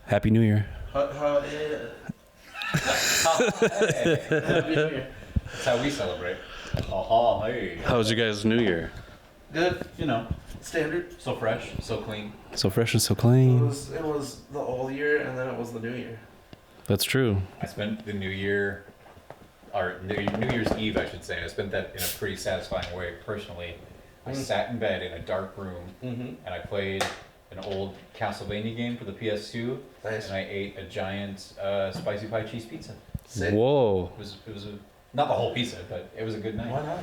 Happy New Year. Hey. Happy New Year. That's how we celebrate. Oh, hey. How was your guys' New Year? Good. You know, Standard. so fresh, so clean. So fresh and so It clean. was the old year and then it was the new year. That's true. I spent the New Year, or New Year's Eve, I should say. I spent that in a pretty satisfying way personally. I sat in bed in a dark room and I played an old Castlevania game for the PS2. Nice. And I ate a giant spicy pie cheese pizza. Sick. Whoa. It was not the whole pizza, but it was a good night. Why not?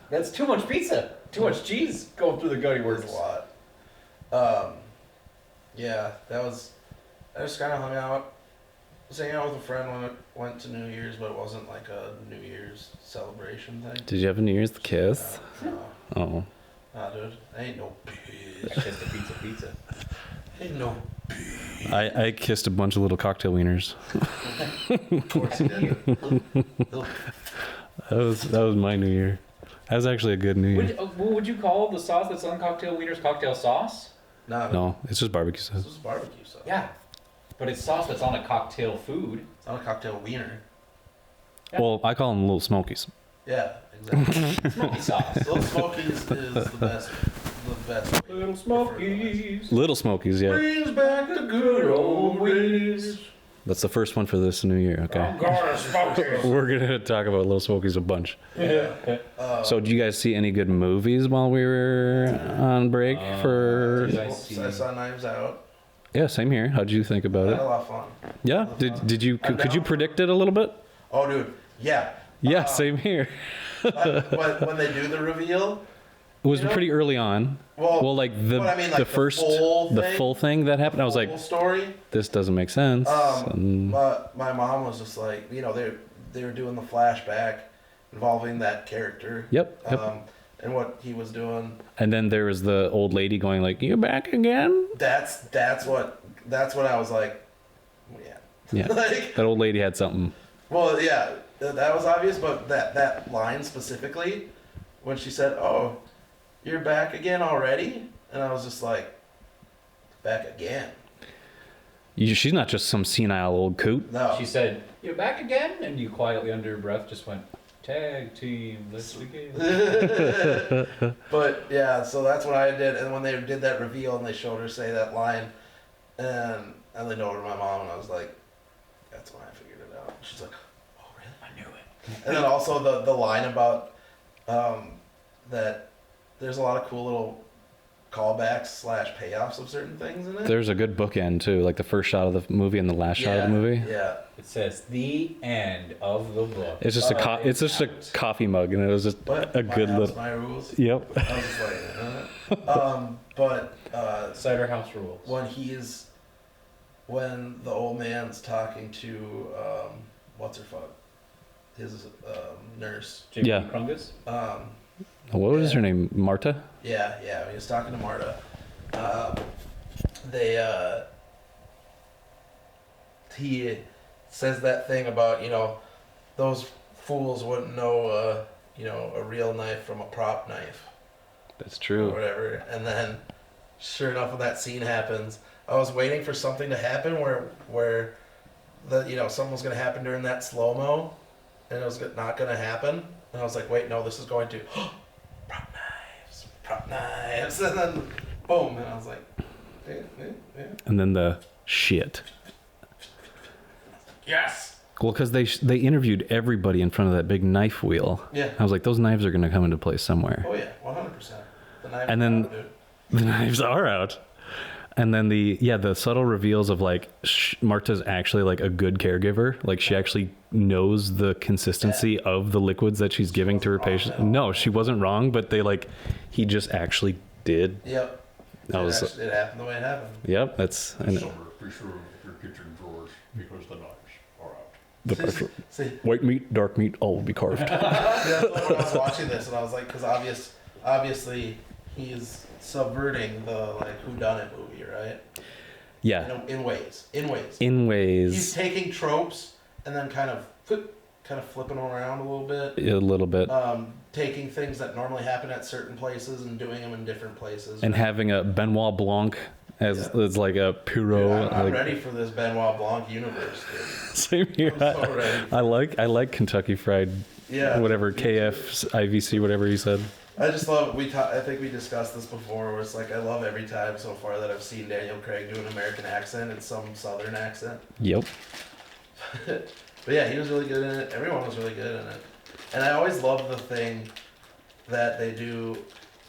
That's too much pizza. Too much cheese going through the gutty There's works. a lot. Yeah, that was. I just kind of hung out. Was hanging out with a friend when it went to New Year's, but it wasn't like a New Year's celebration thing. Did you have a New Year's kiss? No, Oh. nah, dude. I ain't no bitch. That's just a pizza. Ain't no. I kissed a bunch of little cocktail wieners. Of course he did. That was my New Year. That was actually a good New Year. Would you call the sauce that's on cocktail wieners cocktail sauce? Nah, No, it's just barbecue this sauce. was barbecue sauce. Yeah. But it's sauce that's on a cocktail food. It's not a cocktail wiener. Yeah. Well, I call them little smokies. Yeah, exactly. Smoky sauce. Little Smokies is the best. The best. Little Smokies. Little smokies, yeah. Brings back the good old days. That's the first one for this New Year, okay? Gonna Smokies. We're gonna talk about little smokies a bunch. Yeah. So, did you guys see any good movies while we were on break? For did I I saw Knives Out. yeah, same here. How'd you think about I had a it? lot of fun. Yeah, did you could you predict it a little bit? Oh, dude. Yeah. Yeah, same here. When they do the reveal, It was You know- pretty early on. well, Like the but I mean, like the first the full thing that happened. I was like, full story. this doesn't make sense. And- But my mom was just like, you know, they were doing the flashback involving that character. Yep. And what he was doing. And then there was the old lady going like, "You back again?" That's what I was like. Yeah. Yeah. Like, That old lady had something. well, yeah, that was obvious, but that line specifically, when she said, "Oh, you're back again already," and I was just like, "Back again?" She's not just some senile old coot. No. She said, "You're back again?" And you quietly under your breath just went, "Tag team, let's begin." But yeah, so that's what I did, and when they did that reveal and they showed her say that line, and I leaned over to my mom and I was like, "That's when I figured it out." She's like, "Oh, really?" I knew it. And then also the line about that there's a lot of cool little callbacks / payoffs of certain things in it. There's a good bookend too, like the first shot of the movie and the last shot of the movie. Yeah. It says the end of the book. It's just it's just a coffee mug, and it was just But a good my house, little. my rules. Yep. I was just like, but Cider house rules. when the old man's talking to what's her fuck, his nurse. Jamie Yeah. Krungus? What was her name? Marta. Yeah, when he was talking to Marta, he says that thing about, you know, those fools wouldn't know, a real knife from a prop knife That's or true. whatever. And then, sure enough, when that scene happens, I was waiting for something to happen where something was gonna happen during that slow mo, and it was not gonna happen. And I was like, wait, no, this is going to prop knives, and then boom, and I was like, yeah. And then the shit. Yes. Well, because they interviewed everybody in front of that big knife wheel. Yeah. I was like, those knives are gonna come into play somewhere. Oh yeah, 100%. The knife. And then- The knives are out. And then the subtle reveals of like Marta's actually like a good caregiver. Like she actually knows the consistency of the liquids that she's giving to her patients. No, she wasn't wrong, but he just actually did. Yep. That was It happened the way it happened. yep. That's Summer, be sure of your kitchen drawers because the knives are out. the See, white meat, dark meat, all will be carved. that's when I was watching this, and I was like, because obviously he's subverting the like whodunit movie, right? Yeah, In ways. in ways, He's taking tropes and then kind of flipping them around a little bit. a little bit, Taking things that normally happen at certain places and doing them in different places. and having a Benoit Blanc as like a Puro. Dude, I'm like, ready for this Benoit Blanc universe, dude. Same here. I'm so ready. I like Kentucky Fried. Yeah. Whatever me KF IVC, whatever he said. I just love. I think we discussed this before. Where it's like I love every time so far that I've seen Daniel Craig do an American accent. It's some Southern accent. Yep. But yeah, he was really good in it. Everyone was really good in it. And I always love the thing that they do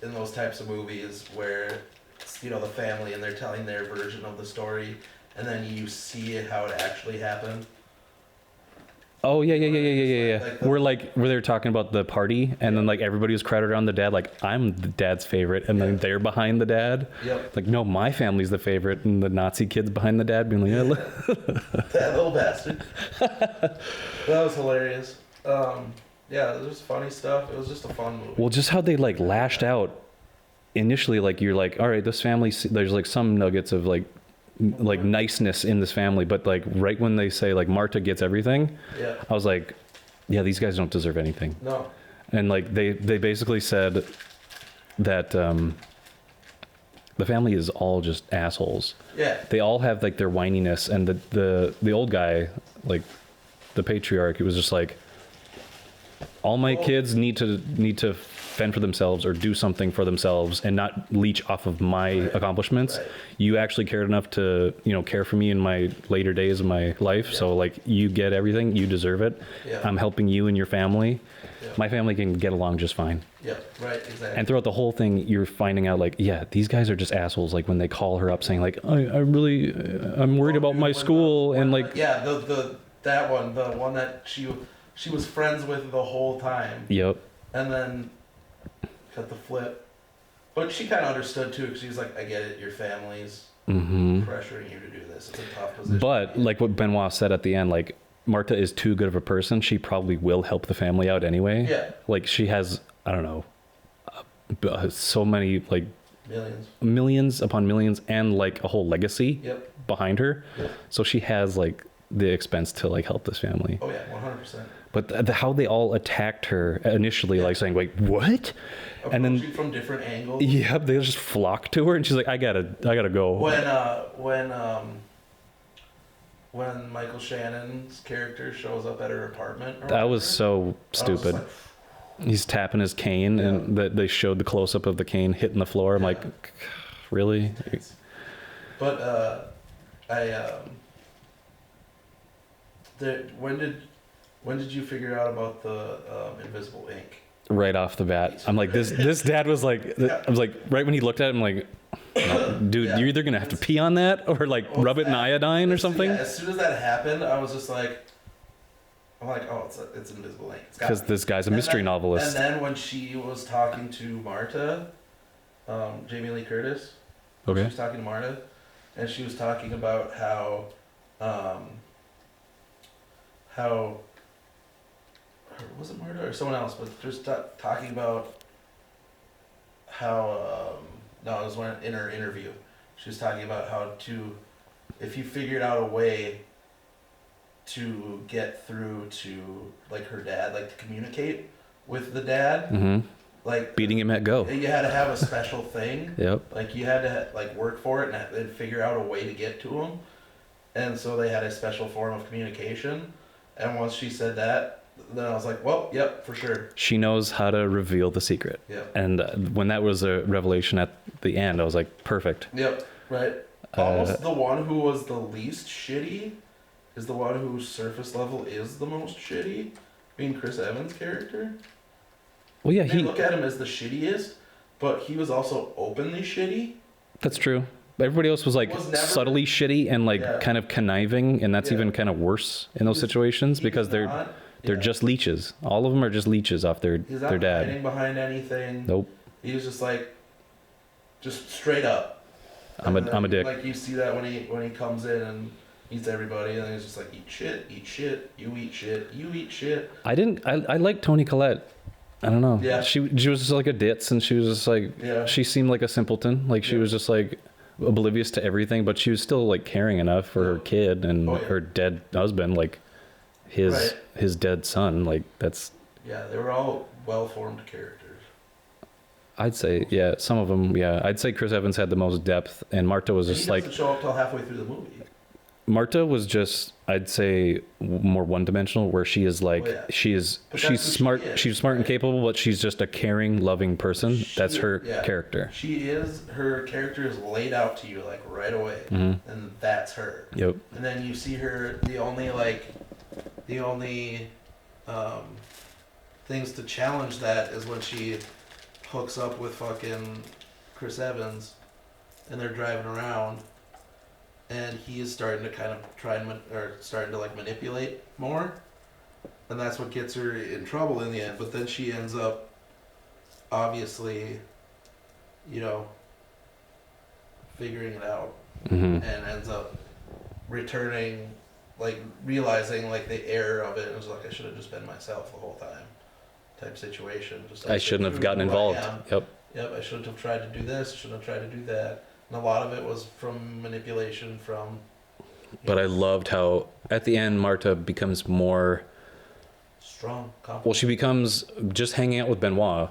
in those types of movies where it's, you know, the family and they're telling their version of the story, and then you see how it actually happened. Oh yeah. Like where they're talking about the party, and then like everybody was crowded around the dad, like I'm the dad's favorite, and then they're behind the dad. Yep. Like no, my family's the favorite, and the Nazi kids behind the dad being like, yeah. That little bastard. That was hilarious. Yeah, there was funny stuff. It was just a fun movie. Well, just how they like lashed out initially, like you're like, all right, this family, there's like some nuggets of like niceness in this family, but like right when they say like Marta gets everything, Yeah. I was like, yeah, these guys don't deserve anything. No. And like they basically said that the family is all just assholes. Yeah. They all have like their whininess, and the old guy, like the patriarch, it was just like, all my kids need to fend for themselves or do something for themselves and not leech off of my accomplishments. Right. You actually cared enough to, you know, care for me in my later days of my life. So like you get everything, you deserve it. Yeah. I'm helping you and your family. Yeah. My family can get along just fine. Yeah, right, exactly. And throughout the whole thing, you're finding out like, yeah, these guys are just assholes. Like when they call her up saying like, I'm worried about my school and like, yeah, the one that she was friends with the whole time. yep. And then cut the flip. But she kind of understood too, because she's like, I get it, your family's pressuring you to do this. It's a tough position. But like what Benoit said at the end, like Marta is too good of a person. She probably will help the family out anyway. Yeah. Like she has, I don't know, so many like millions upon millions and like a whole legacy behind her. Yep. So she has like the expense to like help this family. Oh yeah, 100%. But how they all attacked her initially, like saying like, what? And then from different angles. Yep, they just flocked to her, and she's like, I gotta go. When Michael Shannon's character shows up at her apartment. That was so stupid. Like, he's tapping his cane, and they showed the close up of the cane hitting the floor. I'm like, really? But when did you figure out about the invisible ink? Right off the bat, I'm like, this dad was like, I was like, right when he looked at it, I'm like, no, dude, you're either gonna have to pee on that or like rub it in iodine or something. Yeah, as soon as that happened, I was just like, I'm like, oh, it's invisible ink. Because this guy's a mystery novelist. And then when she was talking to Marta, Jamie Lee Curtis, she was talking to Marta, and she was talking about how was it Marta or someone else, but just talking about how no, it was in her interview. She was talking about how if you figured out a way to get through to like her dad, like to communicate with the dad, like beating him at go. You had to have a special thing. Yep. Like you had to like work for it and figure out a way to get to him. And so they had a special form of communication. And once she said that, then I was like, well, yep, for sure. She knows how to reveal the secret. Yep. And when that was a revelation at the end, I was like, perfect. Yep, right. Almost the one who was the least shitty is the one whose surface level is the most shitty, being Chris Evans' character. Well, yeah, they look at him as the shittiest, but he was also openly shitty. That's true. Everybody else was like subtly shitty and like kind of conniving, and that's even kind of worse in those situations because they're just leeches. All of them are just leeches off their He's not dad. hiding behind anything. Nope. He was just like, just straight up. I'm a dick. Like you see that when he comes in and eats everybody, and he's just like, eat shit, you eat shit, you eat shit. I like Toni Collette. I don't know. Yeah. She was just like a ditz, and she was just like, she seemed like a simpleton. Like she was just like oblivious to everything, but she was still like caring enough for her kid and her dead husband, like his dead son. Like that's. Yeah, they were all well-formed characters. I'd say, yeah, some of them, yeah. I'd say Chris Evans had the most depth, and Marta was And just he like, doesn't show up till halfway through the movie. Marta was just, I'd say, more one-dimensional, where she is like, Oh, yeah. she's But that's who she smart, is, she's smart and right? capable, but she's just a caring, loving person. That's her Yeah. character. Her character is laid out to you like right away, Mhm. and that's her. Yep. And then you see her, the only things to challenge that is when she hooks up with fucking Chris Evans, and they're driving around, and he is starting to kind of starting to like manipulate more, and that's what gets her in trouble in the end. But then she ends up, obviously, you know, figuring it out, hmm and ends up returning, like realizing like the error of it. It was like, I should have just been myself the whole time, type situation. Just like, I shouldn't have true gotten to who I involved. am. Yep. Yep, I shouldn't have tried to do this. Shouldn't have tried to do that. And a lot of it was from manipulation. But I loved how at the end Marta becomes more. Strong. Well, she becomes just hanging out with Benoit.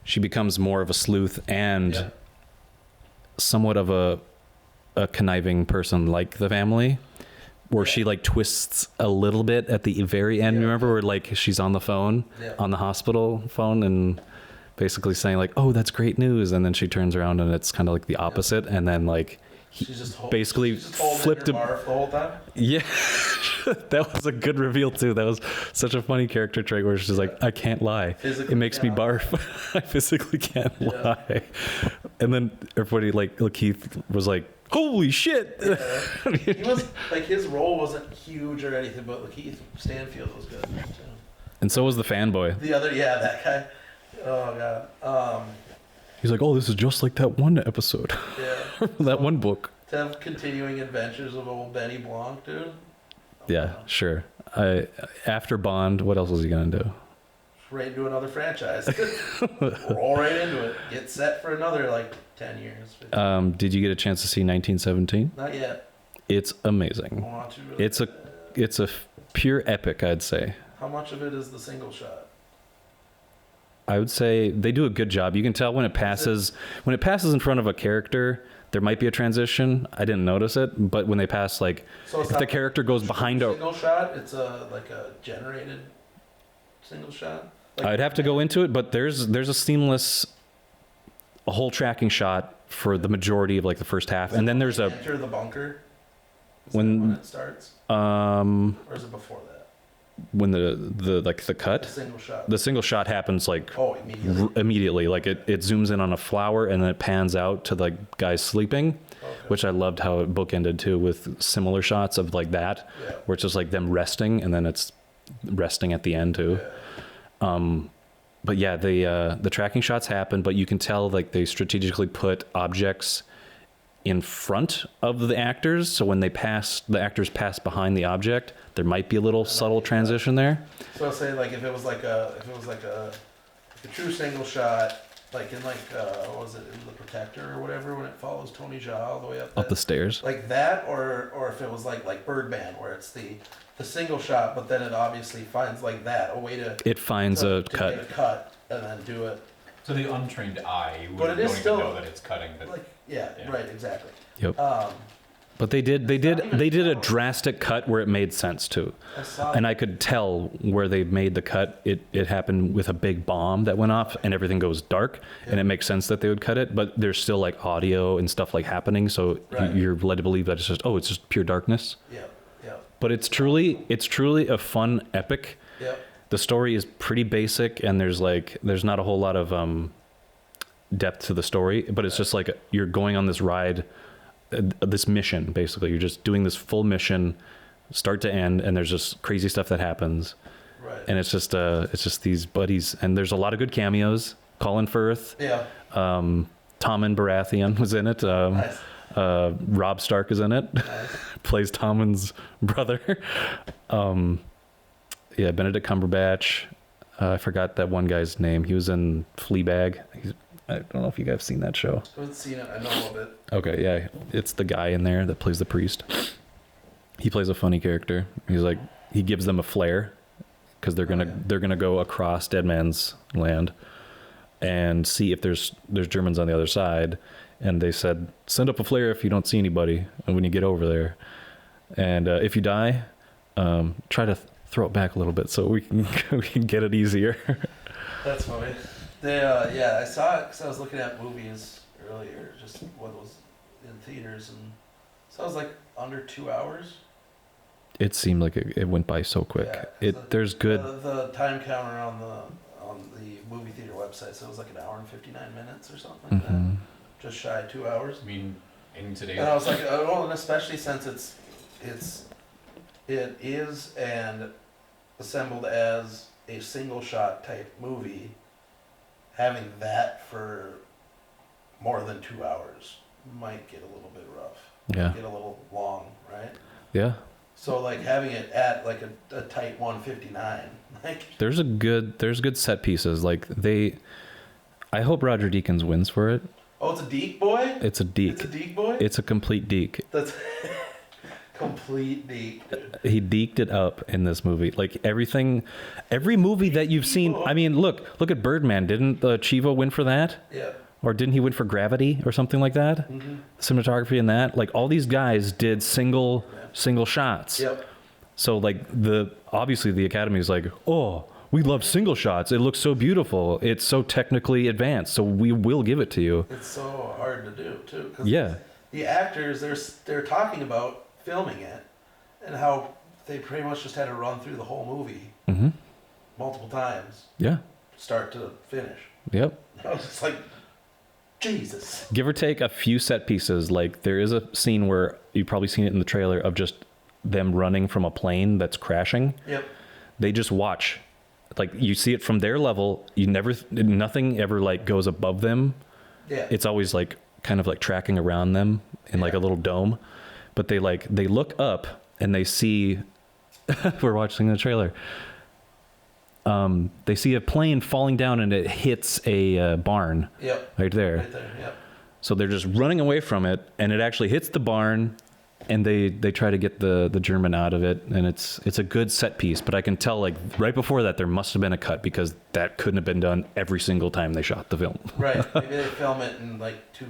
She becomes more of a sleuth and Yeah. somewhat of a conniving person like the family, where Yeah. she like twists a little bit at the very end. Yeah. Remember where like she's on the phone, Yeah. on the hospital phone, and basically saying like, "Oh, that's great news," and then she turns around and it's kind of like the opposite, and then like She's just basically she's just holding flipped her a- barf the whole time. yeah, that was a good reveal too. That was such a funny character trait where she's like, "I can't lie. Physically It makes me cannot barf. I physically can't Yeah. lie." And then everybody like Keith was like, "Holy shit!" He was like, his role wasn't huge or anything, but like Keith Stanfield was good too. And so was the fanboy. The other, yeah, that guy. Oh god. He's like, "Oh, this is just like that one episode, Yeah. that one book." To have continuing adventures of old Benny Blanc, dude. Yeah, sure. After Bond, what else was he gonna do? Right into another franchise. Roll right into it. Get set for another like 10 years. Did you get a chance to see 1917? Not yet. It's amazing. I want to really It's a pure epic, I'd say. How much of it is the single shot? I would say they do a good job. You can tell when it passes in front of a character, there might be a transition. I didn't notice it, but when they pass, like So it's if not the character goes behind a, single shot, it's like a generated single shot. Like, I'd have to go into it, but there's a seamless, a whole tracking shot for the majority of like the first half, and then there's a enter the bunker. Is when- that it starts, um or is it before that? when the like the The cut, single shot. the single shot happens like Oh, immediately. immediately. Like it zooms in on a flower and then it pans out to the guys sleeping, Okay. which I loved how it bookended too with similar shots of like that, Yeah. where it's just like them resting and then it's resting at the end too. Yeah. But yeah, the tracking shots happen, but you can tell like they strategically put objects in front of the actors, so when the actors pass behind the object, there might be a little subtle transition there. So say like if it was like a true single shot, like in like what was it, in The Protector or whatever, when it follows Tony Jaa all the way up Up the stairs. like that, or if it was like Birdman, where it's the single shot, but then it obviously finds like that a way to It finds to a get cut. a cut and then do it To the untrained eye, you But it don't is even still- know that it's cutting. But like yeah, Yeah. right, exactly. Yep. Um, But they did not even a close. drastic cut where it made sense too. I saw And I could tell where they made the cut. It happened with a big bomb that went off and everything goes dark, and it makes sense that they would cut it, but there's still like audio and stuff like happening, so Right. you're led to believe that it's just pure darkness. yeah, yeah, But it's truly a fun epic. yeah. The story is pretty basic, and there's not a whole lot of depth to the story, but it's just like you're going on this ride, this mission basically. You're just doing this full mission, start to end, and there's just crazy stuff that happens, Right. and it's just these buddies, and there's a lot of good cameos. Colin Firth, Yeah. Tommen Baratheon was in it. Nice. Rob Stark is in it, Nice. plays Tommen's brother. Yeah, Benedict Cumberbatch. I forgot that one guy's name. He was in Fleabag. I don't know if you guys have seen that show. I haven't seen it. I know of it. Okay, yeah, it's the guy in there that plays the priest. He plays a funny character. He's like, he gives them a flare because they're gonna go across Dead Man's Land. and see if there's Germans on the other side. And they said, send up a flare if you don't see anybody, and when you get over there, and if you die, try to throw it back a little bit so we can get it easier. That's funny. They, I saw it because I was looking at movies earlier, just what was in theaters, and so it was like under 2 hours. It seemed like it went by so quick. Yeah, There's good. The time counter on the movie theater website, so it was like an hour and 59 minutes or something like that. Just shy of 2 hours. I mean, in today's... And I was like, oh, and especially since it is and assembled as a single shot type movie, having that for more than 2 hours might get a little bit rough. Yeah. Get a little long, right? Yeah. So like having it at like a tight 159, like There's good set pieces. Like I hope Roger Deakins wins for it. oh, it's a Deke boy. It's a Deke. It's a Deke boy. It's a complete Deke. That's complete Deke. He deked it up in this movie. Like every movie that you've seen. I mean, look at Birdman. Didn't Chivo win for that? Yeah. Or didn't he win for Gravity or something like that? Cinematography in that. Like all these guys did single shots. Yep. So like obviously the Academy is like, oh, we love single shots. It looks so beautiful. It's so technically advanced. So we will give it to you. It's so hard to do too. 'Cause Yeah. the actors, they're talking about filming it and how they pretty much just had to run through the whole movie multiple times, Yeah. start to finish. Yep. I was just like, Jesus. Give or take a few set pieces. Like there is a scene where you've probably seen it in the trailer of just them running from a plane that's crashing. Yep. They just watch. Like you see it from their level. Nothing ever like goes above them. Yeah. It's always like kind of like tracking around them in like a little dome. But they look up and they see we're watching the trailer. They see a plane falling down and it hits a barn. Yep. Right there. Right there. Yep. So they're just running away from it, and it actually hits the barn, and they try to get the German out of it, and it's a good set piece. But I can tell like right before that there must have been a cut because that couldn't have been done every single time they shot the film. Right. Maybe they film it in like 2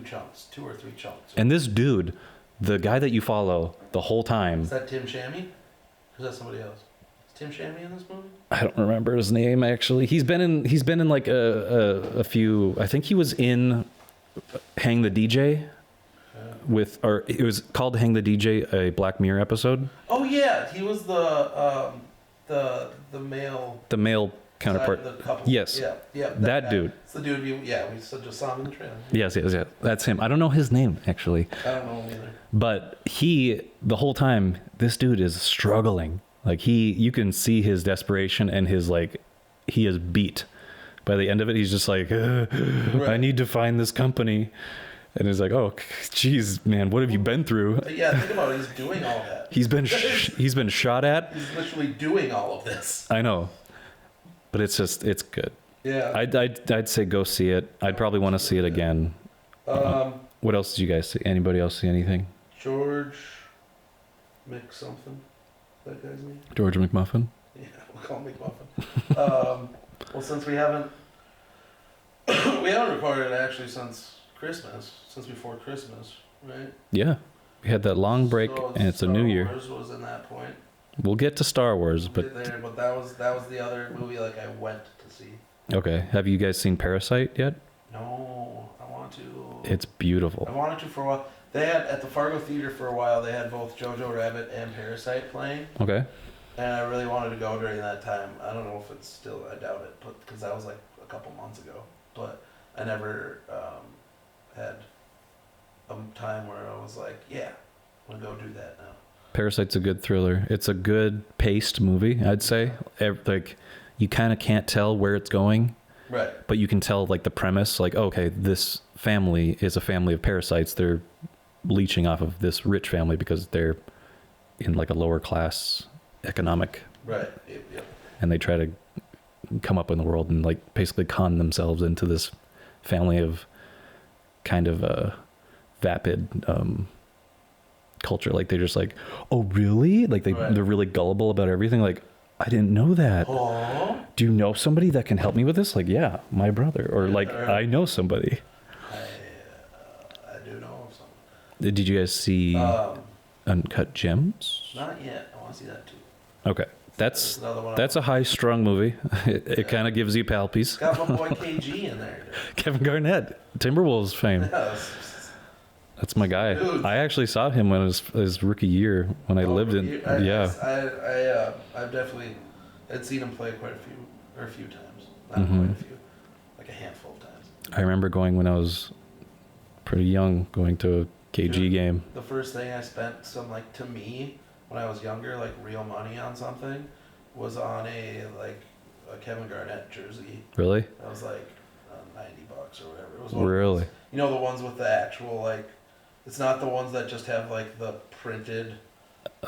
or 3 chunks. And this dude, the guy that you follow the whole time, Is that Tim Shammy? Or is that somebody else? Is Tim Shammy in this movie? I don't remember his name actually. He's been in like a few. I think he was in Hang the DJ or it was called Hang the DJ, a Black Mirror episode. Oh yeah, he was the male. The male counterpart. The couple. Yes. Yeah. Yeah. That guy. dude. It's the dude. We just saw him in the trailer. Yes. That's him. I don't know his name actually. I don't know him either. But the whole time, this dude is struggling. Like you can see his desperation and his like, he is beat. By the end of it, he's just like, I need to find this company. And he's like, oh, geez, man, what have you been through? But yeah, think about it. He's doing all that. He's been shot at. He's literally doing all of this. I know, but it's good. Yeah. I'd say go see it. I'd probably want to see it again. What else did you guys see? Anybody else see anything? George McSomething. That guy's name? George McMuffin? Yeah, we'll call him McMuffin. Well, since we haven't recorded actually since Christmas, since before Christmas, right? Yeah. We had that long break, So and it's a new year. Star Wars was in that point. We'll get to Star Wars, but But that was the other movie like I went to see. okay. Have you guys seen Parasite yet? No, I want to. It's beautiful. I wanted to for a while. They had at the Fargo Theater for a while. They had both Jojo Rabbit and Parasite playing, Okay. and I really wanted to go during that time. I don't know if it's still. I doubt it, but because that was like a couple months ago. But I never had a time where I was like, yeah, I'm gonna go do that now. Parasite's a good thriller. It's a good paced movie, I'd say. Like you kind of can't tell where it's going, Right. but you can tell like the premise. Like, okay, this family is a family of parasites. They're leeching off of this rich family because they're in like a lower class economic, Right. Yep. and they try to come up in the world and like basically con themselves into this family of kind of vapid culture. Like they're just like, oh really? Like they're really gullible about everything. Like, I didn't know that. Oh, Do you know somebody that can help me with this? Like, yeah, my brother. Or like, I know somebody. I do know some. Did you guys see Uncut Gems? Not yet. I want to see that too. Okay. That's another one. That's a high-strung movie. It kind of gives you palpies. Got my boy KG in there. Kevin Garnett, Timberwolves fame. Yes. That's my guy. Dude. I actually saw him when his rookie year when I lived in. Yeah. I've definitely had seen him play quite a few times. Not Mm-hmm. quite a few, like a handful of times. I remember going when I was pretty young, going to a KG Dude. game. The first thing I spent to me when I was younger, like real money on something, was on a Kevin Garnett jersey. Really? That was like $90 or whatever. It was Really? You know, the ones with the actual it's not the ones that just have like the printed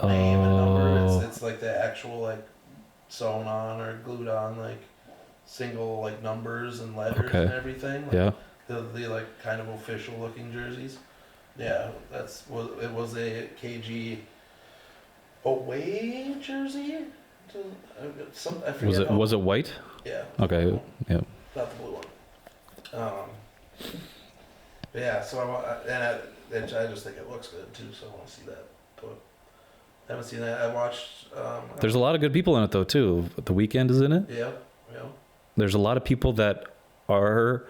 name and number. It's like the actual sewn on or glued on single numbers and letters and everything. Yeah. The kind of official looking jerseys. Yeah, it was a KG away jersey. I forget Was it white? Yeah. Okay. Yeah. Not the blue one. But yeah, so I just think it looks good too, so I want to see that. But I haven't seen that. I watched. There's a lot of good people in it though too. The Weeknd is in it. Yeah. There's a lot of people that are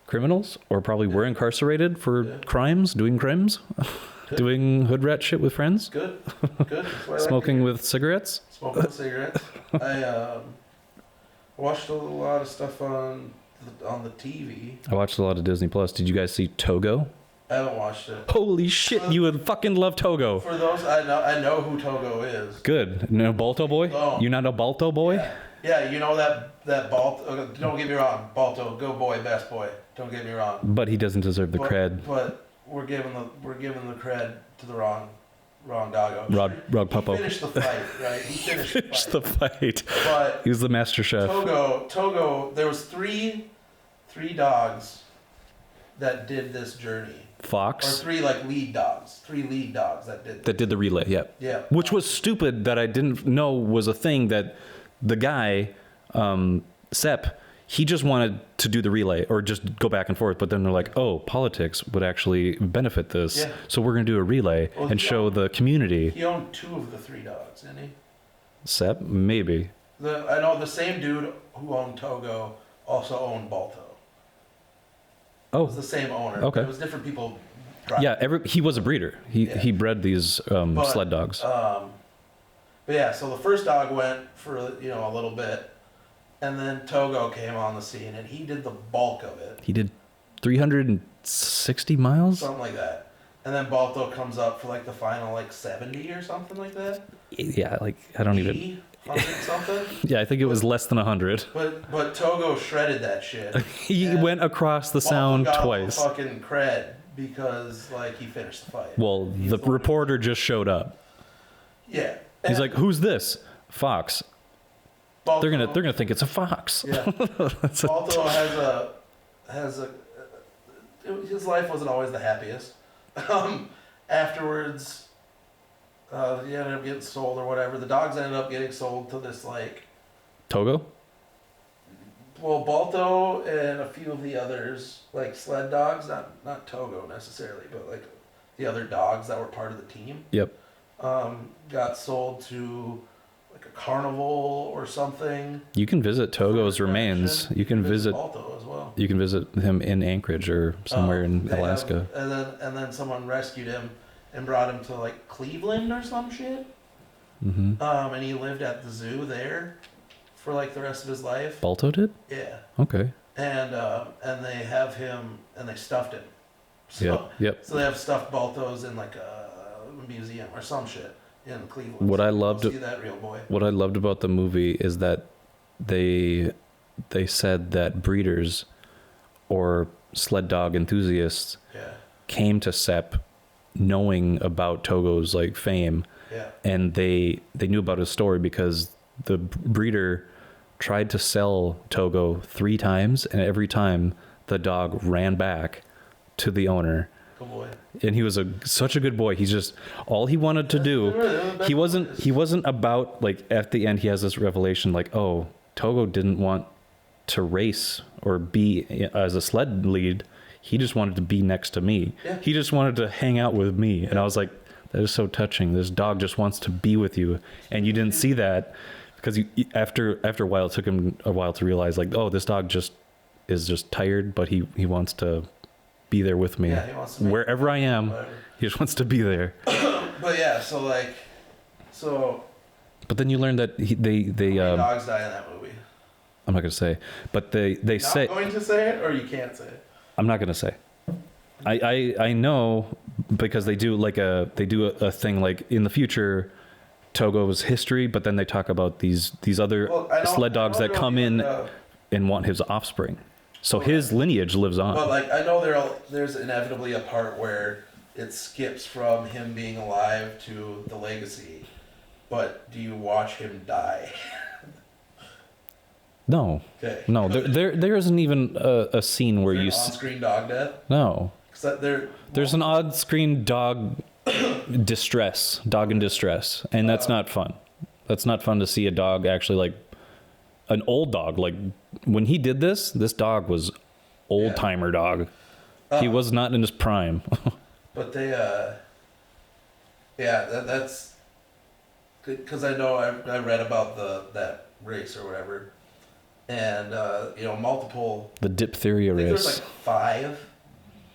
criminals or probably were incarcerated for crimes, doing crimes, doing hood rat shit with friends, Good. That's what I like smoking to hear. with cigarettes. Smoking with cigarettes. I watched a lot of stuff on the TV. I watched a lot of Disney Plus. Did you guys see Togo? I haven't watched it. Holy shit, you would fucking love Togo. For those, I know who Togo is. Good. No Balto boy? Oh. You not a Balto boy? Yeah, you know that Balto. Don't get me wrong, Balto, go boy, best boy. Don't get me wrong. But he doesn't deserve the cred. But we're giving the cred to the wrong doggo. Rod Puppo. He finished the fight, right? He finished the fight. But He was the master chef. Togo. There was three dogs that did this journey. Or Fox. three lead dogs. 3 lead dogs that did. That did the relay, yeah. Yeah. Which was stupid that I didn't know was a thing that the guy, Sepp, he just wanted to do the relay or just go back and forth. But then they're like, oh, politics would actually benefit this. Yeah. So we're going to do a relay and show the community. He owned 2 of the 3 dogs, didn't he? Sepp? Maybe. I know the same dude who owned Togo also owned Balto. It was the same owner. Okay. It was different people. Yeah, he was a breeder. He bred these sled dogs. But yeah, so the first dog went for a little bit, and then Togo came on the scene, and he did the bulk of it. He did 360 miles? Something like that. And then Balto comes up for the final 70 or something like that. Yeah, I don't even... 80, 100 something. Yeah, I think it was less than 100. But Togo shredded that shit. He went across the Balto sound got twice. all the fucking cred because he finished the fight. Well, the reporter just showed up. Yeah. He's like, "Who's this?" Fox. Balto, They're gonna think it's a fox. Yeah. Balto has a his life wasn't always the happiest. Afterwards, he ended up getting sold or whatever. The dogs ended up getting sold to this Togo? well, Balto and a few of the others, sled dogs, not Togo necessarily, but the other dogs that were part of the team. Yep. Got sold to a carnival or something. You can visit Togo's for remains. attraction. You can visit Balto as well. You can visit him in Anchorage or somewhere in They Alaska. and then someone rescued him and brought him to Cleveland or some shit. Mm-hmm. And he lived at the zoo there for the rest of his life. Balto did? Yeah. Okay. And they have him and they stuffed him. So, Yep. So they have stuffed Baltos in a museum or some shit in Cleveland. What So I go loved- see that real boy. What I loved about the movie is that they said that breeders or sled dog enthusiasts Yeah. came to Sepp knowing about Togo's fame, Yeah. and they knew about his story because the breeder tried to sell Togo 3 times, and every time the dog ran back to the owner Good boy. and he was such a good boy. He's just all he wanted to do. He wasn't about like at the end he has this revelation like, oh, Togo didn't want to race or be as a sled lead. He just wanted to be next to me. Yeah. He just wanted to hang out with me. And I was like, that is so touching. This dog just wants to be with you. And you didn't see that because after a while, it took him a while to realize like, oh, this dog is just tired, but he wants to be there with me. Yeah, he wants to make wherever I am. whatever. He just wants to be there. But yeah, so But then you learn that they dogs die in that movie. I'm not gonna say, but they Not say going to say it, or you can't say it. I'm not gonna say. I know because they do a thing like in the future, Togo's history, but then they talk about these other sled dogs that come in and want his offspring. So his lineage lives on. But like I know there's inevitably a part where it skips from him being alive to the legacy. But do you watch him die? No. Okay. No, there isn't even a scene where you on-screen dog death. No. There's an on-screen dog in distress, and that's not fun. That's not fun to see a dog actually like an old dog. Like when he did this dog was old-timer dog. He was not in his prime. But they, that's because I know I read about that race or whatever, and multiple. The diphtheria I think there was race. like 5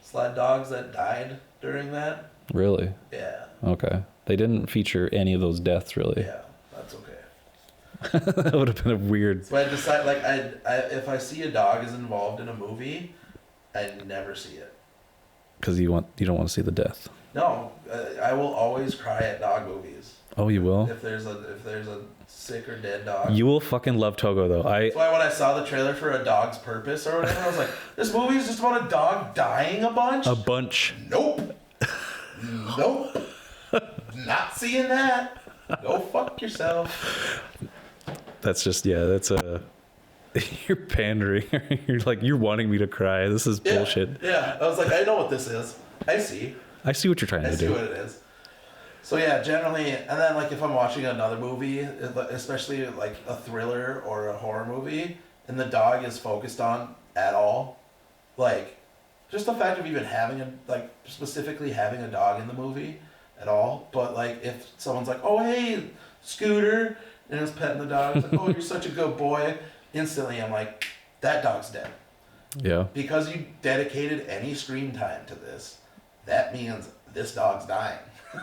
sled dogs that died during that. Really? Yeah. Okay. They didn't feature any of those deaths, really. Yeah, that's okay. That would have been a weird. So I decide like if I see a dog is involved in a movie, I never see it. Because you don't want to see the death. No, I will always cry at dog movies. Oh, you will? If there's a sick or dead dog. You will fucking love Togo, though. That's why when I saw the trailer for A Dog's Purpose or whatever, I was like, this movie is just about a dog dying a bunch? A bunch. Nope. Nope. Not seeing that. Go fuck yourself. That's just, that's a... You're pandering. You're wanting me to cry. This is bullshit. Yeah. I was like, I know what this is. I see what you're trying to do. I see what it is. So yeah, generally, and then like if I'm watching another movie, especially like a thriller or a horror movie, and the dog is focused on at all, like just the fact of even specifically having a dog in the movie at all, but like if someone's like, oh hey, Scooter, and is petting the dog, it's like, oh you're such a good boy, instantly I'm like, that dog's dead. Yeah. Because you dedicated any screen time to this, that means this dog's dying.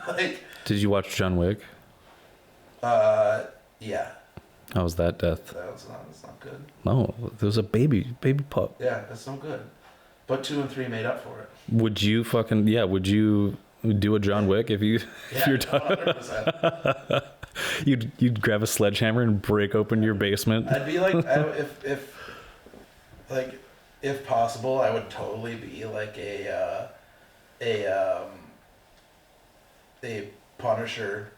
Like, did you watch John Wick? Yeah. How was that death? That's not good. No, there was a baby pup. Yeah, that's no good. But 2 and 3 made up for it. Would you would you do a John Wick if you're done? 100%. You'd grab a sledgehammer and break open your basement. I'd be like, if possible, I would totally be like a Punisher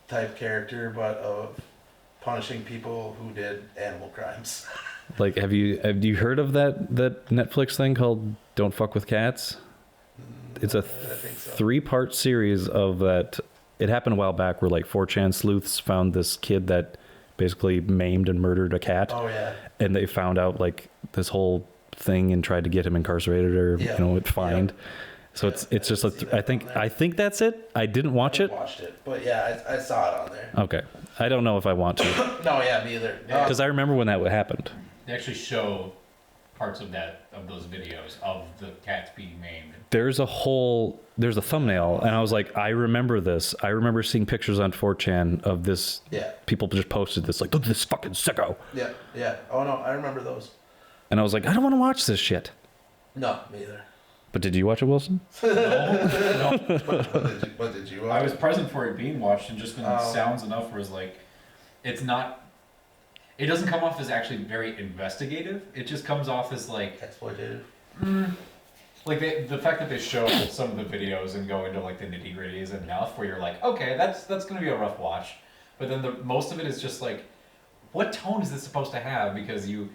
type character, but of punishing people who did animal crimes. Like, have you heard of that Netflix thing called Don't Fuck with Cats? It's a I think so. 3-part series of that. It happened a while back where like 4chan sleuths found this kid that basically maimed and murdered a cat. Oh yeah. And they found out like this whole thing and tried to get him incarcerated or fined. Yeah. So it's just I think that's it. I didn't watch it. I watched it, but yeah, I saw it on there. Okay. I don't know if I want to No, yeah, me either. because I remember when that happened. They actually show parts of those videos of the cats being maimed. There's a thumbnail and I was like, I remember this. I remember seeing pictures on 4chan of this. Yeah. People just posted this like, look at this fucking sicko. Yeah. Oh no, I remember those. And I was like, I don't want to watch this shit. No, me either. But did you watch it, Wilson? No. What did you? I was present for it being watched, and just the sounds enough where it's like, it doesn't come off as actually very investigative. It just comes off as like exploitative. Like the fact that they show some of the videos and go into like the nitty gritty is enough where you're like, okay, that's gonna be a rough watch. But then most of it is just like, what tone is this supposed to have? Because you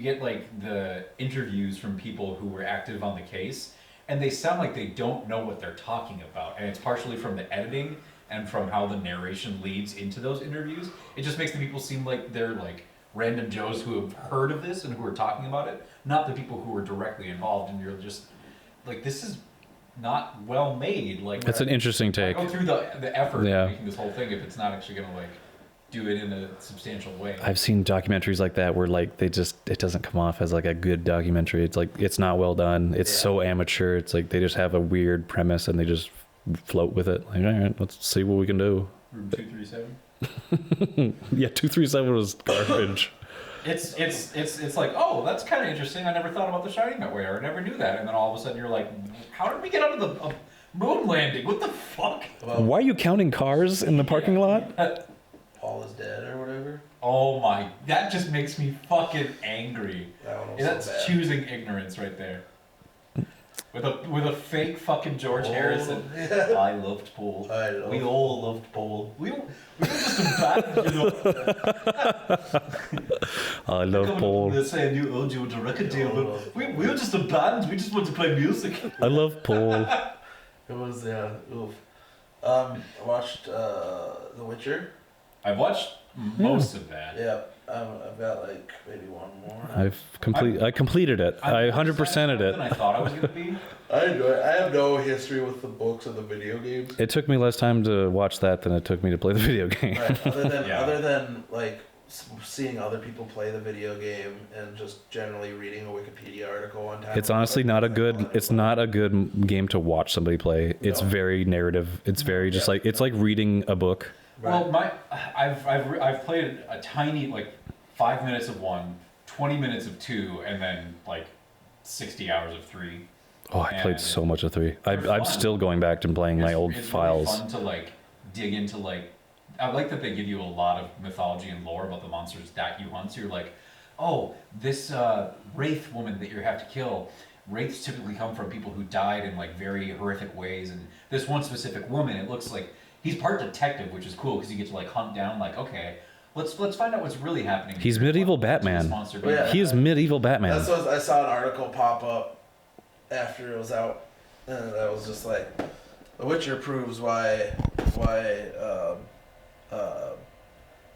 get like the interviews from people who were active on the case, and they sound like they don't know what they're talking about. And it's partially from the editing and from how the narration leads into those interviews. It just makes the people seem like they're like random Joes who have heard of this and who are talking about it, not the people who are directly involved. And you're just like, this is not well made. Like, It's an interesting take. go through the effort Yeah. of making this whole thing if it's not actually gonna like do it in a substantial way. I've seen documentaries like that where like it doesn't come off as like a good documentary. It's like it's not well done. It's so amateur. It's like they just have a weird premise and they just float with it. Like, all right, let's see what we can do. Room 237. Yeah, 237 was garbage. It's like, oh, that's kind of interesting. I never thought about The Shining that way, or I never knew that. And then all of a sudden you're like, how did we get out of the moon landing? What the fuck? Why are you counting cars in the parking lot? Paul is dead or whatever. Oh my, that just makes me fucking angry. That one was That's so bad. choosing ignorance right there. With a fake fucking George Harrison. Yeah. I loved Paul. We all loved Paul. We were just abandoned, you know. I love Paul. They're saying you owed you a record deal, but we were just a band. We just wanted to play music. I love Paul. It was oof. I watched The Witcher. I've watched most of that. Yeah, I've got like maybe one more. I completed it. I 100%ed Than I it. thought I was gonna be. I enjoy it. I have no history with the books or the video games. It took me less time to watch that than it took me to play the video game. Right. Yeah. Other than like seeing other people play the video game and just generally reading a Wikipedia article one time. It's honestly not a good. It's not a good game to watch somebody play. It's No. very narrative. It's very just like it's like reading a book. Well, I've played a tiny like 5 minutes of one, 20 minutes of two, and then like 60 hours of three. Oh, I played And so much of 3. I'm fun. still going back and playing my old It's files. really fun to like dig into like. I like that they give you a lot of mythology and lore about the monsters that you hunt. So you're like, oh, this wraith woman that you have to kill. Wraiths typically come from people who died in like very horrific ways, and this one specific woman, it looks like he's part detective, which is cool because you get to like hunt down like, okay, let's find out what's really happening. He's here. medieval What's this Batman. monster Oh, yeah. doing? He is medieval Batman. That's what I saw an article pop up after it was out, and I was just like, The Witcher proves why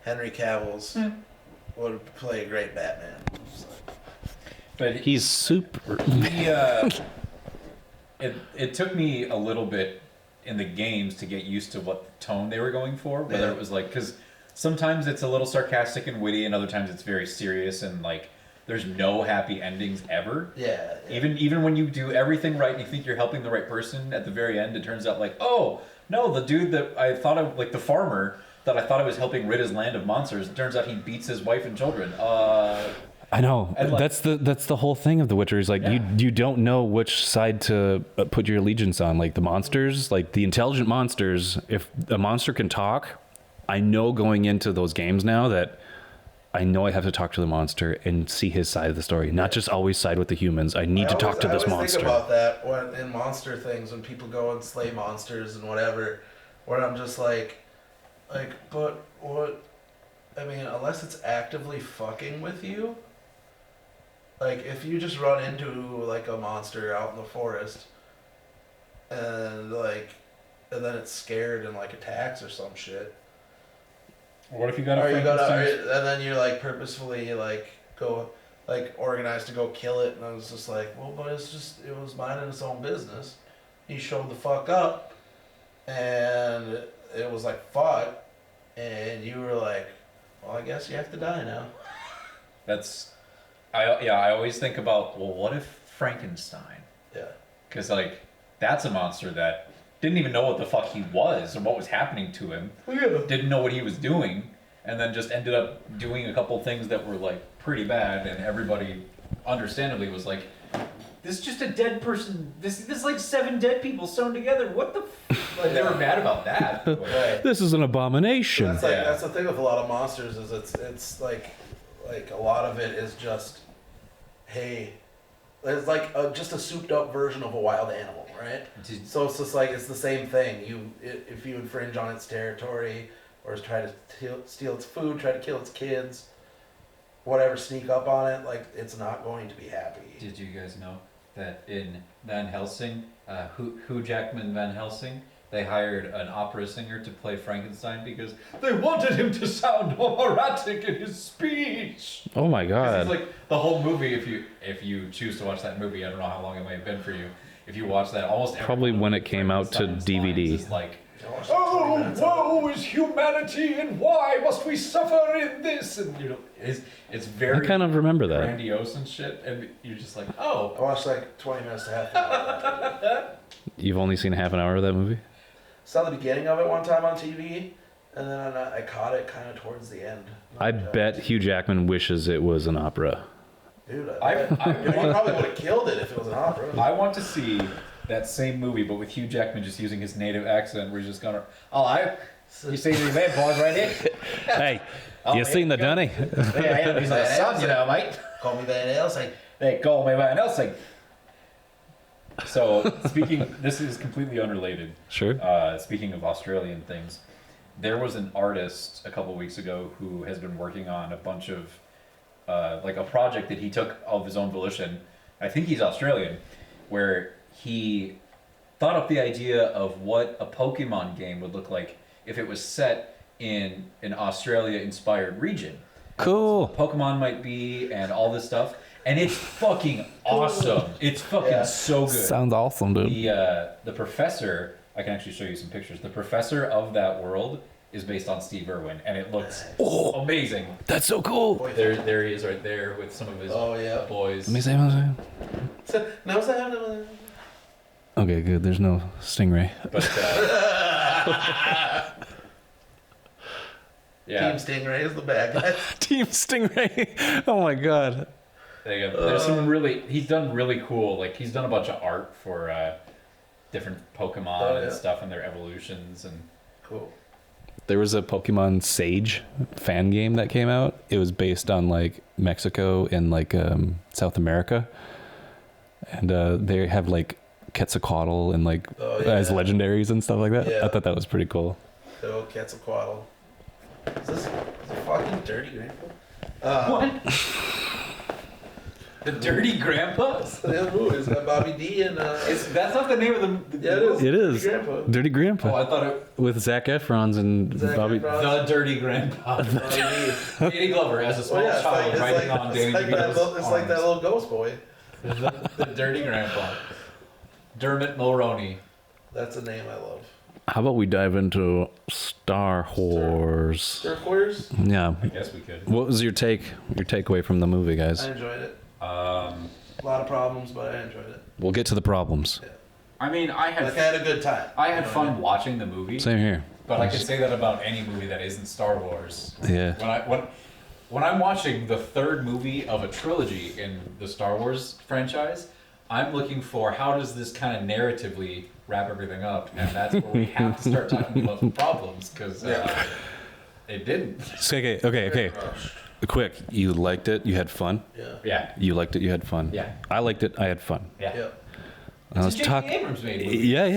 Henry Cavill's would play a great Batman. It's like, But He's super. it took me a little bit in the games to get used to what tone they were going for, whether Yeah. it was like, because sometimes it's a little sarcastic and witty, and other times it's very serious and like there's no happy endings ever. yeah. Even when you do everything right and you think you're helping the right person, at the very end it turns out like, oh no, the dude that I thought of, like the farmer that I thought I was helping rid his land of monsters, it turns out he beats his wife and children. I know. And, like- that's the whole thing of The Witcher is like Yeah. you don't know which side to put your allegiance on. Like the monsters, like the intelligent monsters. If a monster can talk, I know going into those games now that I know I have to talk to the monster and see his side of the story, not just always side with the humans. I need to talk to this I always monster. think about that when in monster things when people go and slay monsters and whatever, where I'm just like, but what? I mean, unless it's actively fucking with you. Like, if you just run into, like, a monster out in the forest, and, like, and then it's scared and, like, attacks or some shit. What if you got Or you and then you, like, purposefully, like, go, like, organized to go kill it, and I was just like, well, but it was minding its own business. He showed the fuck up, and it was like, fuck, and you were like, well, I guess you have to die now. I always think about, well, what if Frankenstein? Yeah. Because like that's a monster that didn't even know what the fuck he was or what was happening to him. Didn't know what he was doing, and then just ended up doing a couple things that were like pretty bad, and everybody understandably was like, this is just a dead person. This is like 7 dead people sewn together. What the like they were mad about that. Right. This is an abomination. That's like Yeah. that's the thing with a lot of monsters is it's like a lot of it is just, hey, it's like just a souped up version of a wild animal, right? So it's just like it's the same thing. If you infringe on its territory or try to steal its food, try to kill its kids, whatever, sneak up on it, like it's not going to be happy. Did you guys know that in Van Helsing, Hugh Jackman Van Helsing, they hired an opera singer to play Frankenstein because they wanted him to sound operatic in his speech. Oh my 'Cause god. it's like the whole movie. If you choose to watch that movie, I don't know how long it may have been for you. If you watch that, almost every Probably one when of it came out to Frankenstein's DVD. lines is like, I watched like 20 minutes of it. woe is humanity, and why must we suffer in this? And you know, it's very I kind of remember that. grandiose and shit, and you're just like, oh, I watched like 20 minutes to half an hour. You've only seen half an hour of that movie? Saw the beginning of it one time on TV, and then I caught it kind of towards the end. I bet Hugh Jackman wishes it was an opera. Dude, I- he probably would have killed it if it was an opera. I want to see that same movie, but with Hugh Jackman just using his native accent, where he's just gonna, you see these vampires right here? Hey, Oh, you seen the yeah. dunny? Yeah, he's like, son, you know, mate. Call me Van Helsing. They call me Van Helsing. So, this is completely unrelated. Sure. Speaking of Australian things, there was an artist a couple weeks ago who has been working on a bunch of, like a project that he took of his own volition. I think he's Australian, where he thought up the idea of what a Pokemon game would look like if it was set in an Australia-inspired region. Cool. Pokemon might be, and all this stuff. And it's fucking awesome. It's fucking so good. Sounds awesome, dude. The professor, I can actually show you some pictures. The professor of that world is based on Steve Irwin, and it looks amazing. That's so cool. There he is right there with some of his boys. Let me say one second. No. Okay, good. There's no stingray. But, yeah. Team Stingray is the bad guy. Team Stingray. Oh my god. There you go. There's some he's done really cool, like he's done a bunch of art for different Pokemon and stuff and their evolutions and Cool. There was a Pokemon Sage fan game that came out. It was based on like Mexico and like South America. And they have like Quetzalcoatl and like as legendaries and stuff like that. Yeah. I thought that was pretty cool. The old Quetzalcoatl. Is this a fucking dirty grandpa? what? The Dirty Grandpa? The other movie is got Bobby D and That's not the name of the yeah, it is. It is. Dirty Grandpa. Dirty Grandpa. Oh, I thought it With Zac Efron's and Zac Bobby. Efron. The Dirty Grandpa. Bobby D. Danny Glover as a small Well, yeah, child riding on Danny DeVito's it's like that little ghost boy. the Dirty Grandpa. Dermot Mulroney. That's a name I love. How about we dive into Star Wars? Star Wars. Yeah. I guess we could. What was your takeaway from the movie, guys? I enjoyed it. Um, A lot of problems, but I enjoyed it. We'll get to the problems. I mean, I Like I had a good time. had You know what I fun mean? watching the movie, Same here. but I can say that about any movie that isn't Star Wars. Yeah. When I'm watching the third movie of a trilogy in the Star Wars franchise, I'm looking for how does this kind of narratively wrap everything up, and that's where we have to start talking about the problems because it didn't. Okay. Quick. You liked it. You had fun. Yeah. Yeah, You liked it. You had fun. Yeah. I liked it. I had fun. yeah. Yeah. Now let's It's a talk. J.J. Abrams made movie. Yeah.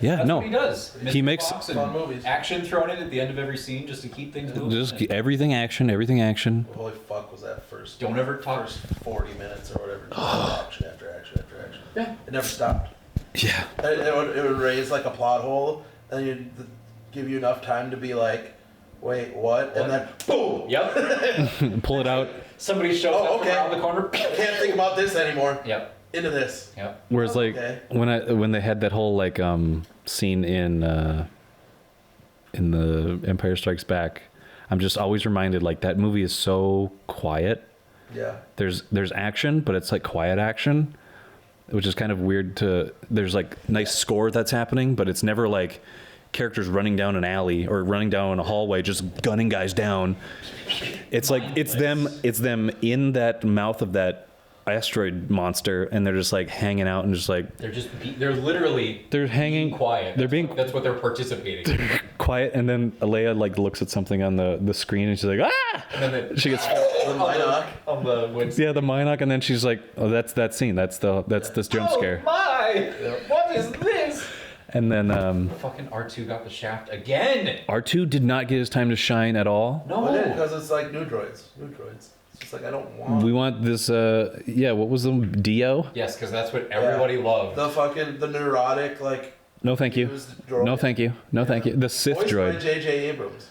That's No. what he does. He makes- Fox and Fun movies. action thrown in at the end of every scene just to keep things moving. Just everything action. Everything action. Holy fuck was that first? Don't ever talk. First 40 minutes or whatever. Just action after action after action. Yeah. It never stopped. Yeah. It would raise like a plot hole, and you'd give you enough time to be like, wait, what? And then boom! Yep. Pull it out. Somebody shows Oh, up okay. from around the corner. I can't think about this anymore. Yep. Into this. Yep. Whereas like Okay. when they had that whole like scene in the Empire Strikes Back, I'm just always reminded like that movie is so quiet. Yeah. There's action, but it's like quiet action, which is kind of weird to. There's like nice score that's happening, but it's never like characters running down an alley or running down a hallway just gunning guys down. It's like it's them in that mouth of that asteroid monster, and they're just like hanging out and just like They're literally they're hanging being quiet. They're being That's what they're participating. quiet, and then Leia like looks at something on the screen and she's like ah, And then she gets The Minoc. on the wood. yeah the Minoc, and then she's like, oh, that's that scene, that's this jump scare, my! What is this? and then Fucking R2 got the shaft again. R2 did not get his time to shine at all. No. Well, because it's like new droids. New droids. It's like I don't want. We want this. What was the Dio? Yes, because that's what everybody loved. The neurotic No, thank you. used droid. No, thank you. No, thank you. The Sith Voiced by droid. J.J. Abrams.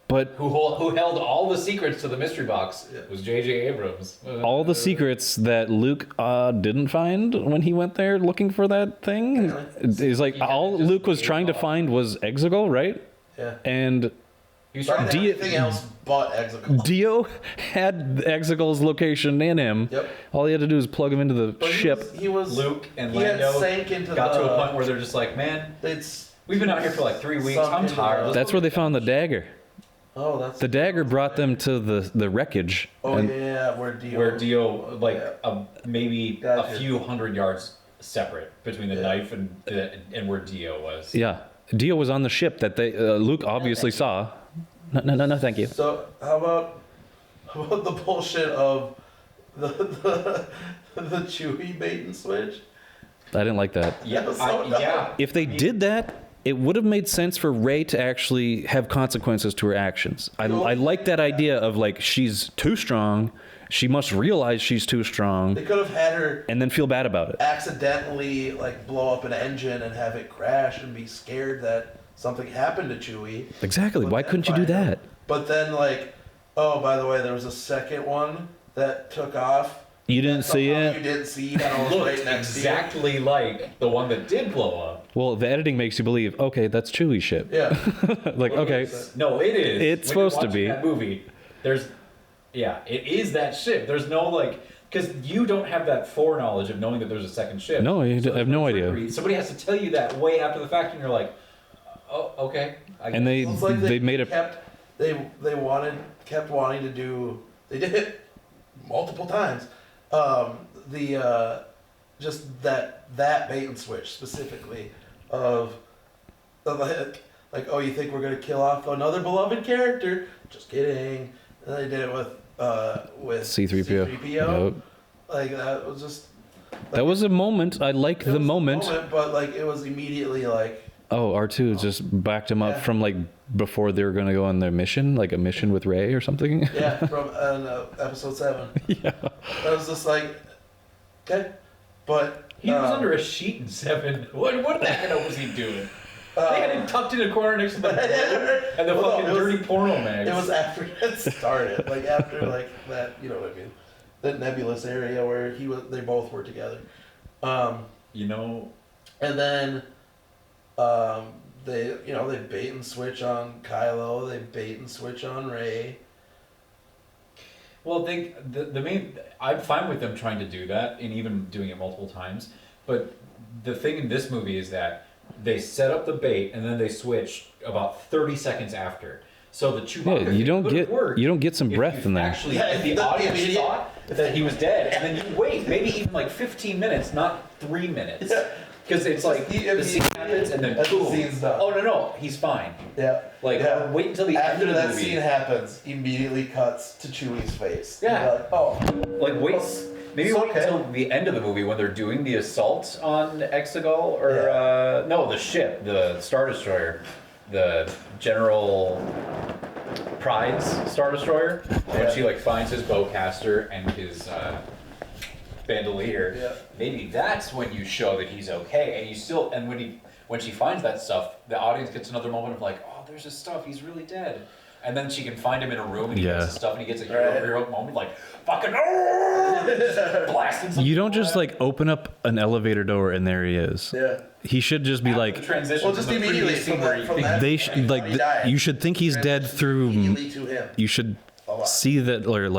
But Who held all the secrets to the mystery box was J.J. Abrams. all the secrets that Luke didn't find when he went there looking for that thing is like all just Luke was gave trying to up. find was Exegol, right? Yeah. And He was Tried trying to everything else but Exegol. Dio had Exegol's location in him. Yep. All he had to do was plug him into the But ship. He was Luke and he had Lando sank into got the, to a point where they're just like, man, It's we've been out here for like 3 weeks. Sunk I'm into tired. the- Let's That's go where they get found the dagger. oh that's The dagger brought them to the wreckage. Oh And yeah, where Dio. where Dio, like Yeah. maybe Gotcha. a few hundred yards separate between the Yeah. knife and where Dio was. yeah, Dio was on the ship that they Luke obviously saw. No, thank you. So how about the bullshit of the Chewie bait and switch? I didn't like that. Yeah, That was so dumb. yeah. If they did that, it would have made sense for Rey to actually have consequences to her actions. I like that idea of like she's too strong. She must realize she's too strong They could have had her and then feel bad about it. accidentally blow up an engine and have it crash and be scared that something happened to Chewie. Exactly. But Why then couldn't you do find out- that? But then oh, by the way, there was a second one that took off. You didn't see Somehow it? You didn't see it. And I was Looked right next exactly like the one that did blow up. Well, the editing makes you believe, okay, that's Chewie's ship. to you. Yeah. Like, okay. No, it is. It's When you're supposed to watching be. That movie, it is that ship. There's no because you don't have that foreknowledge of knowing that there's a second ship. No, you So have there's no idea. trickery. Somebody has to tell you that way after the fact, and you're like, oh, okay. And they It's like they made it. they kept wanting to do. They did it multiple times. Just that bait and switch specifically of oh, you think we're gonna kill off another beloved character? Just kidding. And they did it with C-3PO. C-3PO. Like that was just. That was a moment. I like it the was a moment. but it was immediately Oh, R2 just backed him up Yeah. from before they were going to go on their mission, like a mission with Rey or something. yeah, from episode 7. Yeah. I was just okay, but He was under a sheet in 7. What the heck was he doing? They had him tucked in a corner next to the door and the Well, no, fucking it was- dirty porno mags. It was after it started, after that, you know what I mean, that nebulous area where they both were together, and then they bait and switch on Kylo, they bait and switch on Rey. Well, the main, I'm fine with them trying to do that and even doing it multiple times, but the thing in this movie is that they set up the bait and then they switch about 30 seconds after. So the Chewbacca Yeah, you don't could've get worked you don't get some if breath you in there. Actually, Yeah, if the the audience immediate- thought that he was dead, and then you wait maybe even 15 minutes, not 3 minutes. Yeah. Because it's Just the scene happens and then and the boom. scene's done. Oh no, he's fine. Yeah, yeah. Wait until the After end of the that movie. scene happens, immediately cuts to Chewie's face. Yeah. You're oh, Wait, maybe It's wait okay. until the end of the movie when they're doing the assault on Exegol, or no, the ship, the Star Destroyer, the General Pride's Star Destroyer, when she finds his bowcaster and his bandolier. Yeah. Maybe that's when you show that he's okay, and when she finds that stuff, the audience gets another moment of oh, there's his stuff, he's really dead. And then she can find him in a room and he gets his stuff and he gets a hero moment fucking blasting some You don't just open up an elevator door and there he is. yeah. He should just be transition. Well, just from the immediately previous scene from where that, he from thinks- that they point, should he died. you should think he's dead through. Immediately to him. You should lot. see that or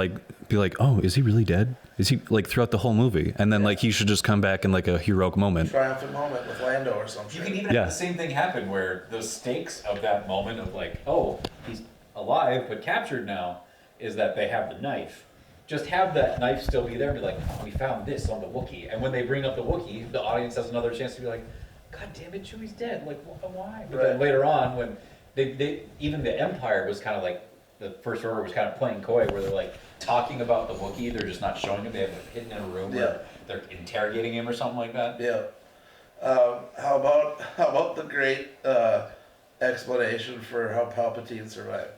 be oh, is he really dead? Is he throughout the whole movie? And then he should just come back in a heroic moment. Triumphant moment with Lando or something. You can even Yeah. have the same thing happen where the stakes of that moment of oh, he's alive but captured now, is that they have the knife. Just have that knife still be there and be oh, we found this on the Wookiee. And when they bring up the Wookiee, the audience has another chance to be God damn it, Chewie's dead. Why? But then Right. later on, when they even the Empire was kind of the First Order was kind of playing coy, where they're talking about the Wookiee, they're just not showing him. They have him hidden in a room where they're interrogating him or something like that. Yeah. How about the great explanation for how Palpatine survived?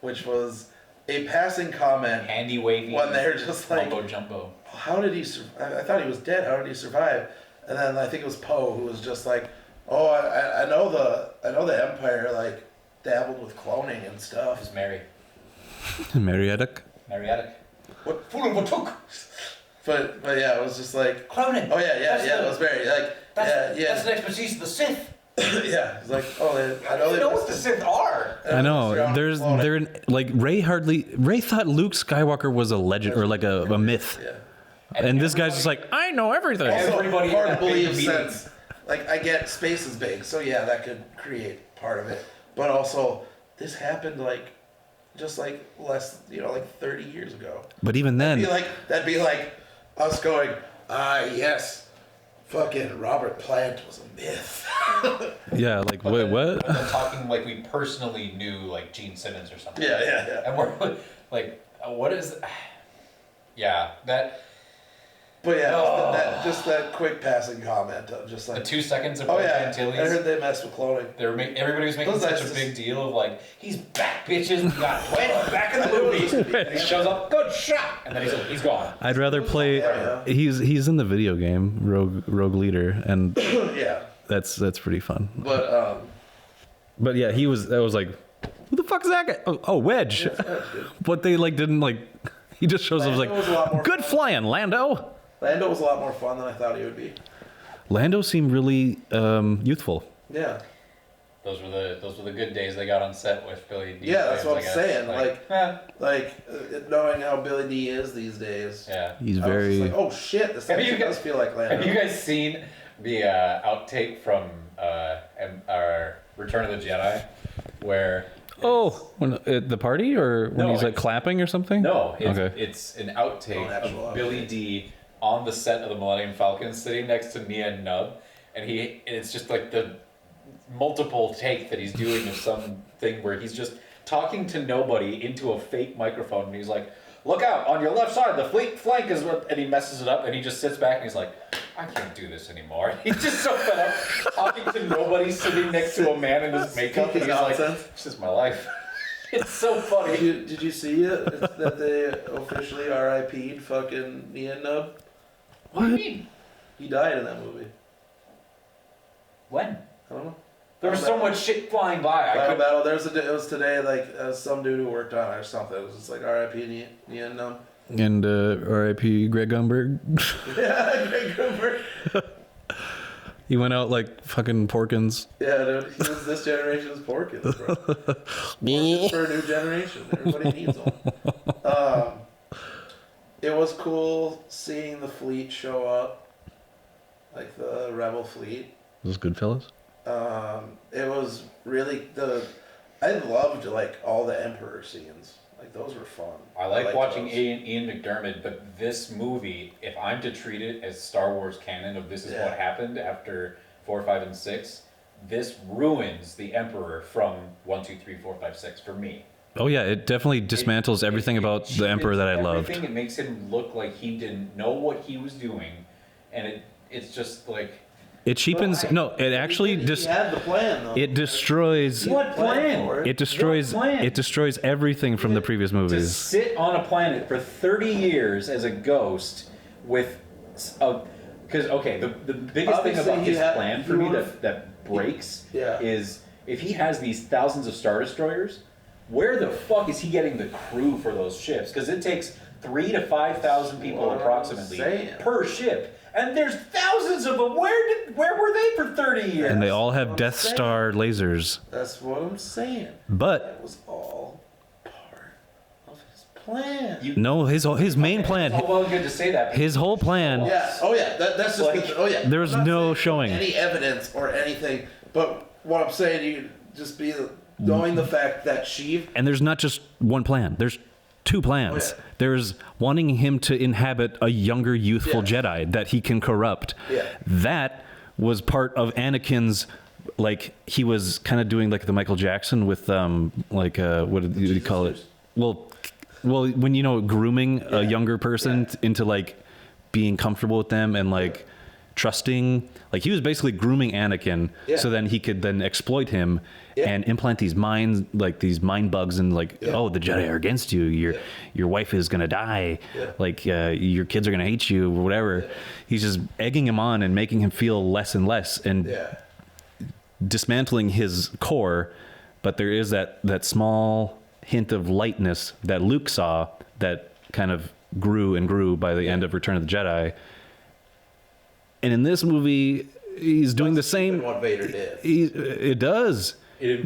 Which was a passing comment Handy wavy. when they're just like, mumbo jumbo. how did he I thought he was dead. How did he survive? And then I think it was Poe who was just like, oh, I know the Empire like dabbled with cloning and It stuff. was Mary. Mariotic. Mariotic. What fool what took? But yeah, it was just like, Cloning. oh yeah, That's it the- was very like That's yeah. an expertise of the Sith. Yeah, it's like, oh, I know You they know what the Sith are. I know. They're like Ray thought Luke Skywalker was a legend or like a myth. Yeah. And this guy's just like, I know everything. Also, Everybody hard in to that big believe meeting. since, like, I get space is big, so yeah, that could create part of it. But also, this happened like, just like less, like 30 years ago. But even then, That'd be like us going, yes, fucking Robert Plant was a myth. yeah, like wait, what? But then talking like we personally knew like Gene Simmons or something. Yeah. And we're like, what is? Yeah, that. But yeah, just that quick passing comment of just The like, 2 seconds of oh Billy yeah, Antilles. I heard they mess with cloning. Everybody was making Those such guys a big deal of like, he's back, bitches. We got Wedge back in the movie. And he shows up, good shot, and then he's gone. I'd rather play. Yeah. He's in the video game Rogue Leader, and Yeah, that's pretty fun. but yeah, I was like, who the fuck is that guy? Oh, Wedge. But they like didn't like. He just shows up Lando was a lot more like, good fun. flying, Lando. Lando was a lot more fun than I thought he would be. Lando seemed really youthful. Yeah. Those were the good days they got on set with Billy D. Yeah, that's what I'm Williams, I saying. guess. Knowing how Billy D is these days. Yeah. He's I was very. just like, oh shit, this actually does feel like Lando. Have you guys seen the outtake from our Return of the Jedi, where? When at the party or when No, he's like it's- clapping or something? No, Okay. it's an outtake actual of Billy outtake. D on the set of the Millennium Falcon, sitting next to Nia and Nub, and it's just like the multiple take that he's doing of something where he's just talking to nobody into a fake microphone, and he's like, "Look out on your left side, the flank is what," and he messes it up, and he just sits back and he's like, "I can't do this anymore." He's just so fed up talking to nobody, sitting next to a man in his makeup, and he's like, Nonsense. "This is my life." It's so funny. Did you see it? It's that they officially RIP'd fucking Nia Nub? What do you mean? He died in that movie. When? I don't know. There was so much shit flying by. I Final couldn't. Battle. It was today. Like some dude who worked on it or something. It was just like RIP Nia Nub. And R.I.P. Greg Umberg. Yeah, Greg Cooper. He went out like fucking Porkins. Yeah, dude. He was this generation's Porkins, bro. Porkins for a new generation. Everybody needs one. It was cool seeing the fleet show up, like the Rebel fleet. Those Goodfellas. It was really I loved like all the Emperor scenes. Like those were fun. I like liked watching those. Ian McDermott, but this movie, if I'm to treat it as Star Wars canon of this is what happened after 4, 5, and 6, this ruins the Emperor from 1, 2, 3, 4, 5, 6 for me. Oh yeah, it definitely dismantles everything about the Emperor that I loved. Everything. It makes him look like he didn't know what he was doing, and it's just like. It cheapens. No, it actually He had the plan though. it destroys. What plan? It destroys. What plan? It destroys everything from the previous To movies. sit on a planet for 30 years as a ghost with because the biggest thing Obviously, about he his had- plan he for me would've- that breaks Yeah. is if he has these thousands of Star Destroyers, where the fuck is he getting the crew for those ships? Because it takes 3,000 to 5,000 people What I'm approximately saying. per ship, and there's thousands of them. Where were they for 30 years? And they all have Death Star lasers. That's what I'm saying. But That was all part of his plan. no, his main plan, It's all well and good to say that. but his whole plan. Yeah. Oh yeah. That's just. Like, oh yeah. There's I'm not no saying showing. any evidence or anything. But what I'm saying, you just be knowing the fact that Sheev. And there's not just one plan. There's two plans. Oh, yeah. There's wanting him to inhabit a younger, youthful Yeah. Jedi that he can corrupt. Yeah. That was part of Anakin's. Like he was kind of doing like the Michael Jackson with what do you call it? Well, when grooming a younger person into like being comfortable with them and like trusting. Like he was basically grooming Anakin, so then he could then exploit him and implant these mind bugs and oh, the Jedi are against you. Your wife is gonna die. Like your kids are gonna hate you or whatever. He's just egging him on and making him feel less and less and dismantling his core. But there is that small hint of lightness that Luke saw that kind of grew and grew by the end of Return of the Jedi. And in this movie, he's doing the same. What Vader did. It does. It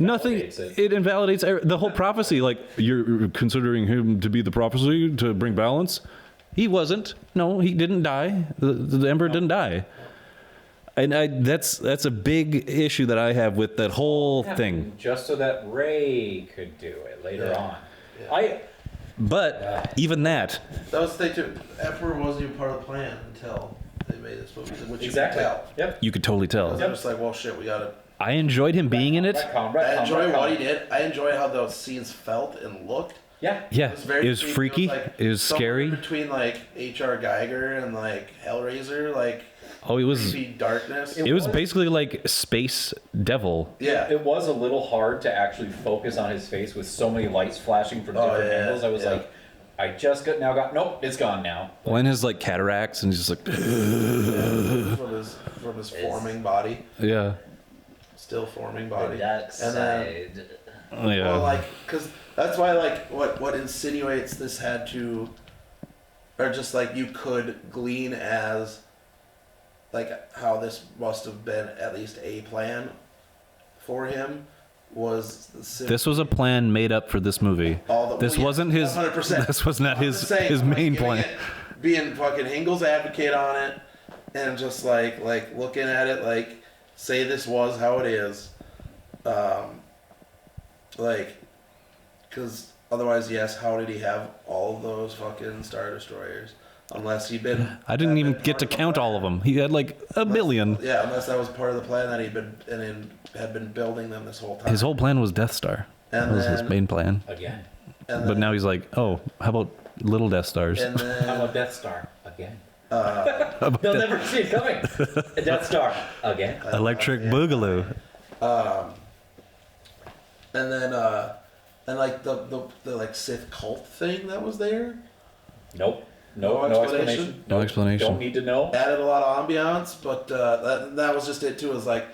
invalidates the whole prophecy. Like, you're considering him to be the prophecy to bring balance? He wasn't. No, he didn't die. The Emperor didn't die. And that's a big issue that I have with that whole thing. Just so that Rey could do it later on. Yeah. But even that. That was the thing too. Emperor wasn't even part of the plan until they made this movie, which exactly. you could tell. Yep. You could totally tell. I was just like, well, shit, we gotta. I enjoyed him being in it. I enjoyed what he did. I enjoyed how those scenes felt and looked. Yeah. Yeah. It was freaky. It was scary. Between like H.R. Geiger and like Hellraiser, like. Oh, it was darkness. It was basically like Space Devil. Yeah. It was a little hard to actually focus on his face with so many lights flashing from different angles. I was like, I just got nope, it's gone now. Well, and his like cataracts, and he's just like from his forming body. Yeah. Still forming body. The dark side. Well, like, because that's why, like, what insinuates this had to, or just like you could glean as, like, how this must have been at least a plan for him was this was a plan made up for this movie. This wasn't his. 100%. This was not his main plan. Being fucking Hingel's advocate on it, and just like looking at it, like say this was how it is, like, because otherwise, yes, how did he have all of those fucking Star Destroyers? Unless he'd been. I didn't even get to count all of them. He had like a million. Yeah, unless that was part of the plan that had been building them this whole time. His whole plan was Death Star. That was his main plan. Again. But now he's like, oh, how about little Death Stars? How about Death Star? Again. They'll never see it coming. A Death Star. Again. Electric Boogaloo. And then like the like Sith cult thing that was there. Nope. No explanation. No explanation. Don't need to know. Added a lot of ambiance, but that was just it too. It was like,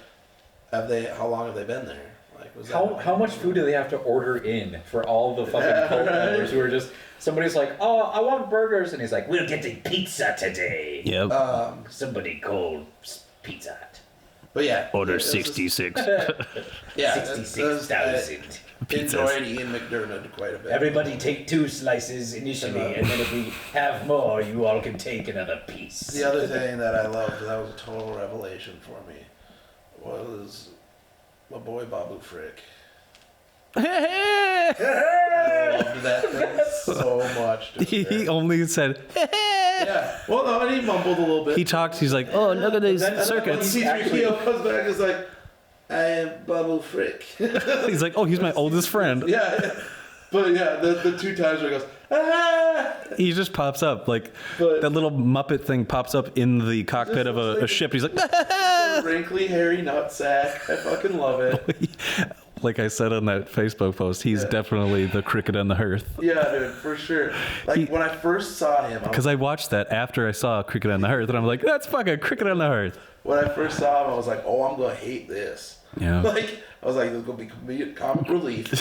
how long have they been there? Like, was how much food do they have to order in for all the fucking cult members who are just somebody's like, oh, I want burgers, and he's like, we'll get the pizza today. Yep. Somebody called Pizza Hut. But yeah, order 66. Yeah, 66,000. Enjoyed Ian McDermott quite a bit. Everybody take 2 slices initially, and then if we have more, you all can take another piece. The other thing that I loved, that was a total revelation for me, was my boy Babu Frick. I loved that thing so much. He only said, yeah. Well, no, and he mumbled a little bit. He talks, he's like, oh, look at these circuits. C-3PO comes back and is like, I am Babu Frick. He's like, oh, he's my oldest friend. Yeah. But yeah, the 2 times where he goes, ah! He just pops up. Like, that little Muppet thing pops up in the cockpit of a ship. He's like, wrinkly, hairy nutsack. I fucking love it. Like I said on that Facebook post, he's definitely the cricket on the hearth. Yeah, dude, for sure. Like, when I first saw him... Because I watched that after I saw Cricket on the Hearth, and I'm like, that's fucking Cricket on the Hearth. When I first saw him, I was like, oh, I'm going to hate this. Yeah. Like, I was like, there's going to be comic relief.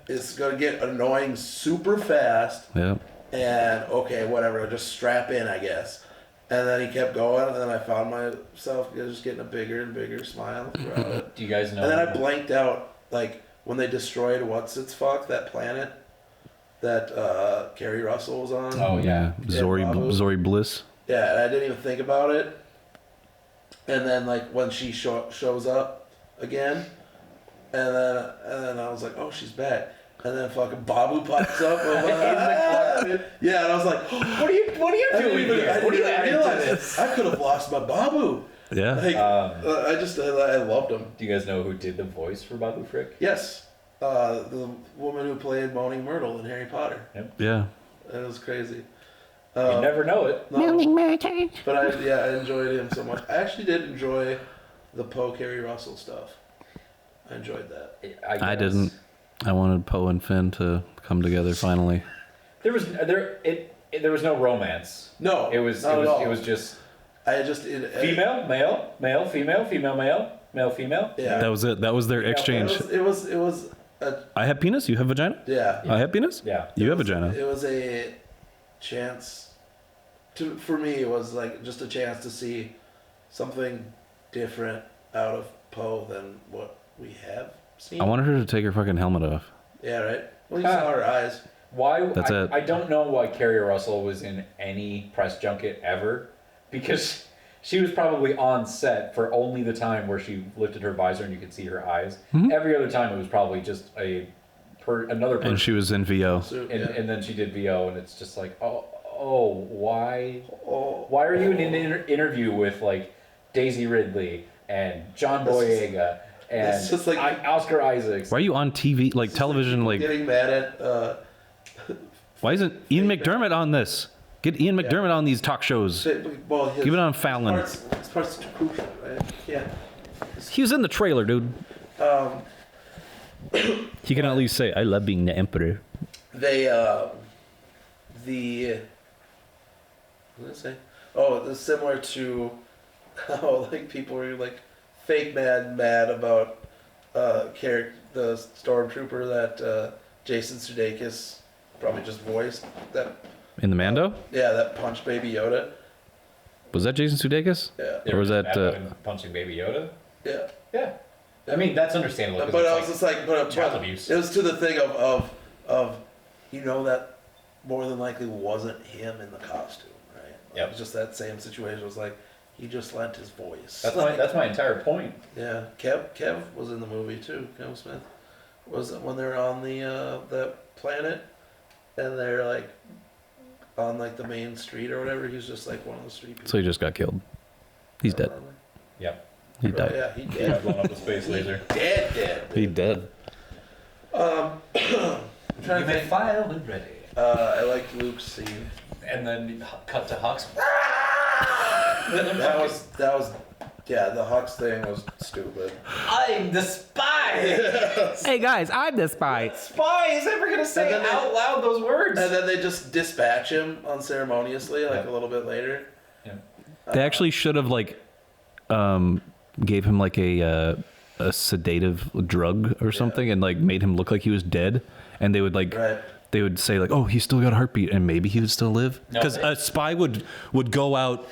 It's going to get annoying super fast. Yeah. And, okay, whatever, I'll just strap in, I guess. And then he kept going, and then I found myself just getting a bigger and bigger smile throughout it. Do you guys know? And then I blanked out, like, when they destroyed that planet that Carrie Russell was on. Oh, yeah. Zori Bliss. Yeah, and I didn't even think about it. And then, like, when she shows up again, and then I was like, oh, she's back. And then fucking Babu pops up. I'm like, yeah, and I was like, oh, what are you doing here? What are you realize this? I could have lost my Babu. Yeah. Like, I loved him. Do you guys know who did the voice for Babu Frick? Yes. The woman who played Moaning Myrtle in Harry Potter. Yep. Yeah. It was crazy. You never know it. But I enjoyed him so much. I actually did enjoy the Poe Kerry Russell stuff. I enjoyed that. I didn't. I wanted Poe and Finn to come together finally. There was no romance. No, It was just I just female, male, male, female, female, male, male, female. Yeah, That was it. That was their exchange. It was I have penis. You have vagina. yeah. I have penis. Yeah. You have vagina. It was a chance for me. It was like just a chance to see something different out of Poe than what we have seen. I wanted her to take her fucking helmet off. Yeah, right. Well, you saw her eyes. Why? That's it. I don't know why Carrie Russell was in any press junket ever, because she was probably on set for only the time where she lifted her visor and you could see her eyes. Mm-hmm. Every other time it was probably just another person. And she was in VO. And then she did VO, and it's just like, why? Oh. Why are you in an interview with like Daisy Ridley and John Boyega and it's just like- Oscar Isaacs? Why are you on TV, like television? Like, Getting mad at. why isn't Ian McDermott on this? Get Ian McDermott on these talk shows. Well, Give it on Fallon. His part's too crucial, right? Yeah. He was in the trailer, dude. He can at least say, "I love being the emperor." They what did I say? Oh, it's similar to how like people were like fake mad about the stormtrooper that Jason Sudeikis probably just voiced that. In the Mando, Yeah, that punched Baby Yoda. was that Jason Sudeikis? Yeah. Or was that? Punching Baby Yoda? Yeah. Yeah. I mean, that's understandable. But I was just like, child abuse. It was to the thing of that more than likely wasn't him in the costume, right? Like, Yep. It was just that same situation. It was like he just lent his voice. That's my entire point. Yeah, Kev was in the movie too. Kev Smith was when they're on the planet, and they're like on like the main street or whatever. He's just like one of the street people. So he just got killed. He's dead. Yep. He Right, died. yeah, he Yeah, dead. blown up the space laser. Dead. He dead. I'm trying to think. file when ready. I liked Luke's scene. And then cut to Hux. That was yeah. The Hux thing was stupid. I'm the spy. Hey guys, I'm the spy. Spy is ever gonna say And then they- out loud those words? And then they just dispatch him unceremoniously, like a little bit later. Yeah. They actually should have like, gave him like a sedative drug or something, and like made him look like he was dead, and they would like. Right. They would say like, "Oh, he's still got a heartbeat, and maybe he would still live." No, Because they- a spy would go out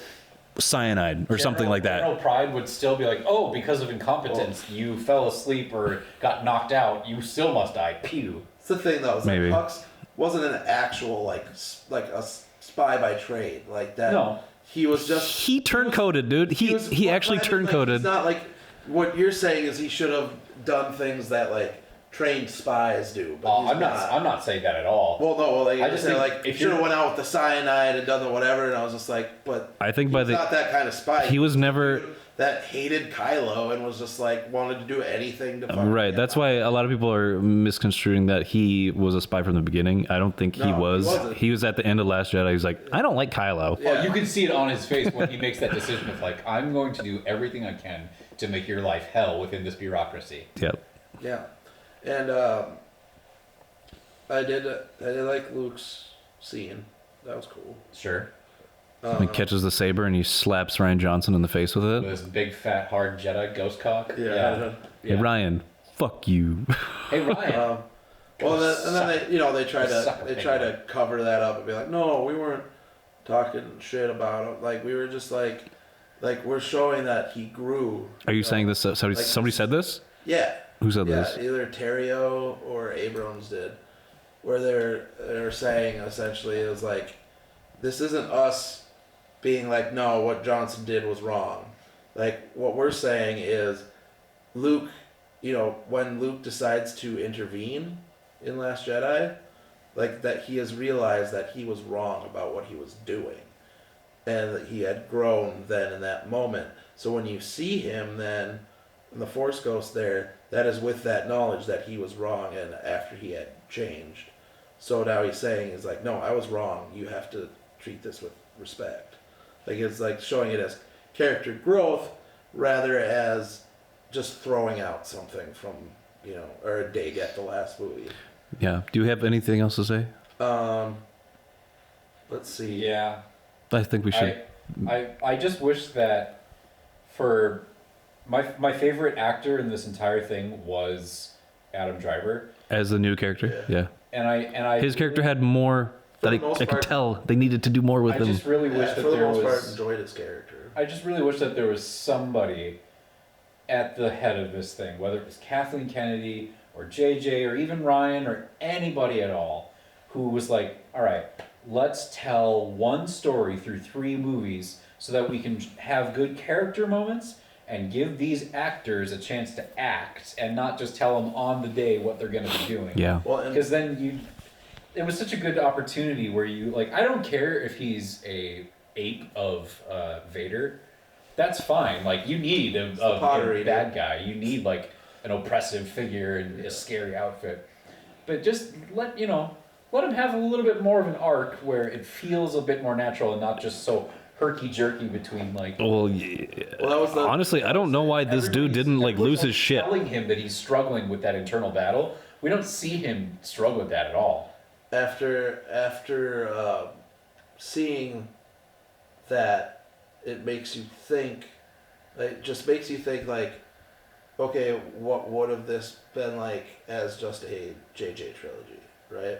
cyanide or something like that. General Pride would still be like, oh, because of incompetence, you fell asleep or got knocked out, you still must die. Pew. It's the thing though. Is like Maybe. Hux wasn't an actual like a spy by trade like that. No. He was just. He turncoated, dude. He was- actually I mean, like, turncoated. it's not like what you're saying is he should have done things that like trained spies do. But he's I'm not saying that at all. Well, no. Well, like, I just think like if should have you're- went out with the cyanide and done the whatever. And I was just like, but I think by he's the not that kind of spy. he was never that hated Kylo and was just like wanted to do anything to fucking right. get That's by. why a lot of people are misconstruing that he was a spy from the beginning. I don't think he No, he was. wasn't. He was at the end of Last Jedi. He's like, I don't like Kylo. Yeah. Oh, you can see it on his face when he makes that decision of like, I'm going to do everything I can to make your life hell within this bureaucracy. Yep. Yeah, and I did like Luke's scene. That was cool. Sure. He catches the saber and he slaps Ryan Johnson in the face with it. With this big, fat, hard Jedi ghost cock. Yeah. Hey Ryan, fuck you. Hey, Ryan. Well, and then they try Suck a to cover that up and be like, no, we weren't talking shit about him. Like we were just like we're showing that he grew. Are you saying this? Somebody said this? Yeah. Who said Yeah, this? either Terrio or Abrams did, where they're saying essentially is like, this isn't us being like, no, what Johnson did was wrong. Like what we're saying is, Luke, when Luke decides to intervene in Last Jedi, like that he has realized that he was wrong about what he was doing, and that he had grown then in that moment. So when you see him then, in the Force Ghost there, that is with that knowledge that he was wrong and after he had changed. So now he's saying is like, no, I was wrong. You have to treat this with respect. Like it's like showing it as character growth rather as just throwing out something from, or a dig at the last movie. Yeah. Do you have anything else to say? Let's see. Yeah. I think we should. I just wish that for my favorite actor in this entire thing was Adam Driver. As the new character? Yeah. And I His character had more that I could part, tell they needed to do more with I him. just really wish that for the there most part, was enjoyed his character. I just really wish that there was somebody at the head of this thing, whether it was Kathleen Kennedy or JJ or even Ryan or anybody at all, who was like, all right, let's tell one story through 3 movies so that we can have good character moments and give these actors a chance to act and not just tell them on the day what they're going to be doing. Yeah. Well, and Because then it was such a good opportunity where you, like, I don't care if he's a ape of Vader. That's fine. Like, you need a pottery, bad guy. You need, like, an oppressive figure and a scary outfit. But just let him have a little bit more of an arc where it feels a bit more natural and not just so herky-jerky between, like... Well, yeah. Well, that was honestly, I don't know why this dude didn't, like, lose his shit. Telling him that he's struggling with that internal battle. We don't see him struggle with that at all. After seeing that, it makes you think. It just makes you think like, okay, what would have this been like as just a JJ trilogy, right?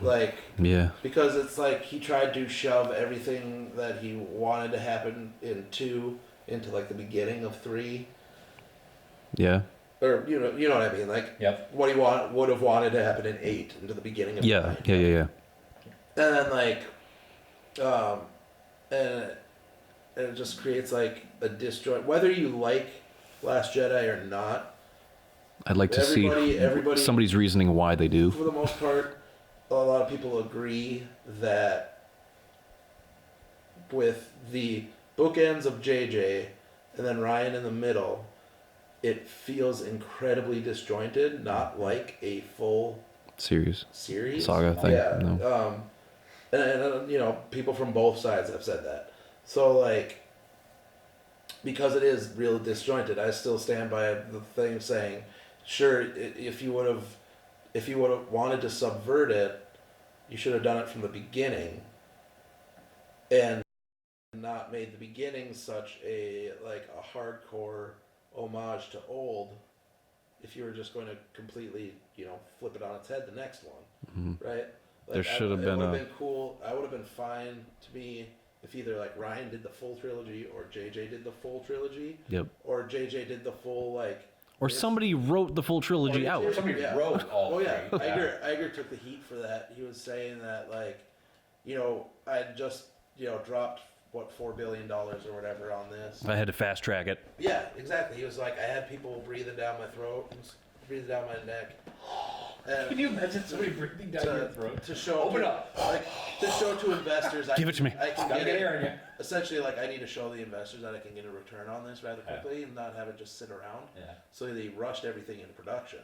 Like, Yeah. because it's like he tried to shove everything that he wanted to happen in 2 into like the beginning of 3, Yeah. or you know what I mean, like Yep. what he would have wanted to happen in 8 into the beginning of Yeah. 9. Yeah. And then like, and it just creates like a disjoint. Whether you like Last Jedi or not, I'd like to see everybody, somebody's reasoning why they do. for the most part, a lot of people agree that with the bookends of JJ and then Ryan in the middle, it feels incredibly disjointed, not like a full Series. Saga thing. Yeah. No. And people from both sides have said that. So like, because it is real disjointed, I still stand by the thing saying, sure, if you would have wanted to subvert it, you should have done it from the beginning, and not made the beginning such a hardcore homage to old. If you were just going to completely, flip it on its head the next one, right? Like, There should have been It would have been cool. I would have been fine to me if either like Ryan did the full trilogy or JJ did the full trilogy. Yep. Or JJ did the full Or somebody wrote the full trilogy out. Or somebody wrote all Oh yeah, 3. Iger took the heat for that. He was saying that I just dropped $4 billion or whatever on this. I had to fast track it. Yeah, exactly. He was like, I had people breathing down my throat, and breathing down my neck. And Can you imagine somebody breathing down your throat? to show Open up. to show to investors. Give it to me. I can Gotta get get air in you. essentially I need to show the investors that I can get a return on this rather quickly and not have it just sit around. Yeah. So they rushed everything into production.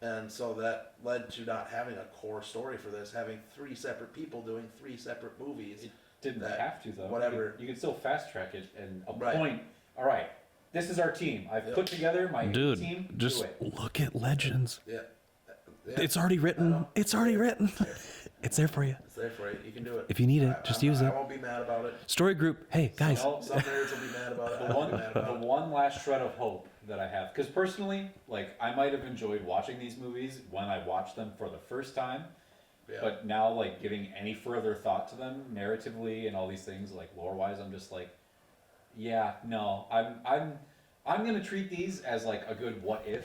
And so that led to not having a core story for this, having 3 separate people doing 3 separate movies. Didn't have to though. Whatever. You can still fast track it and Right. appoint. All right, this is our team. I've put together my Dude, team. just do it. look at Legends. Yeah. It's already written. It's already written. It's there for you. It's there for you. You can do it. If you need it, just use I it. won't be mad about it. Story group. Hey, guys. Well, Some nerds will be mad about it. I the won't be mad the about it. one last shred of hope that I have, because personally, I might have enjoyed watching these movies when I watched them for the first time, Yeah. but now giving any further thought to them narratively and all these things lore wise, I'm just yeah, no, I'm gonna treat these as a good what if,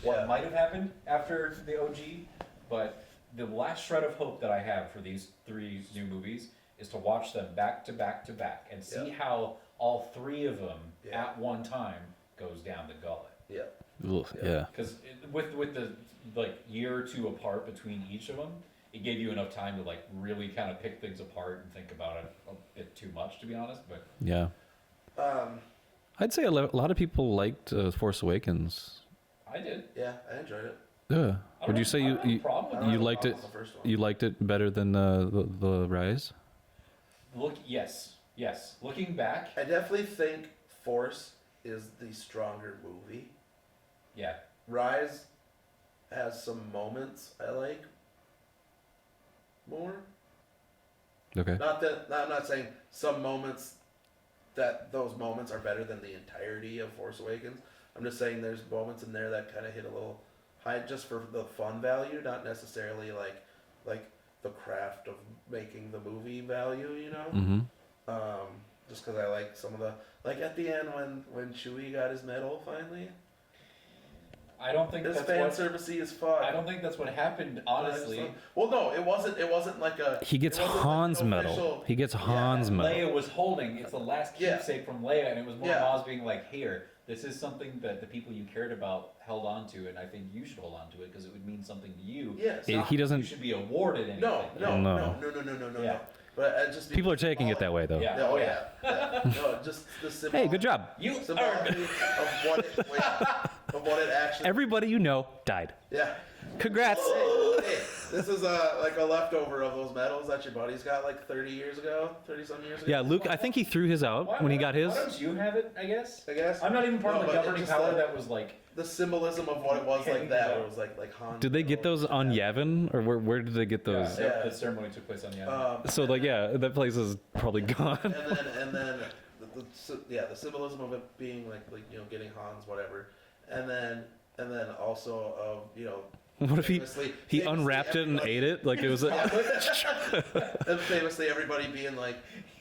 what Yeah. might have happened after the OG, but the last shred of hope that I have for these 3 new movies is to watch them back to back to back and see how all 3 of them at one time goes down the gullet. Yeah. Ugh, yeah. Because with the year or 2 apart between each of them, it gave you enough time to really kind of pick things apart and think about it a bit too much, to be honest. But Yeah. I'd say a lot of people liked Force Awakens. I did. Yeah, I enjoyed it. Yeah. I Would don't you say have a problem with you I don't liked have it? a problem with the first one. You liked it better than the Rise? Yes. Looking back, I definitely think Force is the stronger movie. yeah. Rise has some moments I like more. Okay. Not that I'm not saying some moments that those moments are better than the entirety of Force Awakens. I'm just saying there's moments in there that kind of hit a little high just for the fun value, not necessarily like the craft of making the movie value, you know. Mm-hmm. Just because I like some of the like at the end when Chewie got his medal finally. I don't think This that's fan what. servicey as fuck. I don't think that's what happened. Honestly, Well, no, it wasn't. It wasn't like a. He gets it wasn't Han's like an medal. official- He gets Han's medal. Leia was holding. It's the last Yeah. keepsake from Leia, and it was more Yeah. Maz being like, "Here, this is something that the people you cared about held on to, and I think you should hold on to it because it would mean something to you. Yes. It's not He doesn't- You should be awarded anything. No. Yeah. But I just People are taking it that way, though. Yeah. Oh yeah. No, just the symbol. Hey, good job. You Symbolically of what it actually. Everybody you know died. Yeah. Congrats. Hey, this is like a leftover of those medals that your buddies got like 30 some years ago. Yeah, Luke, I think he threw his out when he got his. Why don't you have it? I guess. I guess. I'm not even part No, of the but governing just power the- that was like. The symbolism of what it was like that, where it was like Han. Did they get those on Yavin, or where did they get those? Yeah. The ceremony took place on the other. So like, yeah, that place is probably gone. And then the symbolism of it being like getting Han's whatever, and then also of What if he famously unwrapped it and ate it like it was? and famously everybody being like,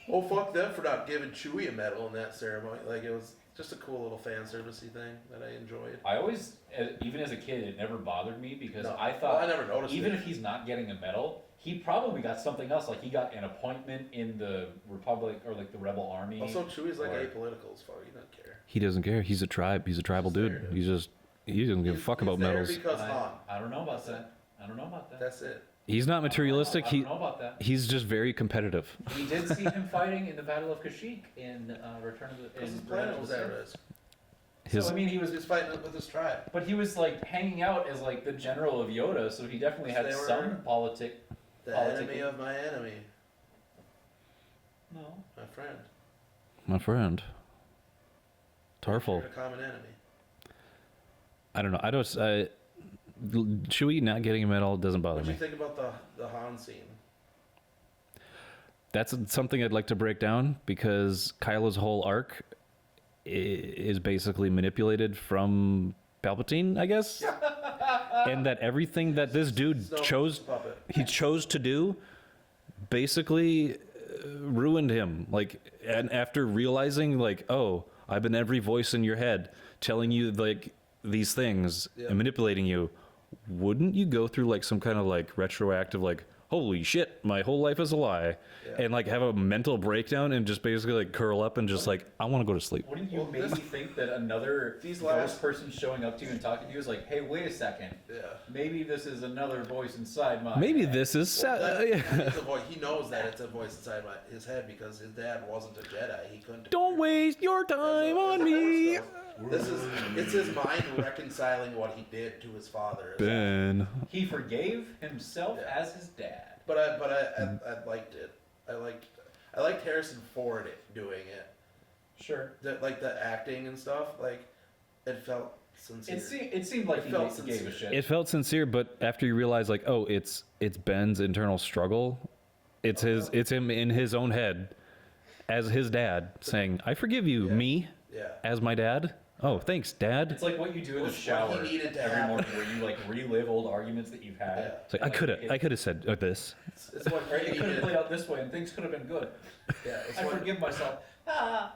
"Oh fuck them for not giving Chewie a medal in that ceremony." Like it was just a cool little fan servicey thing that I enjoyed. I always, even as a kid, it never bothered me because No. I thought Well, I never noticed even it. if he's not getting a medal, he probably got something else. Like he got an appointment in the Republic or like the Rebel Army. Also, Chewie's like or- apolitical as fuck. He doesn't care. He doesn't care. He's a tribe. He's a tribal He's dude. there. He doesn't give a fuck He's about there medals. because Han. I don't know about that. I don't know about that. That's it. He's not materialistic. I don't know about that. He's just very competitive. We did see him fighting in the Battle of Kashyyyk in Return of the. Because his in planet Revenge was of the at Sith. risk. His So I mean, he He was was, fighting with his tribe. but he was like hanging out as like the general of Yoda, so he definitely had They were- some politic. The Politicking. enemy of my enemy, No. my friend. my friend, You're Tarful. a common enemy. I don't know. I don't. Chewie not getting a medal doesn't bother What do you me. think about the Han scene? That's something I'd like to break down because Kylo's whole arc is basically manipulated from Palpatine, I guess. And that everything that this dude Snow chose to do basically ruined him. Like, and after realizing like, oh, I've been every voice in your head telling you like these things Yeah. and manipulating you, wouldn't you go through like some kind of like retroactive like, holy shit, my whole life is a lie, Yeah. and like have a mental breakdown and just basically like curl up and just like, I want to go to sleep. Wouldn't you Well, maybe this- think that another These ghost last- person showing up to you and talking to you is like, hey, wait a second, Yeah. maybe this is another voice inside my Maybe head. this is It's a voice. He knows that it's a voice inside his head because his dad wasn't a Jedi. He couldn't. Don't waste your time on me, It's his mind reconciling what he did to his father. Ben. He forgave himself Yeah. as his dad. But I liked it. I liked Harrison Ford doing it. Sure. Like the acting and stuff. Like it felt sincere. It seemed like It he felt gave a sincere. shit. It felt sincere, but after you realize like, oh, it's Ben's internal struggle. It's him in his own head as his dad saying, I forgive you, Yeah. me, Yeah. as my dad. Oh, thanks, Dad. It's like what you do in the What he shower needed to every happen. morning, where you like relive old arguments that you've had. Yeah. It's like I could have said this. It's what Right? he It could have needed. played out this way, and things could have been good. Yeah. It's I what forgive myself.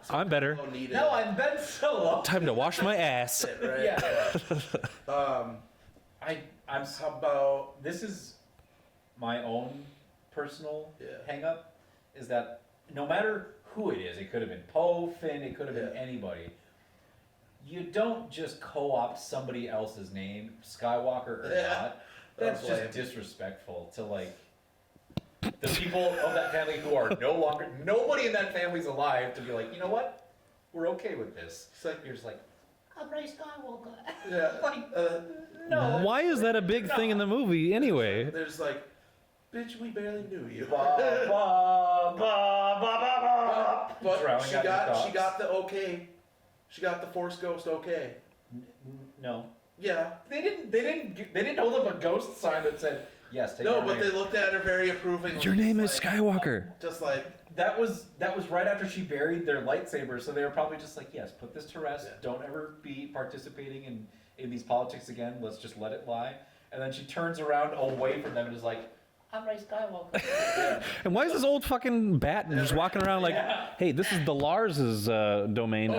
I'm better. Flo needed. No, I'm Ben Solo. Time to wash my ass. It, right? Yeah. I'm. How about This is my own personal Yeah. hang up, is that no matter who it is, it could have been Poe, Finn, it could have been Yeah. anybody. You don't just co-opt somebody else's name, Skywalker or Yeah. not. That's That's just lame. disrespectful to like the people of that family who are no longer. Nobody in that family's alive to be like, you know what? We're okay with this. It's like- You're just like, I'm Ray Skywalker. yeah. Like, no. Why is that a big thing in the movie anyway? There's like, bitch, we barely knew you. Ba, ba, But Drowning she out your got thoughts. the okay. She got the Force Ghost okay. No. Yeah. They didn't hold up a ghost sign that said, yes, take No, her but name. they looked at her very approvingly. Your name is just Skywalker. Just like, That was right after she buried their lightsabers, so they were probably just like, yes, put this to rest. Yeah. Don't ever be participating in these politics again. Let's just let it lie. And then she turns around away from them and is like, I'm Ray Skywalker. And why is this old fucking bat just walking around like, Yeah. hey, this is the Lars's domain.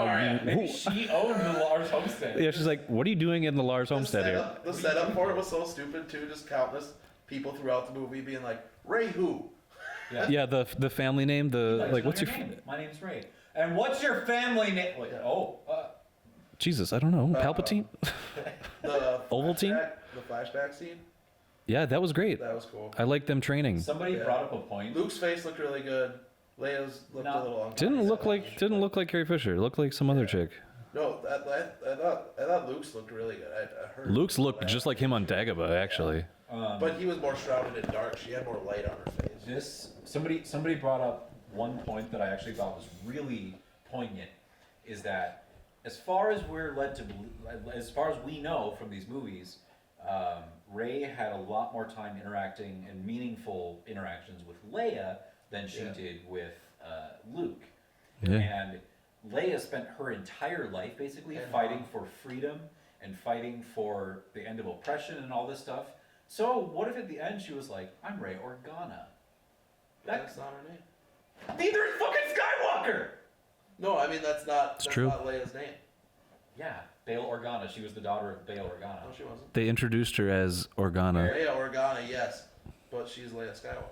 Maybe she owned the Lars homestead. Yeah, she's like, what are you doing in the Lars homestead here? the setup for it was so stupid too. Just countless people throughout the movie being like, Ray who? Yeah, the family name, like, what's your name? My name's Ray. And what's your family name? Like, Jesus? I don't know. Palpatine. The Ovaltine? The flashback scene. Yeah, that was great. That was cool. I like them training. somebody Yeah. brought up a point. Luke's face looked really good. Leia's looked a little uncomfortable. Didn't look like Carrie Fisher. It looked like some other chick. No, I thought Luke's looked really good. I heard Luke's looked just like him on Dagobah, actually. but he was more shrouded in dark. She had more light on her face. Somebody brought up one point that I actually thought was really poignant, is that as far as we're led to believe, as far as we know from these movies, Rey had a lot more time interacting and meaningful interactions with Leia than she did with Luke. Yeah. And Leia spent her entire life basically fighting for freedom and fighting for the end of oppression and all this stuff. So what if at the end she was like, I'm Rey Organa? That's not her name. Neither is fucking Skywalker! No, I mean that's not true. not Leia's name. Yeah, Bail Organa. She was the daughter of Bail Organa. No, she wasn't. They introduced her as Organa. Leia Organa, yes, but she's Leia Skywalker.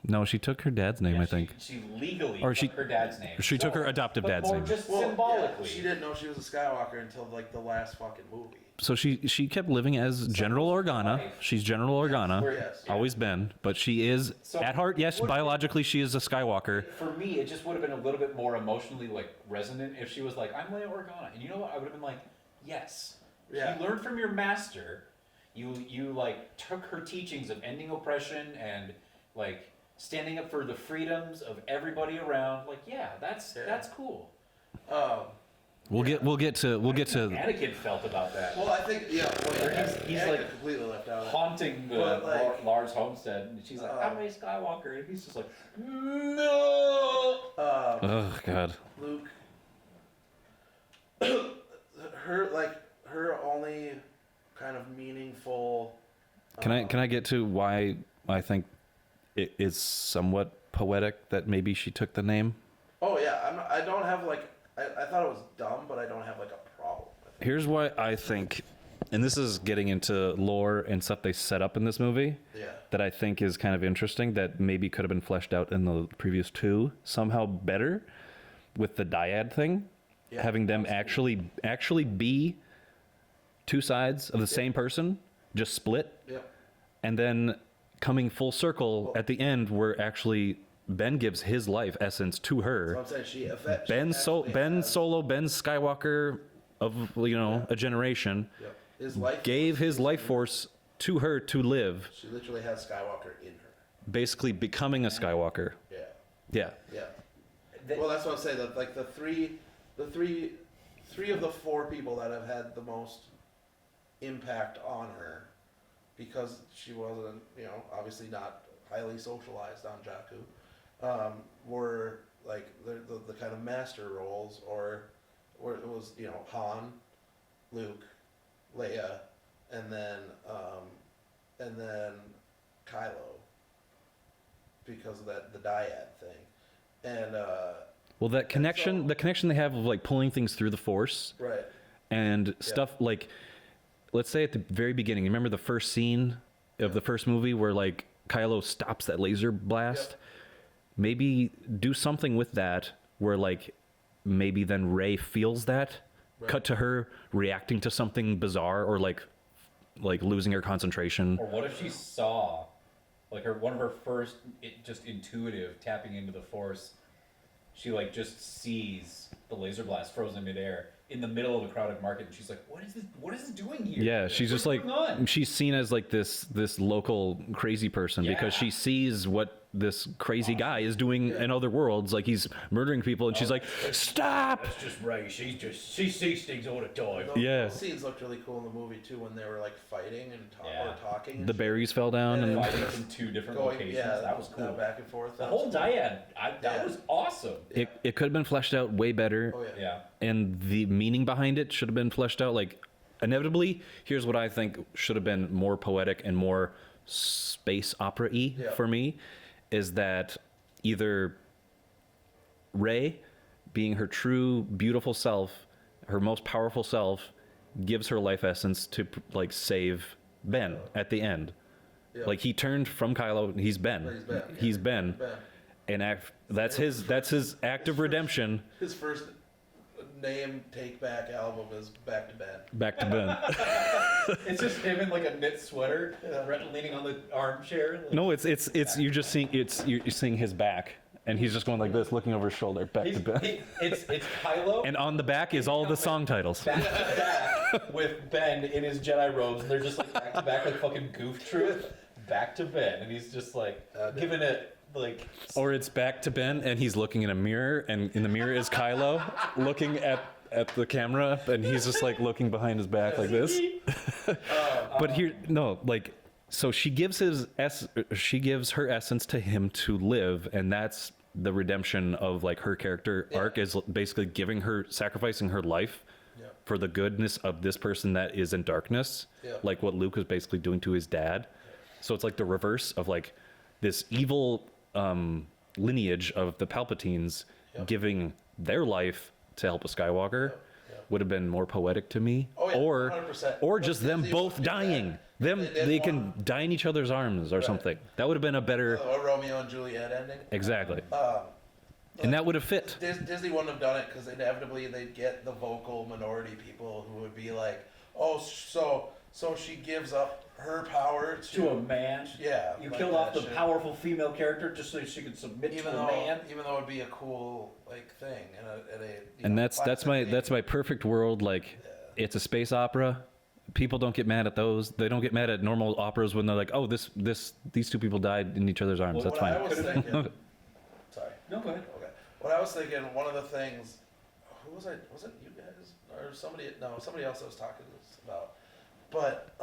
No, she took her dad's name, Yeah, I think. She legally Or took her dad's name. She took her adoptive but dad's more name. just Well, symbolically. yeah, she didn't know she was a Skywalker until like the last fucking movie. So she kept living as General Organa. life. She's General Organa. Yes. Always been. But she is, So at heart, yes, would- biologically she is a Skywalker. For me, it just would have been a little bit more emotionally like resonant if she was like, I'm Leia Organa. And you know what? I would have been like, yes. Yeah. You learned from your master. You like took her teachings of ending oppression and like standing up for the freedoms of everybody around. Like, yeah, that's cool. We'll get to Anakin felt about that. Well, I think yeah. Well, yeah He's Anakin like completely left out of it. haunting the But, like, Lars homestead, and she's like, I'm Rey Skywalker, and he's just like, no. oh god. Luke, her only kind of meaningful. Can I get to why I think it is somewhat poetic that maybe she took the name? Oh yeah, I don't have like I thought it was dumb, but I don't have like a problem with it. Here's why I think, and this is getting into lore and stuff they set up in this movie. Yeah. That I think is kind of interesting that maybe could have been fleshed out in the previous two somehow better with the dyad thing. Yeah, having them actually be two sides of the same person, just split. Yep. And then coming full circle at the end where actually Ben gives his life essence to her. So I'm saying she Ben actually Solo, Ben Skywalker of a generation, Yep. His life gave his life force to her to live, She literally has Skywalker in her. basically becoming a Skywalker. Yeah. Yeah. Yeah. Well, that's what I'm saying. That like the three of the four people that have had the most impact on her, because she wasn't, obviously not highly socialized on Jakku, were like the kind of master roles, or it was Han, Luke, Leia, and then Kylo, because of the dyad thing, and Well, that connection, so- the connection they have of like pulling things through the Force right. and stuff like, let's say at the very beginning, remember the first scene of the first movie where like Kylo stops that laser blast? Yep. Maybe do something with that where like maybe then Rey feels that, Right. cut to her reacting to something bizarre or like losing her concentration. Or what if she saw, like one of her first, just intuitive tapping into the Force, she like just sees the laser blast frozen in midair in the middle of a crowded market, and she's like, "What is this? What is this doing here?" Yeah, she's What's just like going on?" she's seen as like this local crazy person because Yeah. she sees what this crazy guy is doing in other worlds. Like he's murdering people, and she's like, "Stop!" It's just Ray. She sees things all the time. Yeah. Those scenes looked really cool in the movie too when they were like fighting and Yeah. or talking. And The berries fell down, And and Fighting from 2 different going, locations. yeah, That was cool. back and forth. The that whole was cool. dyad, that Yeah. was awesome. it could have been fleshed out way better. Oh yeah. Yeah. And the meaning behind it should have been fleshed out. Like, inevitably, here's what I think should have been more poetic and more space opera-y Yeah. for me, is that either Rey, being her true beautiful self, her most powerful self, gives her life essence to like save Ben at the end. Yeah. Like he turned from Kylo, he's Ben. He's Ben. He's Ben. Ben. And that's his act of redemption. His first name take back album is Back to Ben. Back to Ben. It's just him in like a knit sweater, leaning on the armchair. Like, No, it's you're just seeing you're seeing his back, and he's just going like this, looking over his shoulder, back to Ben. it's Kylo. And on the back is all the song titles. Back to back with Ben in his Jedi robes, and they're just like back to back like fucking Goof Troop. Back to Ben, and he's just like giving it like. Or it's back to Ben, and he's looking in a mirror, and in the mirror is Kylo looking at the camera, and he's just like looking behind his back like this. But here, no, like, so she gives her essence to him to live, and that's the redemption of like her character arc, is basically sacrificing her life Yeah. for the goodness of this person that is in darkness, Yeah. like what Luke was basically doing to his dad. So it's like the reverse of like this evil lineage of the Palpatines Yeah. giving their life to help a Skywalker. Yeah. Would have been more poetic to me. Oh, yeah, or 100%. or But just them Disney both would do dying. that. They can die in each other's arms or something. That would have been a better A Romeo and Juliet ending. exactly. And that would have fit. Disney wouldn't have done it because inevitably they'd get the vocal minority people who would be like, "Oh, so she gives up her power To a man. Yeah, You like killed off that the shit. powerful female character just so she could submit even to a man. though it'd be a cool like thing and And that's my classic perfect world. Like it's a space opera. People don't get mad at those. They don't get mad at normal operas when they're like, "Oh, these two people died in each other's arms." Well, That's What I fine. was thinking. Sorry. No, go ahead. Okay. What I was thinking, one of the things, who was I? Was it you guys or somebody? No, somebody else I was talking to this about. But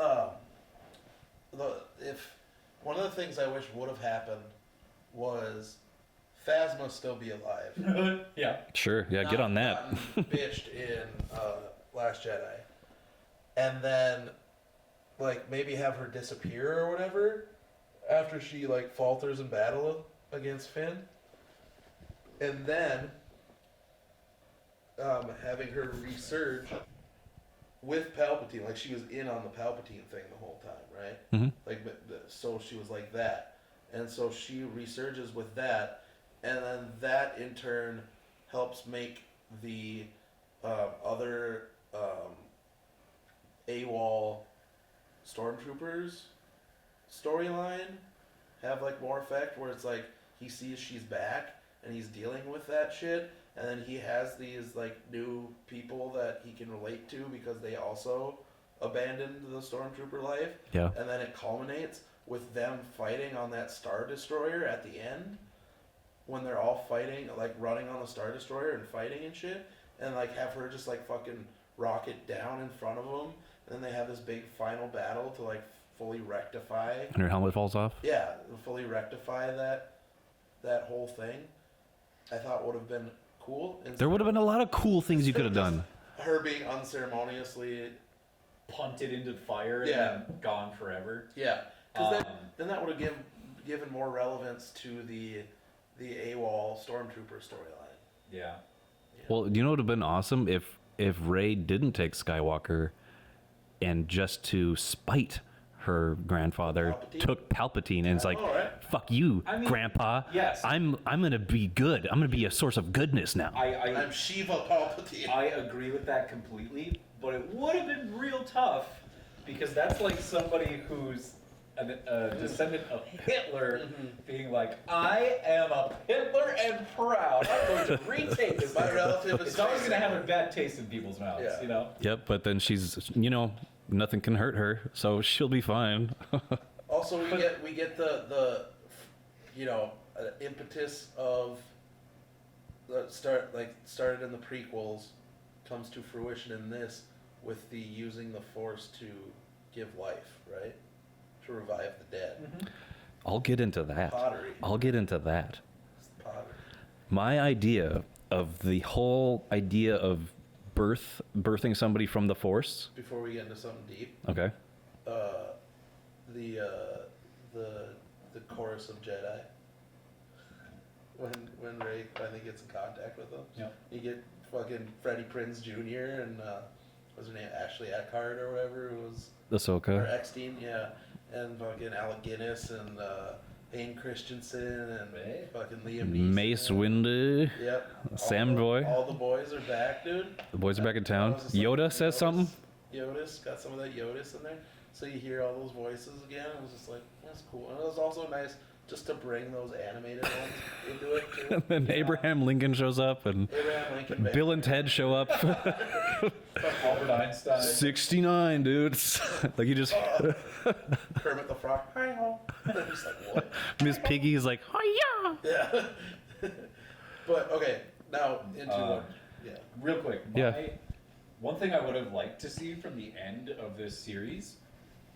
if one of the things I wish would have happened was Phasma still be alive. Yeah. Sure. Yeah, get on that. Gotten bitched in Last Jedi, and then like maybe have her disappear or whatever after she like falters in battle against Finn, and then having her resurge with Palpatine, like she was in on the Palpatine thing the whole time, right? Mhm. Like, so she was like that, and so she resurges with that, and then that in turn helps make the other AWOL stormtroopers storyline have like more effect, where it's like he sees she's back and he's dealing with that shit, and then he has these like new people that he can relate to because they also abandoned the stormtrooper life. Yeah. And then it culminates with them fighting on that Star Destroyer at the end, when they're all fighting, like running on the Star Destroyer and fighting and shit, and like have her just like fucking rocket down in front of them, and then they have this big final battle to like fully rectify. And her helmet falls off. Yeah, fully rectify that whole thing. I thought would have been cool. There would have been a lot of cool things you could have done. Her being unceremoniously, Punted into fire and Yeah. then gone forever. yeah, because Um, then that would have given more relevance to the AWOL stormtrooper storyline. Yeah. Well, you know what would have been awesome if Rey didn't take Skywalker, and just to spite her grandfather Palpatine? took Palpatine and it's like, all right. "Fuck you, I mean, Grandpa. yes. I'm gonna be good. I'm gonna be a source of goodness now." I'm Shiva Palpatine. I agree with that completely, but it would have been real tough because that's like somebody who's a descendant of Hitler being like, "I am a Hitler and proud. I'm going to retake this." My relative is It's always going to have a facing- bad taste in people's mouths, Yeah. you know? Yep, but then she's, nothing can hurt her, so she'll be fine. Also, we get the an impetus of started in the prequels comes to fruition in this with the using the Force to give life, right? To revive the dead. I'll get into that. Pottery. I'll get into that. It's pottery. My idea of the whole idea of birthing somebody from the Force. Before we get into something deep, Okay. The chorus of Jedi. When Rey finally gets in contact with them, you get fucking Freddie Prinze Jr. and what's her name, Ashley Eckhart or whatever, who was Ahsoka. or Eckstein, yeah, and fucking Alec Guinness and Hayden Christensen and fucking Liam Neeson. Mace Windu. Yep. Sam Boy. All the boys are back, dude. The boys are back in town. I was just like, Yoda says something. Yoda's got some of that Yoda's in there, so you hear all those voices again. It was just like, that's cool, and it was also nice just to bring those animated ones into it too. And then Abraham Lincoln shows up, and Abraham Lincoln, Bill and Ted show up. Albert Einstein. 69, dude. Like you just Kermit the Frog. Hi ho. Just like what? Miss Piggy's like, oh Yeah. But okay, now into yeah. Real quick, Yeah. one thing I would have liked to see from the end of this series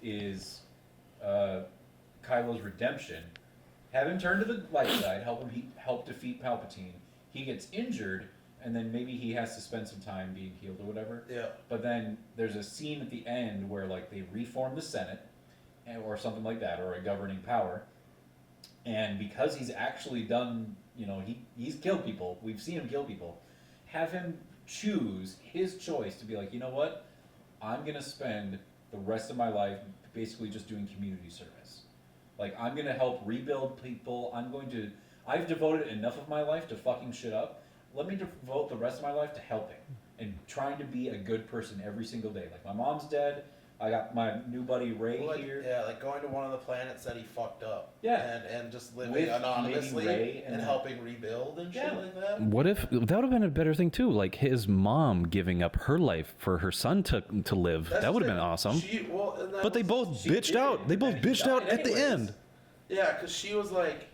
is Kylo's redemption. Have him turn to the light side, help defeat Palpatine. He gets injured, and then maybe he has to spend some time being healed or whatever. Yeah. But then there's a scene at the end where like they reform the Senate, or something like that, or a governing power. And because he's actually done, he's killed people. We've seen him kill people. Have him choose his choice to be like, you know what? I'm gonna spend the rest of my life basically just doing community service. Like, I'm gonna help rebuild people. I've devoted enough of my life to fucking shit up. Let me devote the rest of my life to helping and trying to be a good person every single day. Like, my mom's dead. I got my new buddy Ray here. Yeah, like going to one of the planets that he fucked up. Yeah. And just living With anonymously maybe Rey and and helping rebuild and shit like that. What if that would have been a better thing too? Like his mom giving up her life for her son to live. That's That would have the been thing. awesome. And But they both bitched out. They both bitched out at the end. Yeah, because she was like,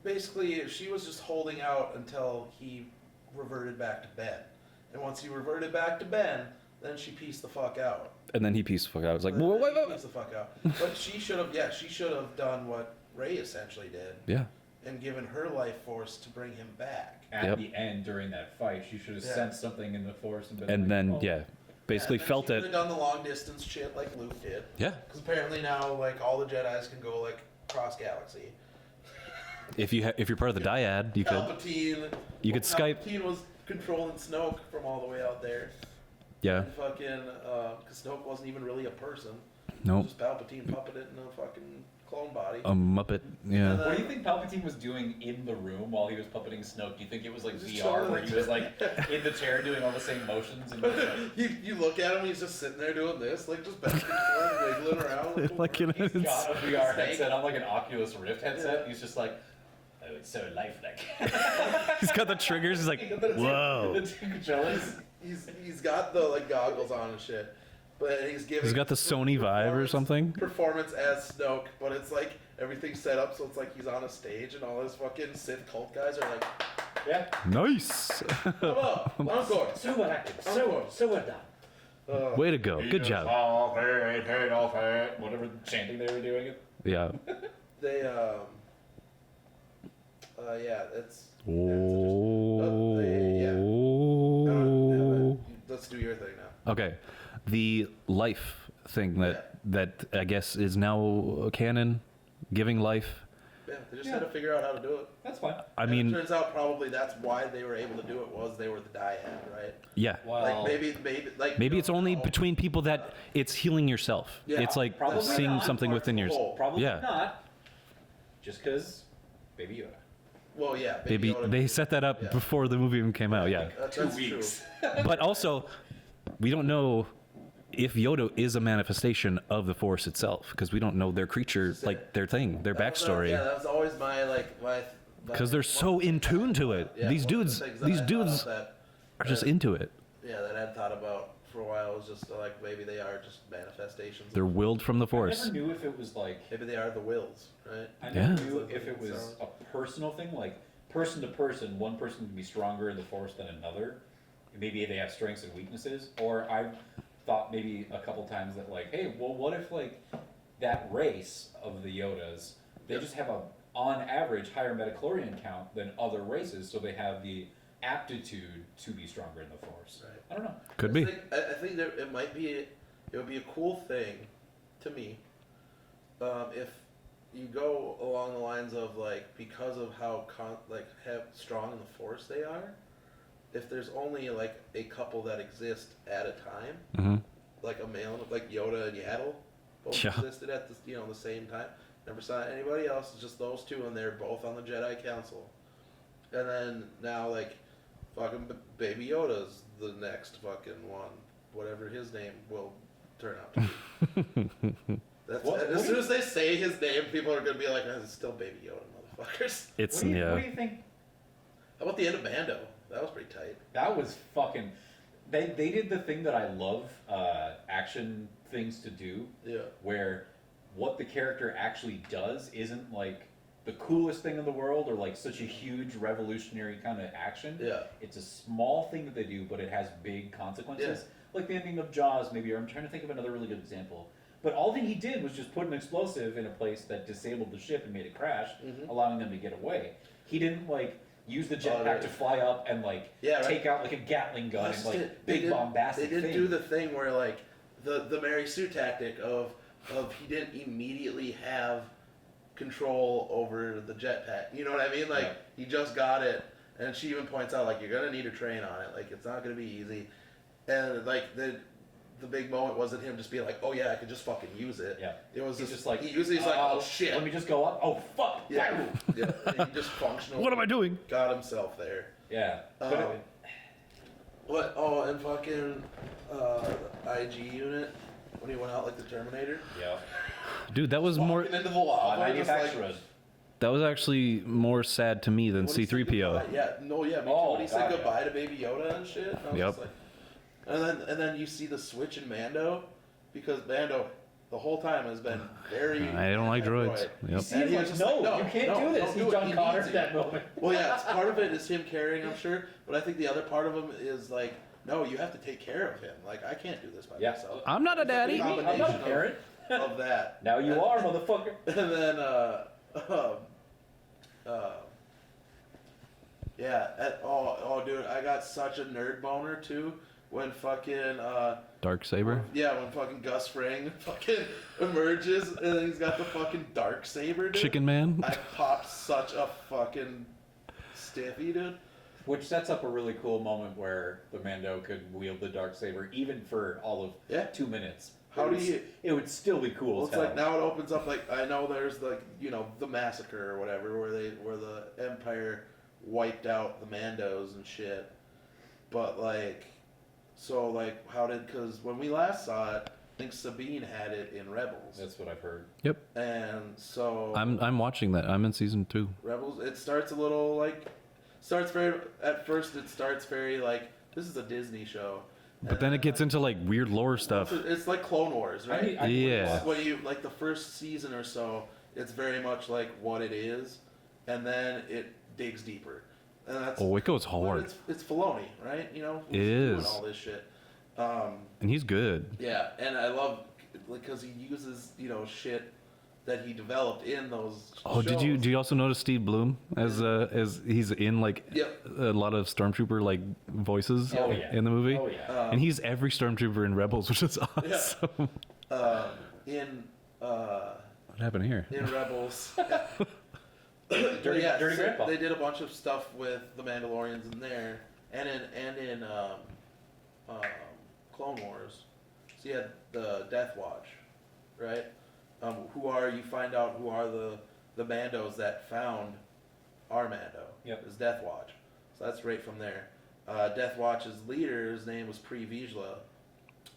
basically, she was just holding out until he reverted back to Ben. And once he reverted back to Ben, then she pieced the fuck out. And then he pieced the fuck out. I was like, Then whoa, he wait, wait. pieced the fuck out. But she should have done what Rey essentially did. Yeah. And given her life force to bring him back. At the end, during that fight, she should have sensed something in the Force and been like, And then, oh. basically Yeah, felt she it. could have done the long distance shit like Luke did. Yeah. Because apparently now, like, all the Jedis can go, like, cross galaxy. If you're part of the dyad, you could. Palpatine. You could Skype. Palpatine was controlling Snoke from all the way out there. Yeah. And fucking, because Snoke wasn't even really a person. Nope. Just Palpatine puppeted in a fucking clone body. A Muppet. Yeah. What do you think Palpatine was doing in the room while he was puppeting Snoke? Do you think it was like Just VR chilling. where he was like in the chair doing all the same motions? And just, you look at him, he's just sitting there doing this, like just back and forth, wiggling around. Like in he's got a VR Snake. headset on, like an Oculus Rift headset. He's just like, oh, it's so lifelike. He's got the triggers. He's like, whoa. The two controllers. He's got the like goggles on and shit, but he's giving. He's got the Sony Vive or something. Performance as Snoke, but it's like everything's set up so it's like he's on a stage and all his fucking Sith cult guys are like, Yeah. Nice. "Hello, encore." So what happened? Encore. So what done? Way to go. Good job. Whatever chanting they were doing. Yeah. They yeah, it's. Oh. Let's do your thing now. Okay. The life thing that I guess is now canon, giving life. Yeah, they just had to figure out how to do it. That's fine. I And mean, it turns out probably that's why they were able to do it was they were the dyad, right? yeah. Well, Like Maybe it's only no. between people that it's healing yourself. Yeah, It's like probably seeing not. something within yourself. probably yeah. not. Just because Baby Yoda. Well, yeah, Maybe Yoda- they set that up Yeah. before the movie even came out. Yeah. That's 2 true. weeks. But also, we don't know if Yoda is a manifestation of the Force itself because we don't know their creature, like their thing, their That was, backstory. yeah, that was always my Because they're so in tune to it. Yeah, these one of the dudes, things that these I dudes thought that, are just into it. yeah, that I had thought about for for a while was just like maybe they are just manifestations. They're willed from the I Force. never knew if it was like. Maybe they are the wills, right? I Yeah. never knew if it was a personal thing, like person to person, one person can be stronger in the Force than another. Maybe they have strengths and weaknesses. Or I've thought maybe a couple times that like, hey, well, what if like that race of the Yodas, they just have a, on average, higher metachlorian count than other races, so they have the aptitude to be stronger in the Force. Right. I don't know. Could be. I think that it would be a cool thing to me if you go along the lines of like because of how strong in the Force they are. If there's only like a couple that exist at a time, Hmm. like a male, like Yoda and Yaddle, both Yeah. existed at the same time. Never saw anybody else. It's just those two, and they're both on the Jedi Council. And then now, like, fucking Baby Yoda's the next fucking one, whatever his name will turn out to be. As soon as they say his name, people are gonna be like, "It's still Baby Yoda, motherfuckers." It's What do you think? How about the end of Mando? That was pretty tight. That was fucking. They did the thing that I love action things to do. Yeah. Where what the character actually does isn't like the coolest thing in the world or like such a huge revolutionary kind of action. Yeah. It's a small thing that they do, but it has big consequences. Like the ending of Jaws, maybe. Or I'm trying to think of another really good example. But all thing he did was just put an explosive in a place that disabled the ship and made it crash, allowing them to get away. He didn't like use the jetpack to fly up and like take out like a Gatling gun and like big bombastic. They didn't do the thing where like the Mary Sue tactic of he didn't immediately have control over the jetpack. You know what I mean? Like he just got it, and she even points out like you're gonna need to train on it. Like it's not gonna be easy. And like the big moment wasn't him just being like, oh yeah, I could just fucking use it. Yeah. It was He's just like he's like, oh shit. Let me just go up. Oh fuck. Yeah. Yeah. And he just functional. What am I doing? Got himself there. Yeah. What? Oh, and fucking IG unit when he went out like the Terminator. Yeah. Dude, that was more. Walking into the lava. Manufacturer. That was actually more sad to me than When he said C-3PO. goodbye- Yeah, no, yeah. Me too. Oh, When he said God, goodbye to Baby Yoda and shit. I was Yep. just like, and then you see the switch in Mando, because Mando the whole time has been very. I don't like droids. anti-droid. Yep. And he was just like, you can't do this. don't He's do it. John He Connor needs at it. that moment. Well, yeah, it's part of it is him carrying, I'm sure, but I think the other part of him is like, no, you have to take care of him. Like, I can't do this by Yeah. myself. I'm not a daddy. I'm not a parent. Of that. Now you are, motherfucker. And then, dude, I got such a nerd boner too when fucking, Dark Saber. yeah, when fucking Gus Fring fucking emerges and then he's got the fucking dark saber, dude. Chicken Man. I popped such a fucking stiffy, dude. Which sets up a really cool moment where the Mando could wield the Darksaber even for all of 2 minutes. It would still be cool. Well, as it's hell. like now it opens up like I know there's like the massacre or whatever where the Empire wiped out the Mandos and shit, but like because when we last saw it, I think Sabine had it in Rebels. That's what I've heard. Yep. And so I'm watching that. I'm in season 2. Rebels. It starts a little like at first it starts very like this is a Disney show. But then it gets into like weird lore stuff. It's like Clone Wars, right? Yeah. When you like the first season or so, it's very much like what it is, and then it digs deeper, and that's Oh, it goes hard. It's Filoni, right? You know, It doing is. all this shit. And he's good. Yeah, and I love because he uses shit that he developed in those. Oh, shows. did you also notice Steve Bloom as he's in like Yep. a lot of stormtrooper like voices Oh, yeah. in the movie? Oh, yeah. And he's every stormtrooper in Rebels, which is awesome. What happened here? In Rebels. Dirty Grandpa. They did a bunch of stuff with the Mandalorians in there, and in Clone Wars. So you had the Death Watch, right? You find out who are the Mandos that found our Mando. Yep. Is Death Watch. So that's right from there. Death Watch's leader, his name was Pre Vizsla,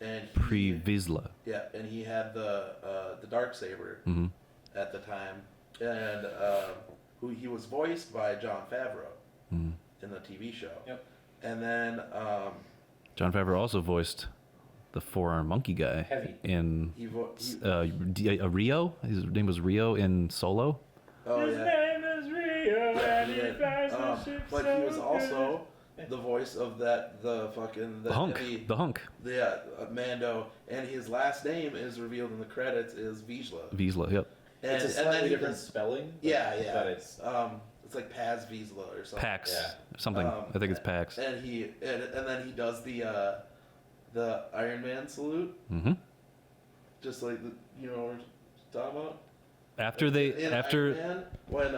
and Pre Vizsla. yeah, and he had the Darksaber Hmm. at the time, and who he was voiced by Jon Favreau in the TV show. Yep. And then Jon Favreau also voiced the four-armed monkey guy Heavy. in He Rio. His name was Rio in Solo. Oh His yeah. name is Rio, and he Yeah. flies the ship But so he was good. also the voice of the hunk. heavy- The hunk. Mando, and his last name is revealed in the credits is Vizsla. Vizsla. Yep. And, It's a and slightly then he different does, spelling. yeah. But it's It's like Paz Vizsla or something. Pax. Yeah. Something. I think it's Pax. And then he does the Iron Man salute, Mm-hmm. just like you know what we're talking about. After Iron Man, when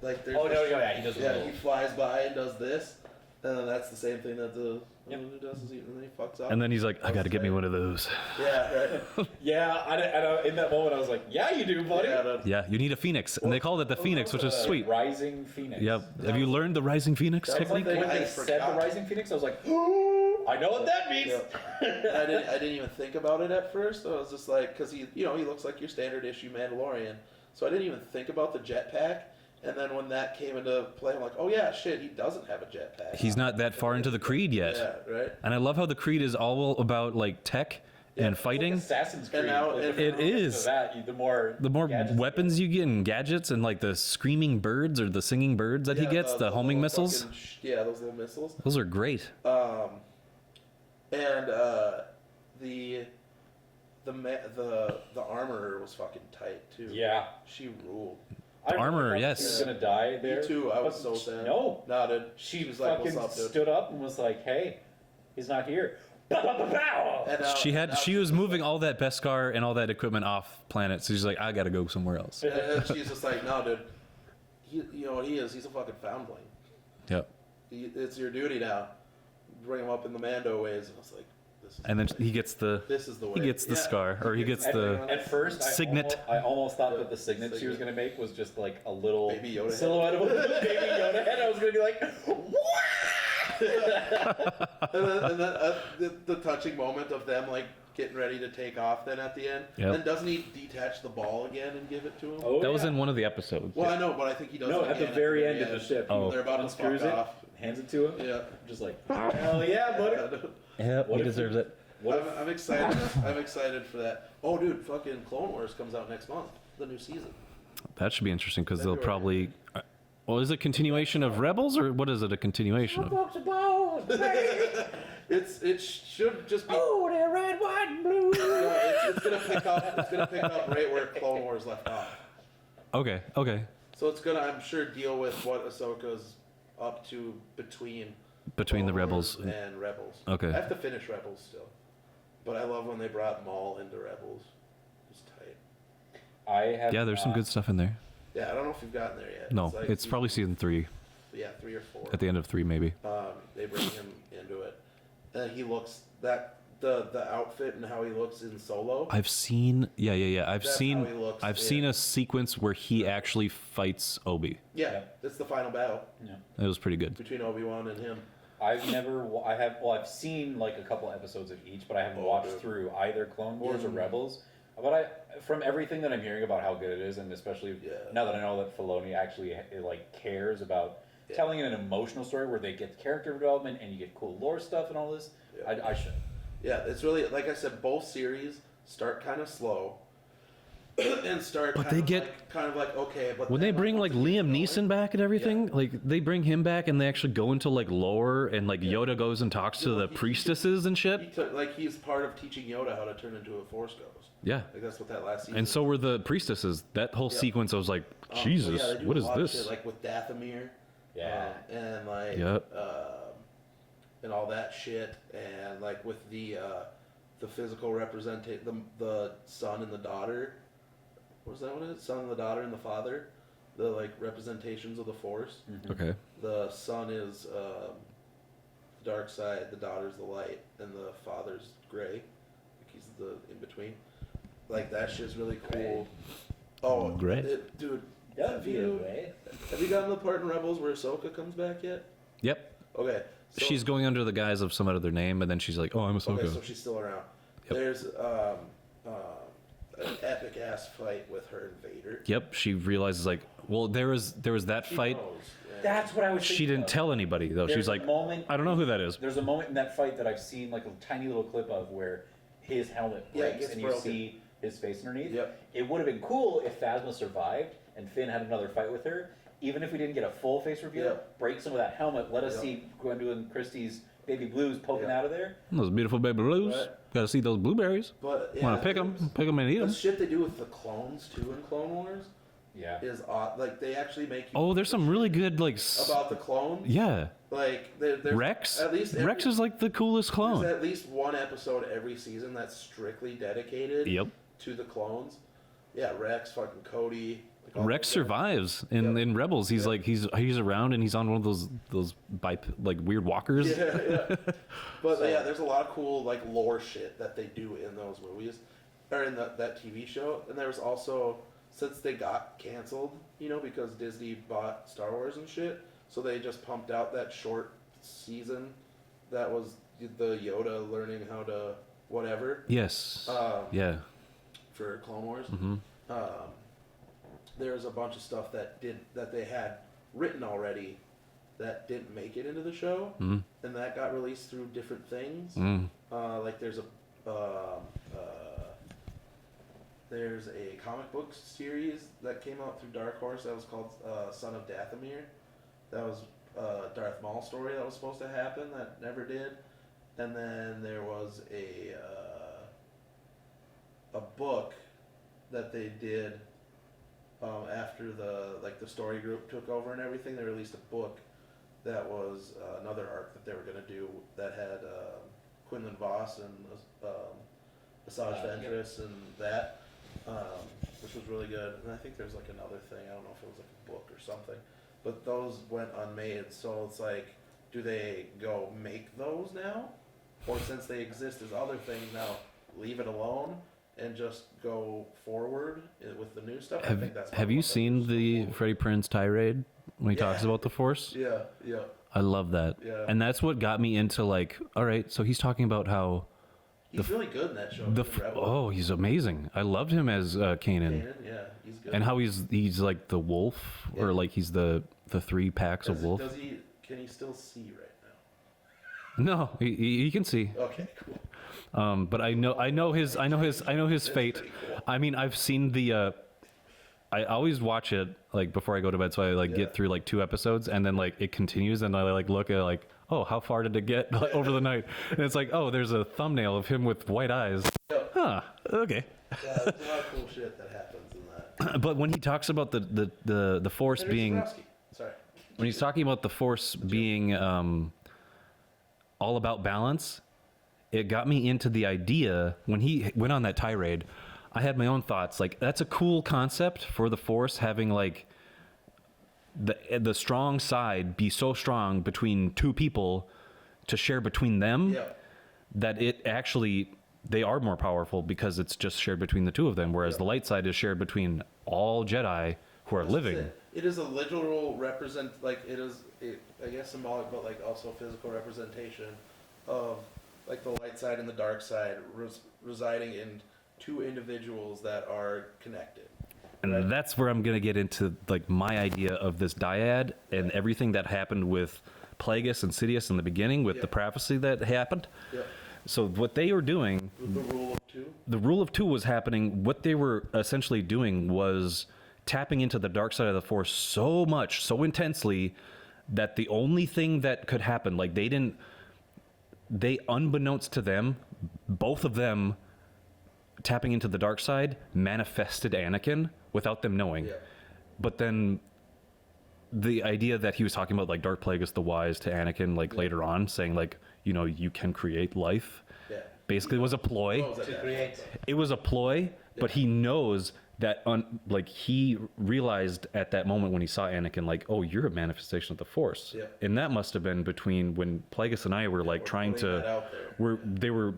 like there's oh no, yeah, he does. the yeah, little- he flies by and does this, and then that's the same thing that the Yep. one who does is and then he fucks up. And then he's like, I got to get me one of those. Yeah, right. Yeah, in that moment, I was like, "Yeah, you do, buddy." Yeah, no, Yeah, you need a phoenix, and they called it the phoenix, which is sweet. Rising Phoenix. Yep. Have you learned the rising phoenix That's technique? one thing When I they said the forgot. Rising Phoenix, I was like, I know what that means. Yeah. I didn't even think about it at first. I was just like, because he looks like your standard issue Mandalorian, so I didn't even think about the jetpack. And then when that came into play, I'm like, oh yeah, shit, he doesn't have a jetpack. He's not that far into the creed yet. Yeah, right. And I love how the creed is all about like tech and fighting. Assassin's Creed. now- The and- further It you get is. to that, the more The more weapons you get and gadgets and like the screaming birds or the singing birds that he Yeah, gets, the homing little missiles, fucking yeah, those little missiles. those are great. And the armor was fucking tight too. Yeah. She ruled. I really armor, thought yes. She was gonna die there. Me too. I was But so sad. No. No, dude. She was like, fucking "What's up, dude?" stood up and was like, "Hey, he's not here." Pow, pow, pow, pow. And now- now She was moving all that Beskar and all that equipment off planet, so she's like, I gotta go somewhere else. And she's just like, no, dude. You know what he is? He's a fucking foundling. Yep. It's your duty now. Bring him up in the Mando ways. And I was like, this is And then the way. he gets the This is the way. he gets the Yeah. scar, or he gets At, the at first, signet. I almost thought that the signet she was Signet. going to make was just like a little Baby Yoda head. silhouette of a baby Yoda head. I was going to be like, what? and then the touching moment of them like getting ready to take off. Then at the end, Yep. then doesn't he detach the ball again and give it to him? Oh, that was yeah. in one of the episodes. Well, I know, but I think he does. No, it at the again very end of the ship. Oh. They're about to Unscrews fuck it, off. hands it to him. Yeah. Just like, hell yeah, buddy. Yeah, What he if deserves he- it. What if- I'm excited. I'm excited for that. Oh, dude, fucking Clone Wars comes out next month. The new season. That should be interesting because they'll February. probably. Well, is it a continuation of Rebels or what is it a continuation of? It should just be. Oh, they're red, white, and blue. No, it's gonna pick up. It's gonna pick up right where Clone Wars left off. Okay, okay. So it's gonna, I'm sure, deal with what Ahsoka's up to between The Clone Rebels. Wars and Rebels. Okay. I have to finish Rebels still, but I love when they brought Maul into Rebels. It's tight. I have. Yeah, there's some good stuff in there. Yeah, I don't know if you've gotten there yet. No, like it's probably season 3, yeah, 3 or 4. at the end of 3 maybe. They bring him into it, and he looks the outfit and how he looks in Solo. I've seen, yeah. I've That's seen, how he looks I've in- seen a sequence where he actually fights Obi. Yeah, it's the final battle Yeah. It was pretty good. between Obi-Wan and him. I've seen like a couple episodes of each, but I haven't watched dude. through either Clone Wars or Yeah. Rebels. But from everything that I'm hearing about how good it is, and especially Yeah. now that I know that Filoni actually like cares about telling an emotional story where they get character development and you get cool lore stuff and all this, Yeah. I should. Yeah, it's really, like I said, both series start kind of slow and start But kind they of get- like, okay, but When then, they bring like once it Liam gets Neeson back and everything, Yeah. like they bring him back and they actually go into like lore and like Yoda goes and talks to Yeah, the he- priestesses and shit. he's part of teaching Yoda how to turn into a Force Ghost. Yeah. Like that's what that last season. And so were the priestesses. That whole Yeah. sequence, I was like, Well, Jesus, yeah, they do what a is lot of this? shit, like with Dathomir. Yeah. And like. Yep. And all that shit, and like with the physical representation, the son and the daughter. What was that one? Son and the daughter and the father, the like representations of the Force. Okay. The son is the dark side, the daughter's the light, and the father's gray. Like he's the in between. Like that shit's really cool. Oh, Gray? dude. That'd Have be you, a way. have you gotten to the part in Rebels where Ahsoka comes back yet? Yep. Okay. So, She's going under the guise of some other name, and then she's like, "Oh, I'm Ahsoka." okay, so she's still around. Yep. There's an epic ass fight with her and Vader. Yep. She realizes like, well, there was that She fight. knows, yeah. That's what I was. She thinking didn't of. tell anybody though. There's She's a like, moment- I don't know who that is. There's a moment in that fight that I've seen like a tiny little clip of where his helmet Yeah, it breaks gets and you broken. see his face underneath. Yep. It would have been cool if Phasma survived and Finn had another fight with her. Even if we didn't get a full face reveal, Yep. break some of that helmet. Let us Yep. see Gwendolyn Christie's baby blues poking Yep. out of there. Those beautiful baby blues. Right. Got to see those blueberries. But yeah, Want to pick them and eat The them. shit they do with the clones too in Clone Wars Yeah. is odd. Like they actually make you Oh, there's some really good like. about the clones. Yeah, Like there's Rex. At least Rex is like the coolest there's clone. at least one episode every season that's strictly dedicated Yep. to the clones. Yeah, Rex, fucking Cody. Like all Rex those guys. survives in, Yep. in Rebels. He's Yep. like he's around and he's on one of those like weird walkers. Yeah, yeah. But yeah, there's a lot of cool like lore shit that they do in those movies or in that TV show. And there was also, since they got canceled, because Disney bought Star Wars and shit, so they just pumped out that short season that was the Yoda learning how to whatever Yes. Yeah. for Clone Wars. Mm-hmm. There's a bunch of stuff that they had written already that didn't make it into the show, Mm. and that got released through different things. Mm. Like there's a comic book series that came out through Dark Horse that was called Son of Dathomir. That was a Darth Maul story that was supposed to happen that never did. And then there was a book that they did after the story group took over and everything. They released a book that was another arc that they were gonna do that had Quinlan Voss and Asajj Ventress and that, which was really good. And I think there's like another thing. I don't know if it was like a book or something, but those went unmade. So it's like, do they go make those now, or since they exist as other things now, leave it alone and just go forward with the new stuff? I think that's Have you seen the Freddie Prinze tirade when he talks Yeah. about the Force? Yeah, yeah. I love that. Yeah. And that's what got me into like, all right, so he's talking about how He's really good in that show. the too, Rebel. oh, he's amazing. I loved him as Kanan. Kanan, yeah, he's good. And how he's like the wolf, or Yeah. like he's the 3 packs of wolf. Can he still see right No, he can see. now? Okay, cool. But I know his fate. pretty cool. I mean, I've seen the. I always watch it like before I go to bed, so I like Yeah. get through like 2 episodes, and then like it continues, and I like look at like, oh, how far did it get over the night? And it's like, oh, there's a thumbnail of him with white eyes. Yeah, Huh. Okay. there's a lot of cool shit that happens in that. But when he talks about the Force Henry being, Zabrowski. Sorry. when he's talking about the Force being all about balance, it got me into the idea when he went on that tirade. I had my own thoughts. Like, that's a cool concept for the Force, having like the strong side be so strong between 2 people to share between them Yeah. that it actually, they are more powerful because it's just shared between the 2 of them, whereas Yeah. the light side is shared between all Jedi who are living. It is a literal I guess symbolic, but like also physical representation of like the light side and the dark side residing in 2 individuals that are connected. And Right. that's where I'm going to get into like my idea of this dyad and everything that happened with Plagueis and Sidious in the beginning with Yeah. the prophecy that happened. Yeah. So what they were doing, With the rule of 2. the rule of 2 was happening. What they were essentially doing was tapping into the dark side of the Force so much, so intensely, that the only thing that could happen, like they unbeknownst to them, both of them tapping into the dark side manifested Anakin without them knowing. Yeah. But then the idea that he was talking about like Darth Plagueis the Wise to Anakin like later on, saying like, you can create life, Yeah. basically was a ploy. What was that? To create. It was a ploy, but he knows that he realized at that moment when he saw Anakin, like, oh, you're a manifestation of the Force. Yeah. And that must have been between when Plagueis and I were like we're trying putting that to, out there. they were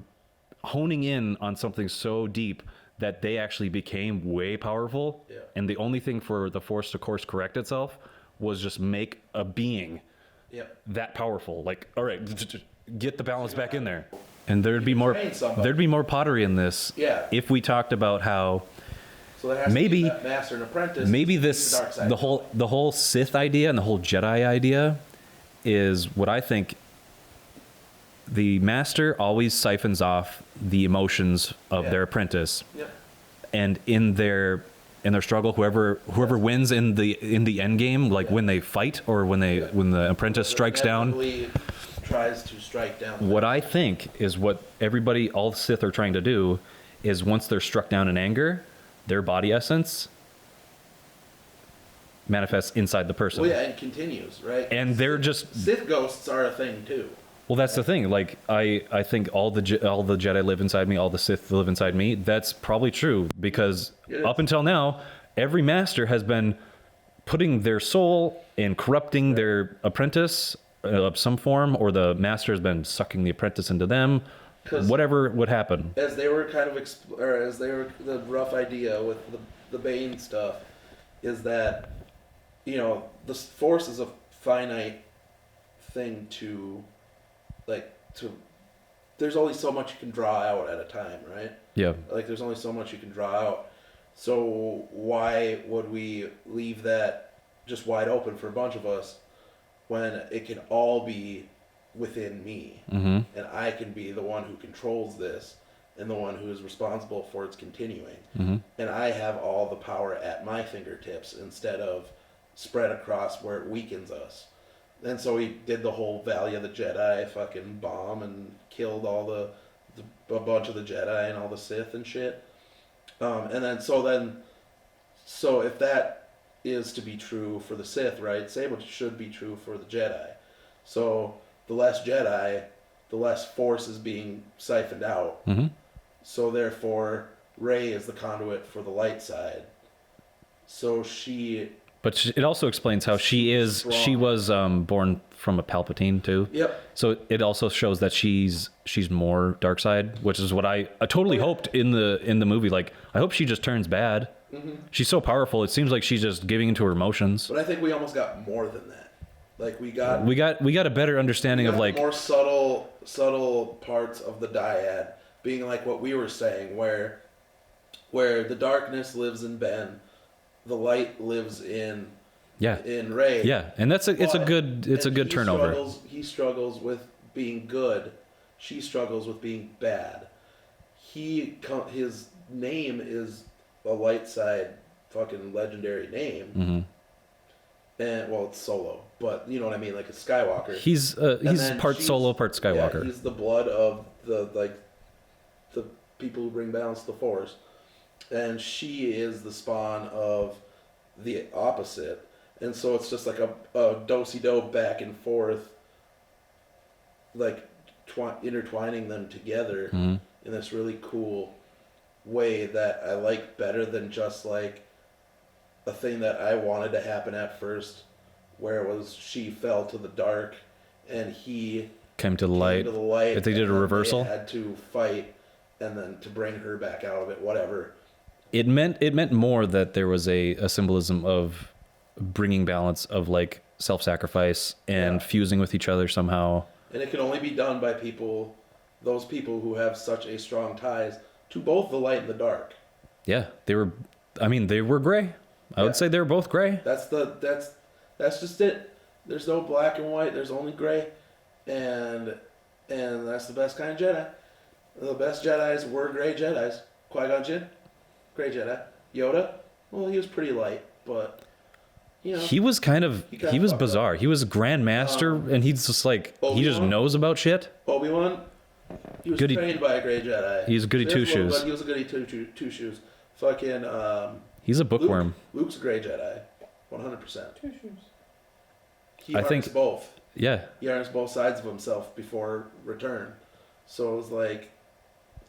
honing in on something so deep that they actually became way powerful. Yeah. And the only thing for the Force to course correct itself was just make a being Yeah. that powerful. Like, all right, get the balance back in there. And there'd be more train somebody. there'd be more pottery in this Yeah. if we talked about how So there has Maybe- to be that master and apprentice. maybe to this keep the dark side. the whole Sith idea and the whole Jedi idea is what I think the master always siphons off the emotions of their apprentice, Yep. and in their struggle, whoever wins in the end game, like when they fight or when the apprentice strikes down. Inevitably tries to strike down. What I think is what all Sith are trying to do is once they're struck down in anger, their body essence manifests inside the person. Well, yeah, and continues, right? And they're just Sith ghosts are a thing too. well. That's the thing. Like I think all the Jedi live inside me. All the Sith live inside me. That's probably true because up until now, every master has been putting their soul in corrupting their apprentice of some form, or the master has been sucking the apprentice into them. 'Cause Whatever would happen. As they were kind of, the rough idea with the Bane stuff is that, you know, the Force is a finite thing there's only so much you can draw out at a time, right? Yeah. Like, there's only so much you can draw out. So why would we leave that just wide open for a bunch of us when it can all be within me? Mm-hmm. And I can be the one who controls this and the one who is responsible for its continuing. Mm-hmm. And I have all the power at my fingertips instead of spread across where it weakens us. And so he did the whole Valley of the Jedi fucking bomb and killed a bunch of the Jedi and all the Sith and shit. So if that is to be true for the Sith, right, same should be true for the Jedi. So the less Jedi, the less Force is being siphoned out. Mm-hmm. So therefore, Rey is the conduit for the light side. So But it also explains how she was born from a Palpatine too. Yep. So it also shows that she's more dark side, which is what I totally hoped in the movie. Like, I hope she just turns bad. Mm-hmm. She's so powerful. It seems like she's just giving into her emotions. But I think we almost got more than that. Like, we got a better understanding of like more subtle parts of the dyad being like what we were saying, where the darkness lives in Ben, the light lives in Rey. Yeah, and it's a good turnover. He struggles with being good. She struggles with being bad. His name is a light side fucking legendary name. Mm-hmm. And well, it's Solo, but you know what I mean, like a Skywalker. He's part Solo, part Skywalker. Yeah, he's the blood of the people who bring balance to the Force, and she is the spawn of the opposite. And so it's just like a do-si-do back and forth, like intertwining them together in this really cool way that I like better than just like a thing that I wanted to happen at first, where it was she fell to the dark and he came to the light. If they did a reversal, they had to fight and then to bring her back out of it, whatever. It meant more that there was a symbolism of bringing balance, of like self-sacrifice and fusing with each other somehow. And it can only be done by those people who have such a strong ties to both the light and the dark. Yeah, they were gray. I would say they were both gray. That's just it. There's no black and white. There's only gray, and that's the best kind of Jedi. The best Jedis were gray Jedis. Qui-Gon Jinn, gray Jedi. Yoda, well, he was pretty light, but you know, he was bizarre. He was Grand Master, and he's just like he just knows about shit. Obi-Wan, he was trained by a gray Jedi. He's a goody two shoes. But he was a goody two shoes. Fucking. He's a bookworm. Luke's a gray Jedi, 100%. Two shoes. He harnessed both. Yeah. He harnessed both sides of himself before return. So it was like,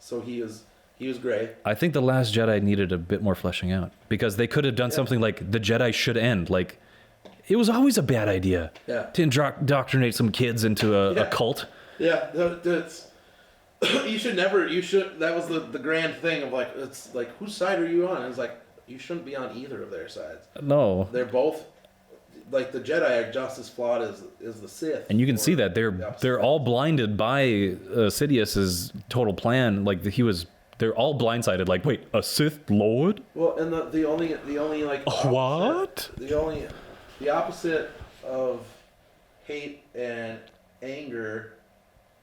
he was gray. I think The Last Jedi needed a bit more fleshing out, because they could have done something like the Jedi should end. Like, it was always a bad idea to indoctrinate some kids into a cult. Yeah, you should never. That was the grand thing of like, it's like, whose side are you on? And it's like, you shouldn't be on either of their sides. No. They're both, like, the Jedi are just as flawed as the Sith. And you can see that they're all blinded by Sidious's total plan. Like, they're all blindsided. Like, wait, a Sith Lord? Well, and the only like what? The opposite of hate and anger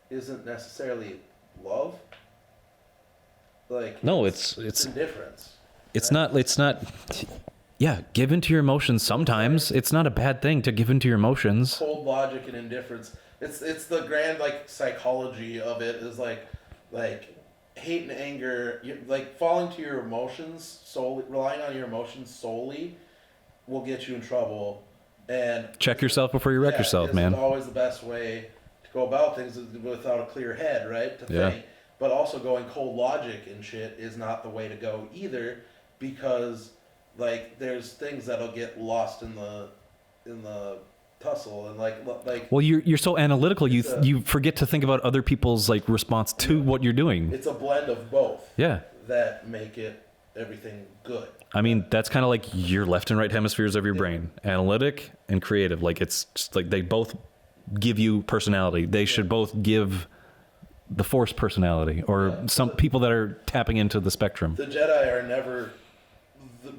isn't necessarily love. Like No, it's it's indifference. it's not. Yeah, give into your emotions sometimes. It's not a bad thing to give into your emotions. Cold logic and indifference. It's the grand like psychology of it is like hate and anger. Like falling to your emotions solely, relying on your emotions solely, will get you in trouble. And Check yourself before you wreck yourself, man. It's always the best way to go about things without a clear head, right? To think. But also going cold logic and shit is not the way to go either, because like there's things that'll get lost in the tussle and like Well, you're so analytical. You forget to think about other people's like response to what you're doing. it's a blend of both. Yeah. That make it everything good. I mean, that's kind of like your left and right hemispheres of your brain, analytic and creative. Like it's just like they both give you personality. They should both give the Force personality, or some people that are tapping into the spectrum. The Jedi are never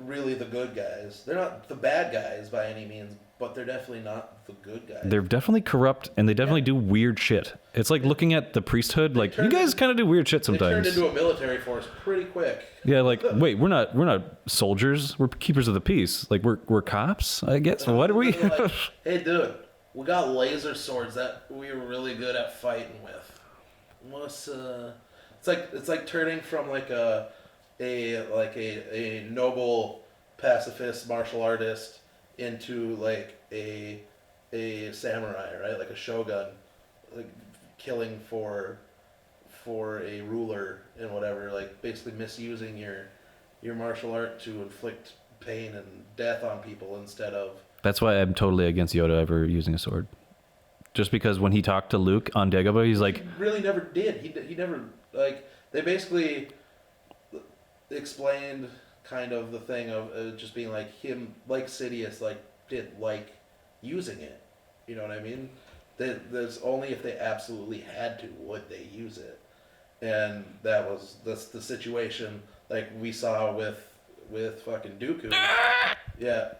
really the good guys. They're not the bad guys by any means, but they're definitely not the good guys. They're definitely corrupt, and they definitely do weird shit. It's like looking at the priesthood. Like you guys kind of do weird shit They turned sometimes. into a military force pretty quick. Yeah, like wait, we're not soldiers. We're keepers of the peace. Like we're cops, I guess. What are we? They're like, hey, dude, we got laser swords that we were really good at fighting with. What's it's like turning from like a noble pacifist martial artist into like a samurai, right? Like a shogun, like killing for a ruler and whatever, like basically misusing your martial art to inflict pain and death on people instead of. That's why I'm totally against Yoda ever using a sword. Just because when he talked to Luke on Dagobah, he's like, He really never did. He never, like, they basically explained kind of the thing of just being like him, like Sidious, like, did like using it. You know what I mean? There's only if they absolutely had to would they use it. And that's the situation like we saw with fucking Dooku. Yeah.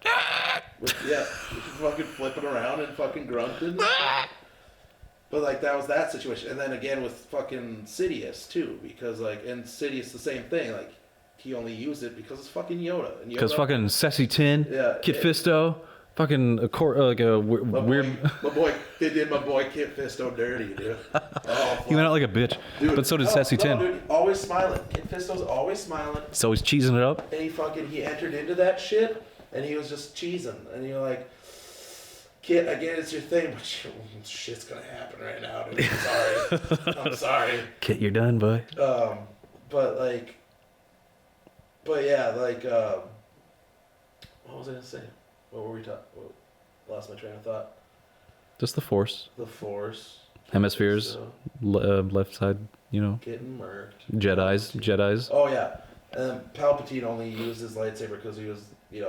Fucking flipping around and fucking grunting. But like that was that situation. And then again with fucking Sidious too, because like and Sidious the same thing, like he only used it because it's fucking Yoda. And because fucking Sassy Tin, Kit Fisto, fucking weird. They did my boy Kit Fisto dirty, dude. Oh, he went out like a bitch, dude, but so did Sassy Tin. Dude, always smiling. Kit Fisto's always smiling. So he's cheesing it up. And he entered into that shit, and he was just cheesing. And you're like, Kit, I get it's your thing, but shit's gonna happen right now, dude. I'm sorry. I'm sorry. Kit, you're done, boy. But yeah, like, what was I gonna say? What were we talking? Lost my train of thought. Just the Force. The Force. Hemispheres, left side, Getting murked. Jedis. Oh yeah, and Palpatine only used his lightsaber because he was, he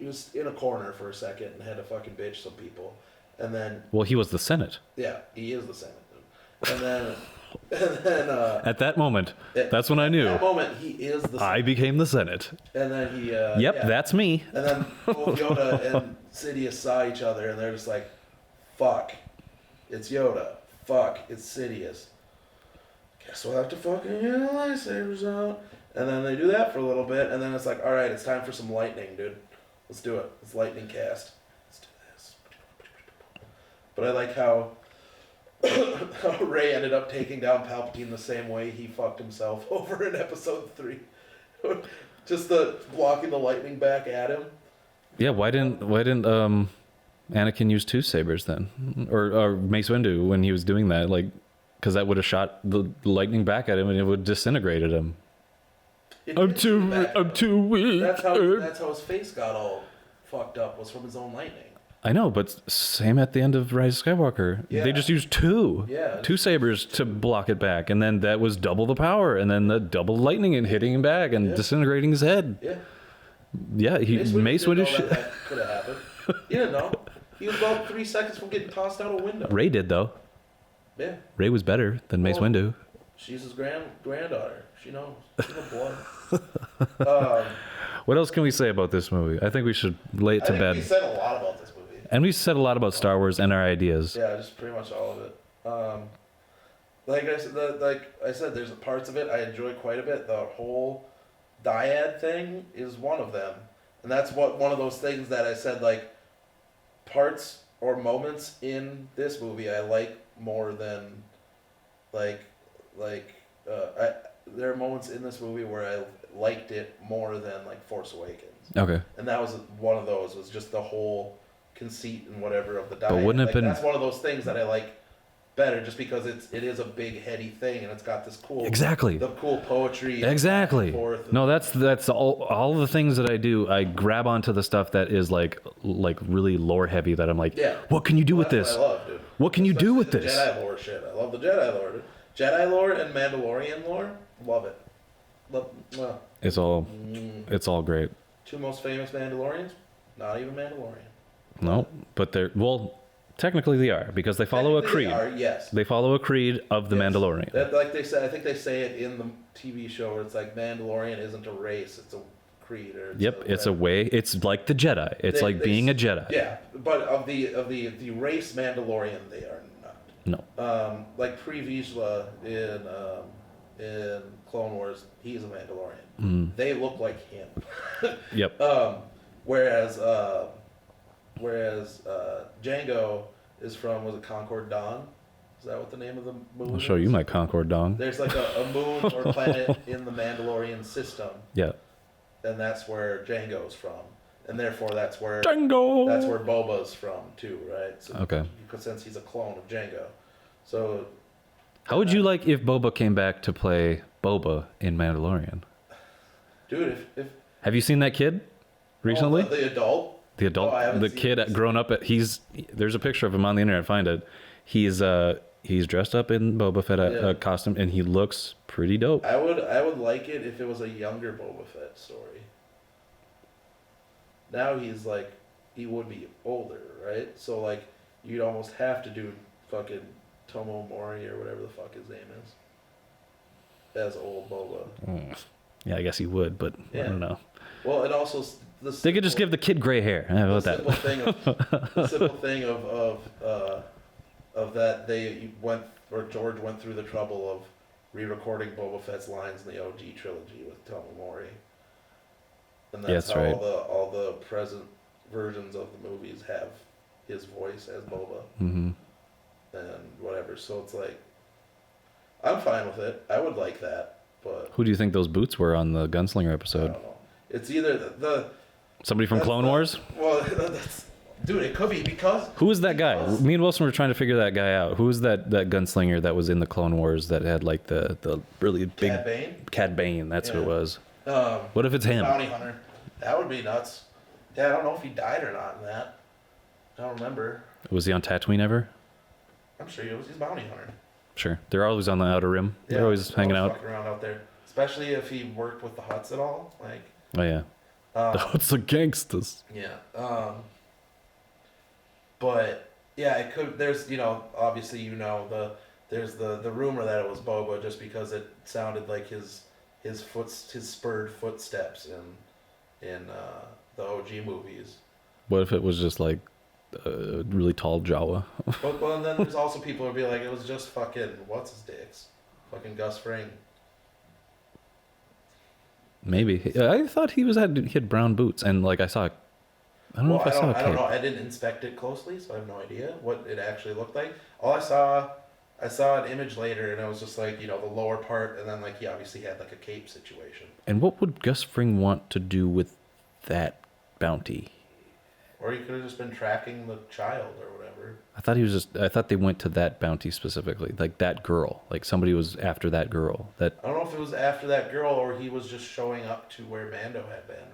was in a corner for a second and had to fucking bitch some people, and then. Well, he was the Senate. Yeah, he is the Senate, and then. At that moment, that's when I knew. At that moment, he is the Senate. I became the Senate. And then he. That's me. And then both Yoda and Sidious saw each other, and they're just like, "Fuck, it's Yoda. Fuck, it's Sidious. Guess we'll have to fucking get the lightsabers out." And then they do that for a little bit, and then it's like, "All right, it's time for some lightning, dude. Let's do it. Let's lightning cast. Let's do this." But I like how Rey ended up taking down Palpatine the same way he fucked himself over in Episode 3. Just blocking the lightning back at him. Yeah, why didn't Anakin use two sabers then, or Mace Windu when he was doing that? Like, because that would have shot the lightning back at him and it would have disintegrated him. I'm too weak. That's how his face got all fucked up, was from his own lightning. I know, but same at the end of Rise of Skywalker. Yeah. They just used two sabers to block it back, and then that was double the power, and then the double lightning and hitting him back and disintegrating his head. Yeah. Mace Windu that could have happened. He didn't know. He was about 3 seconds from getting tossed out a window. Rey did though. Yeah. Rey was better than Mace Windu. She's his granddaughter. She knows. She's a boy. What else can we say about this movie? I think we should lay it to bed. We said a lot about this movie. And we said a lot about Star Wars and our ideas. Yeah, just pretty much all of it. like I said, there's parts of it I enjoy quite a bit. The whole dyad thing is one of them, and that's one of those things that I said, like, parts or moments in this movie I like more than like I there are moments in this movie where I liked it more than like Force Awakens, Okay. and that was one of those. Was just the whole conceit and whatever of the dyad. But wouldn't it like, been that's one of those things that I like better, just because it is a big heady thing and it's got this cool exactly the cool poetry exactly and forth and, no that's all the things that I do. I grab onto the stuff that is like really lore heavy, that I'm like, yeah. what can you do with That's this? what I love, dude. What can you do with The this? Jedi lore shit. I love the Jedi lore. Jedi lore and Mandalorian lore. Love it. Well, It's all great. two most famous Mandalorians. Not even Mandalorian. No, but they're, well, technically they are, because they follow a Technically creed. they are, yes. They follow a creed of the Yes. Mandalorian. That, like they say, I think they say it in the TV show where it's like Mandalorian isn't a race, it's a creed. Or Yep, it's a way. It's like the Jedi. It's like being a Jedi. Yeah, but of the race Mandalorian, they are not. No. Like Pre-Vizsla in Clone Wars, he's a Mandalorian. Mm. They look like him. Yep. Whereas Django is from, was it Concord Dawn? Is that what the name of the moon I'll show is? you my Concord dong. There's like a moon or planet in the Mandalorian system, Yeah. and that's where Django's from, and therefore that's where Django. that's where Boba's from too, right? So, Okay. because since he's a clone of Django, so How would you like if Boba came back to play Boba in Mandalorian? dude, if Have you seen that kid recently? the adult. The adult, Oh, I haven't the seen kid it. grown up at, there's a picture of him on the internet, find it. He's dressed up in Boba Fett Yeah. costume, and he looks pretty dope. I would like it if it was a younger Boba Fett story. Now he's like, he would be older, right? So like, you'd almost have to do fucking Tomo Mori or whatever the fuck his name is as old Boba. Yeah, I guess he would, but I Yeah. don't know. Well, and also They could just give the kid gray hair. How about that? the simple thing of that George went through the trouble of re-recording Boba Fett's lines in the OG trilogy with Tomo Mori, and that's That's how right. all the present versions of the movies have his voice as Boba Hmm. and whatever. So it's like, I'm fine with it. I would like that, but Who do you think those boots were on the Gunslinger I episode? don't know. It's either the Somebody from that's Clone the- Wars? Well, that's, dude, it could be because Who was that guy? because- Me and Wilson were trying to figure that guy out. Who was that gunslinger that was in the Clone Wars that had like the really big Cad Bane. Cad Bane? That's who it Yeah. was. Um, What if it's him? Bounty hunter. That would be nuts. Yeah, I don't know if he died or not in that. I don't remember. Was he on Tatooine ever? I'm sure he was. He's a bounty hunter. Sure. They're always on the Outer Rim. They're Yeah, always hanging out. fucking around out there. Especially if he worked with the Hutts at all. Like, Oh yeah. It's the gangsters. yeah. But yeah, it could. There's obviously there's the rumor that it was Boba just because it sounded like his spurred footsteps in the OG movies. What if it was just like a really tall Jawa? Well, and then there's also people who'll be like, it was just fucking what's his dicks, fucking Gus Fring. Maybe. I thought he had brown boots, and like I saw. I don't know if I saw a I don't cape. know. I didn't inspect it closely, so I have no idea what it actually looked like. All I saw an image later, and it was just like the lower part, and then like he obviously had like a cape situation. And what would Gus Fring want to do with that bounty? Or he could have just been tracking the child or whatever. I thought they went to that bounty specifically, like that girl. Like somebody was after that girl. That I don't know if it was after that girl or he was just showing up to where Mando had been, right?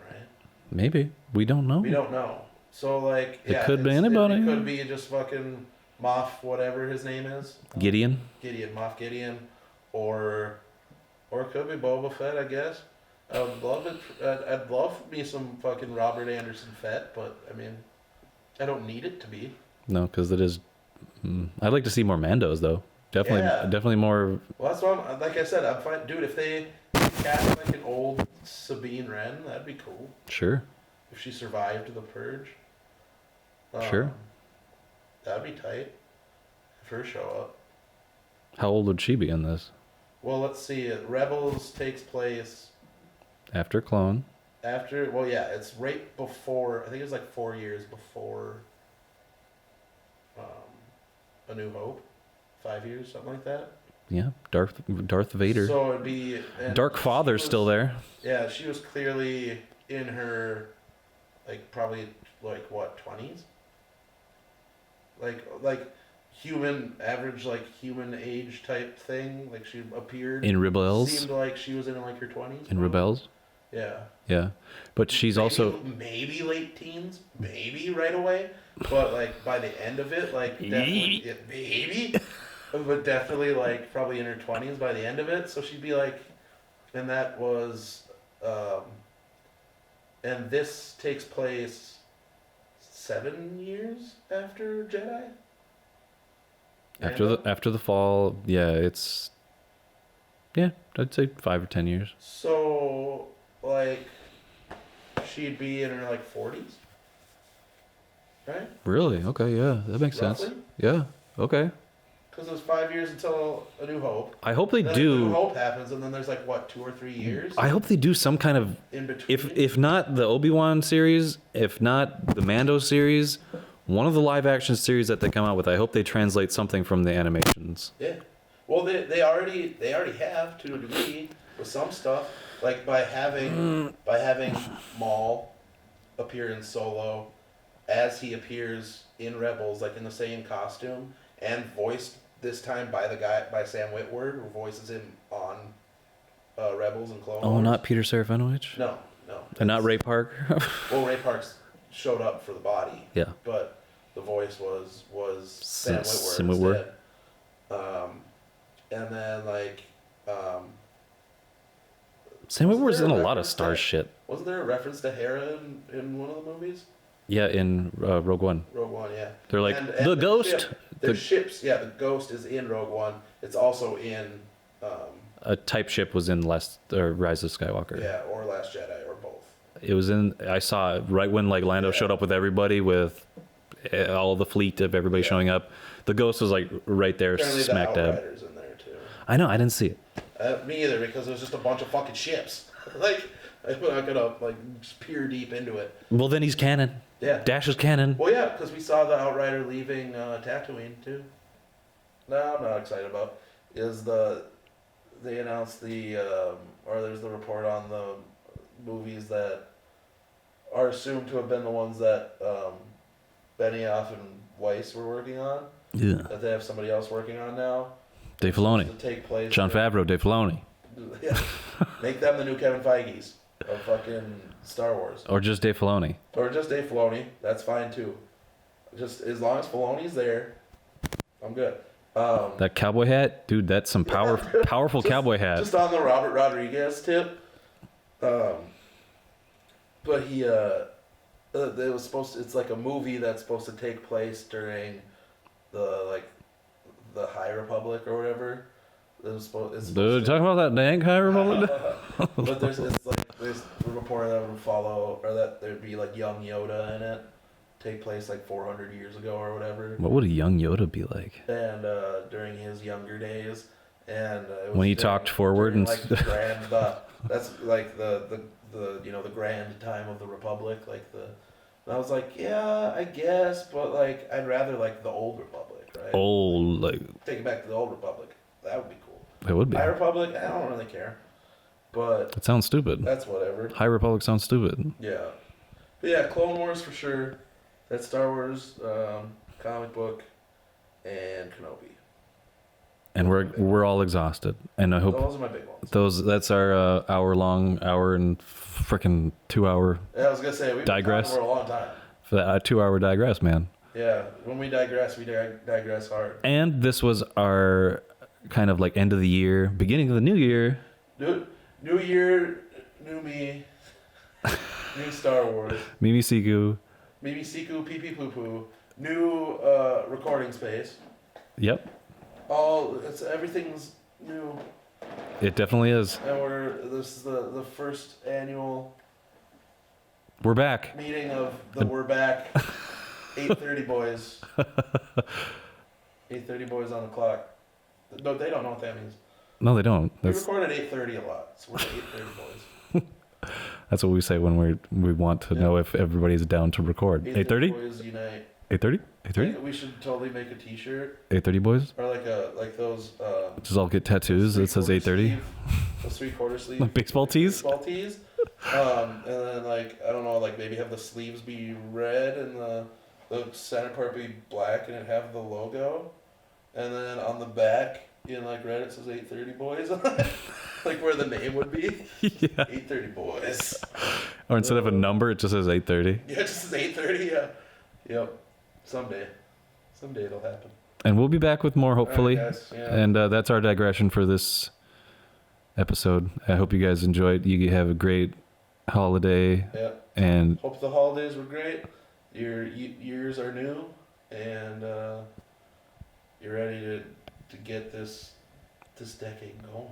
maybe we don't know. We don't know. So like, It could be anybody. It could be just fucking Moff, whatever his name is. Gideon. Moff Gideon, or it could be Boba Fett, I guess. I would love it. I'd love me some fucking Robert Anderson Fett, but I mean, I don't need it to be. No, because it is. I'd like to see more Mandos though. Definitely, Yeah. definitely more. Well, that's what like I said, I'm fine, dude. If they cast like an old Sabine Wren, that'd be cool. Sure. If she survived the purge. Sure. That'd be tight. If her show up. How old would she be in this? Well, let's see. Rebels takes place After Clone. after. Well, yeah, it's right before. I think it's like 4 years before A New Hope. 5 years, something like that. Yeah, Darth Vader. So it'd be. And Dark she Father's was- still there. Yeah, she was clearly in her, like probably like what 20s. Like human average like human age type thing. Like she appeared In Rebels. Seemed like she was in like her 20s. In Rebels. Yeah. Yeah, but she's Maybe- also maybe late teens, maybe right away, but like by the end of it, like definitely maybe, but definitely like probably in her 20s by the end of it. So she'd be like, and that was, and this takes place 7 years after Jedi. after the fall. Yeah, it's I'd say 5 or 10 years. So like, she'd be in her like 40s, right? Really? Okay, yeah, that makes sense. Roughly? Yeah, okay. Because it was 5 years until A New Hope. I hope they Then A New do. Hope happens, and then there's like what 2 or 3 years I hope they do some kind of, in between. if not the Obi-Wan series, if not the Mando series, one of the live action series that they come out with, I hope they translate something from the animations. Yeah. Well, they already have to a degree with some stuff, like by having Maul appear in Solo, as he appears in Rebels, like in the same costume, and voiced this time by Sam Witwer, who voices him on Rebels and Clone Oh, Wars. not Peter Serafinovich? No. And not Ray Parker? Well, Ray Parks showed up for the body. Yeah. But the voice was Sam Witwer. Sam Witwer. instead. And then like, Sam Wasn't Witwer's there in a a lot of reference Star to- shit. wasn't there a reference to Hera in one of the movies? Yeah, in Rogue One. Rogue One, yeah. They're like, And the ghost! Ship, their ships, yeah, the ghost is in Rogue One. It's also in, A type ship was in Rise of Skywalker. yeah, or Last Jedi, or both. It was in, I saw it right when like Lando showed up with everybody, with all the fleet of everybody Yeah. showing up. The ghost was like right there, Apparently smack the dab. Outriders in there too. I know, I didn't see it. Me either, because there's just a bunch of fucking ships. Like, I'm not gonna like just peer deep into it. Well, then he's canon. Yeah. Dash is canon. Well, yeah, because we saw the Outrider leaving Tatooine too. No, I'm not excited about. Is they announced or there's the report on the movies that are assumed to have been the ones that Benioff and Weiss were working on. Yeah. That they have somebody else working on now. Dave To Filoni. take place. Jon Favreau, Dave Filoni. Yeah. Make them the new Kevin Feige's of fucking Star Wars. Or just Dave Filoni. Or just Dave Filoni. That's fine too. Just as long as Filoni's there, I'm good. That cowboy hat? Dude, that's some powerful Just- cowboy hat. Just on the Robert Rodriguez tip. But he it was supposed to, it's like a movie that's supposed to take place during the High Republic or whatever. It's supposed Dude, to, talking about that dang High Republic? but there's a report that would follow, or that there'd be like young Yoda in it, take place like 400 years ago or whatever, What would a young Yoda be like? and during his younger days, and it was When he during- talked forward during, and like the grand, that's like the the grand time of the Republic, like the. And I was like, yeah, I guess, but like I'd rather like the old Republic, right? Old, like, Take it back to the old Republic. That would be cool. it would be. High Republic, I don't really care, but It sounds stupid. that's whatever. High Republic sounds stupid. Yeah, but yeah, Clone Wars for sure. That's Star Wars comic book and Kenobi. And we're all exhausted. And I hope Those are my big ones. that's our hour and frickin' 2 hour Yeah, I was gonna say we've been Digress. talking for a long time. for that 2 hour digress, man. Yeah, when we digress hard. And this was our kind of like end of the year, beginning of the new year. New year, new me, new Star Wars. Mimi Siku. Mimi Siku, pee pee poo poo. New recording space. Yep, Everything's new, it definitely is. and this is the first annual We're back. meeting of the We're Back 8:30 boys. 8:30 boys on the clock. No, they don't know what that means. No, they don't. We That's record at 8:30 a lot, so we're the 8:30 boys. that's what we say when we want to know if everybody's down to record. 8:30? Boys unite. 8:30? I 8:30? think we should totally make a T-shirt 8:30 boys? or like those. Just all get tattoos that says 8:30. Those 3/4 sleeve. Like baseball tees? Baseball tees. And then like I don't know, like maybe have the sleeves be red and the center part be black and it have the logo, and then on the back in like red it says 8:30 boys, like where the name would be. Yeah. 8:30 boys. Or instead of a number, it just says 8:30. Yeah, it just says 8:30. Yeah. Yep. Someday it'll happen. And we'll be back with more, hopefully. All right, guys. Yeah. And that's our digression for this episode. I hope you guys enjoyed. You have a great holiday. Yeah. And Hope the holidays were great. Your years are new, and you're ready to get this decade going.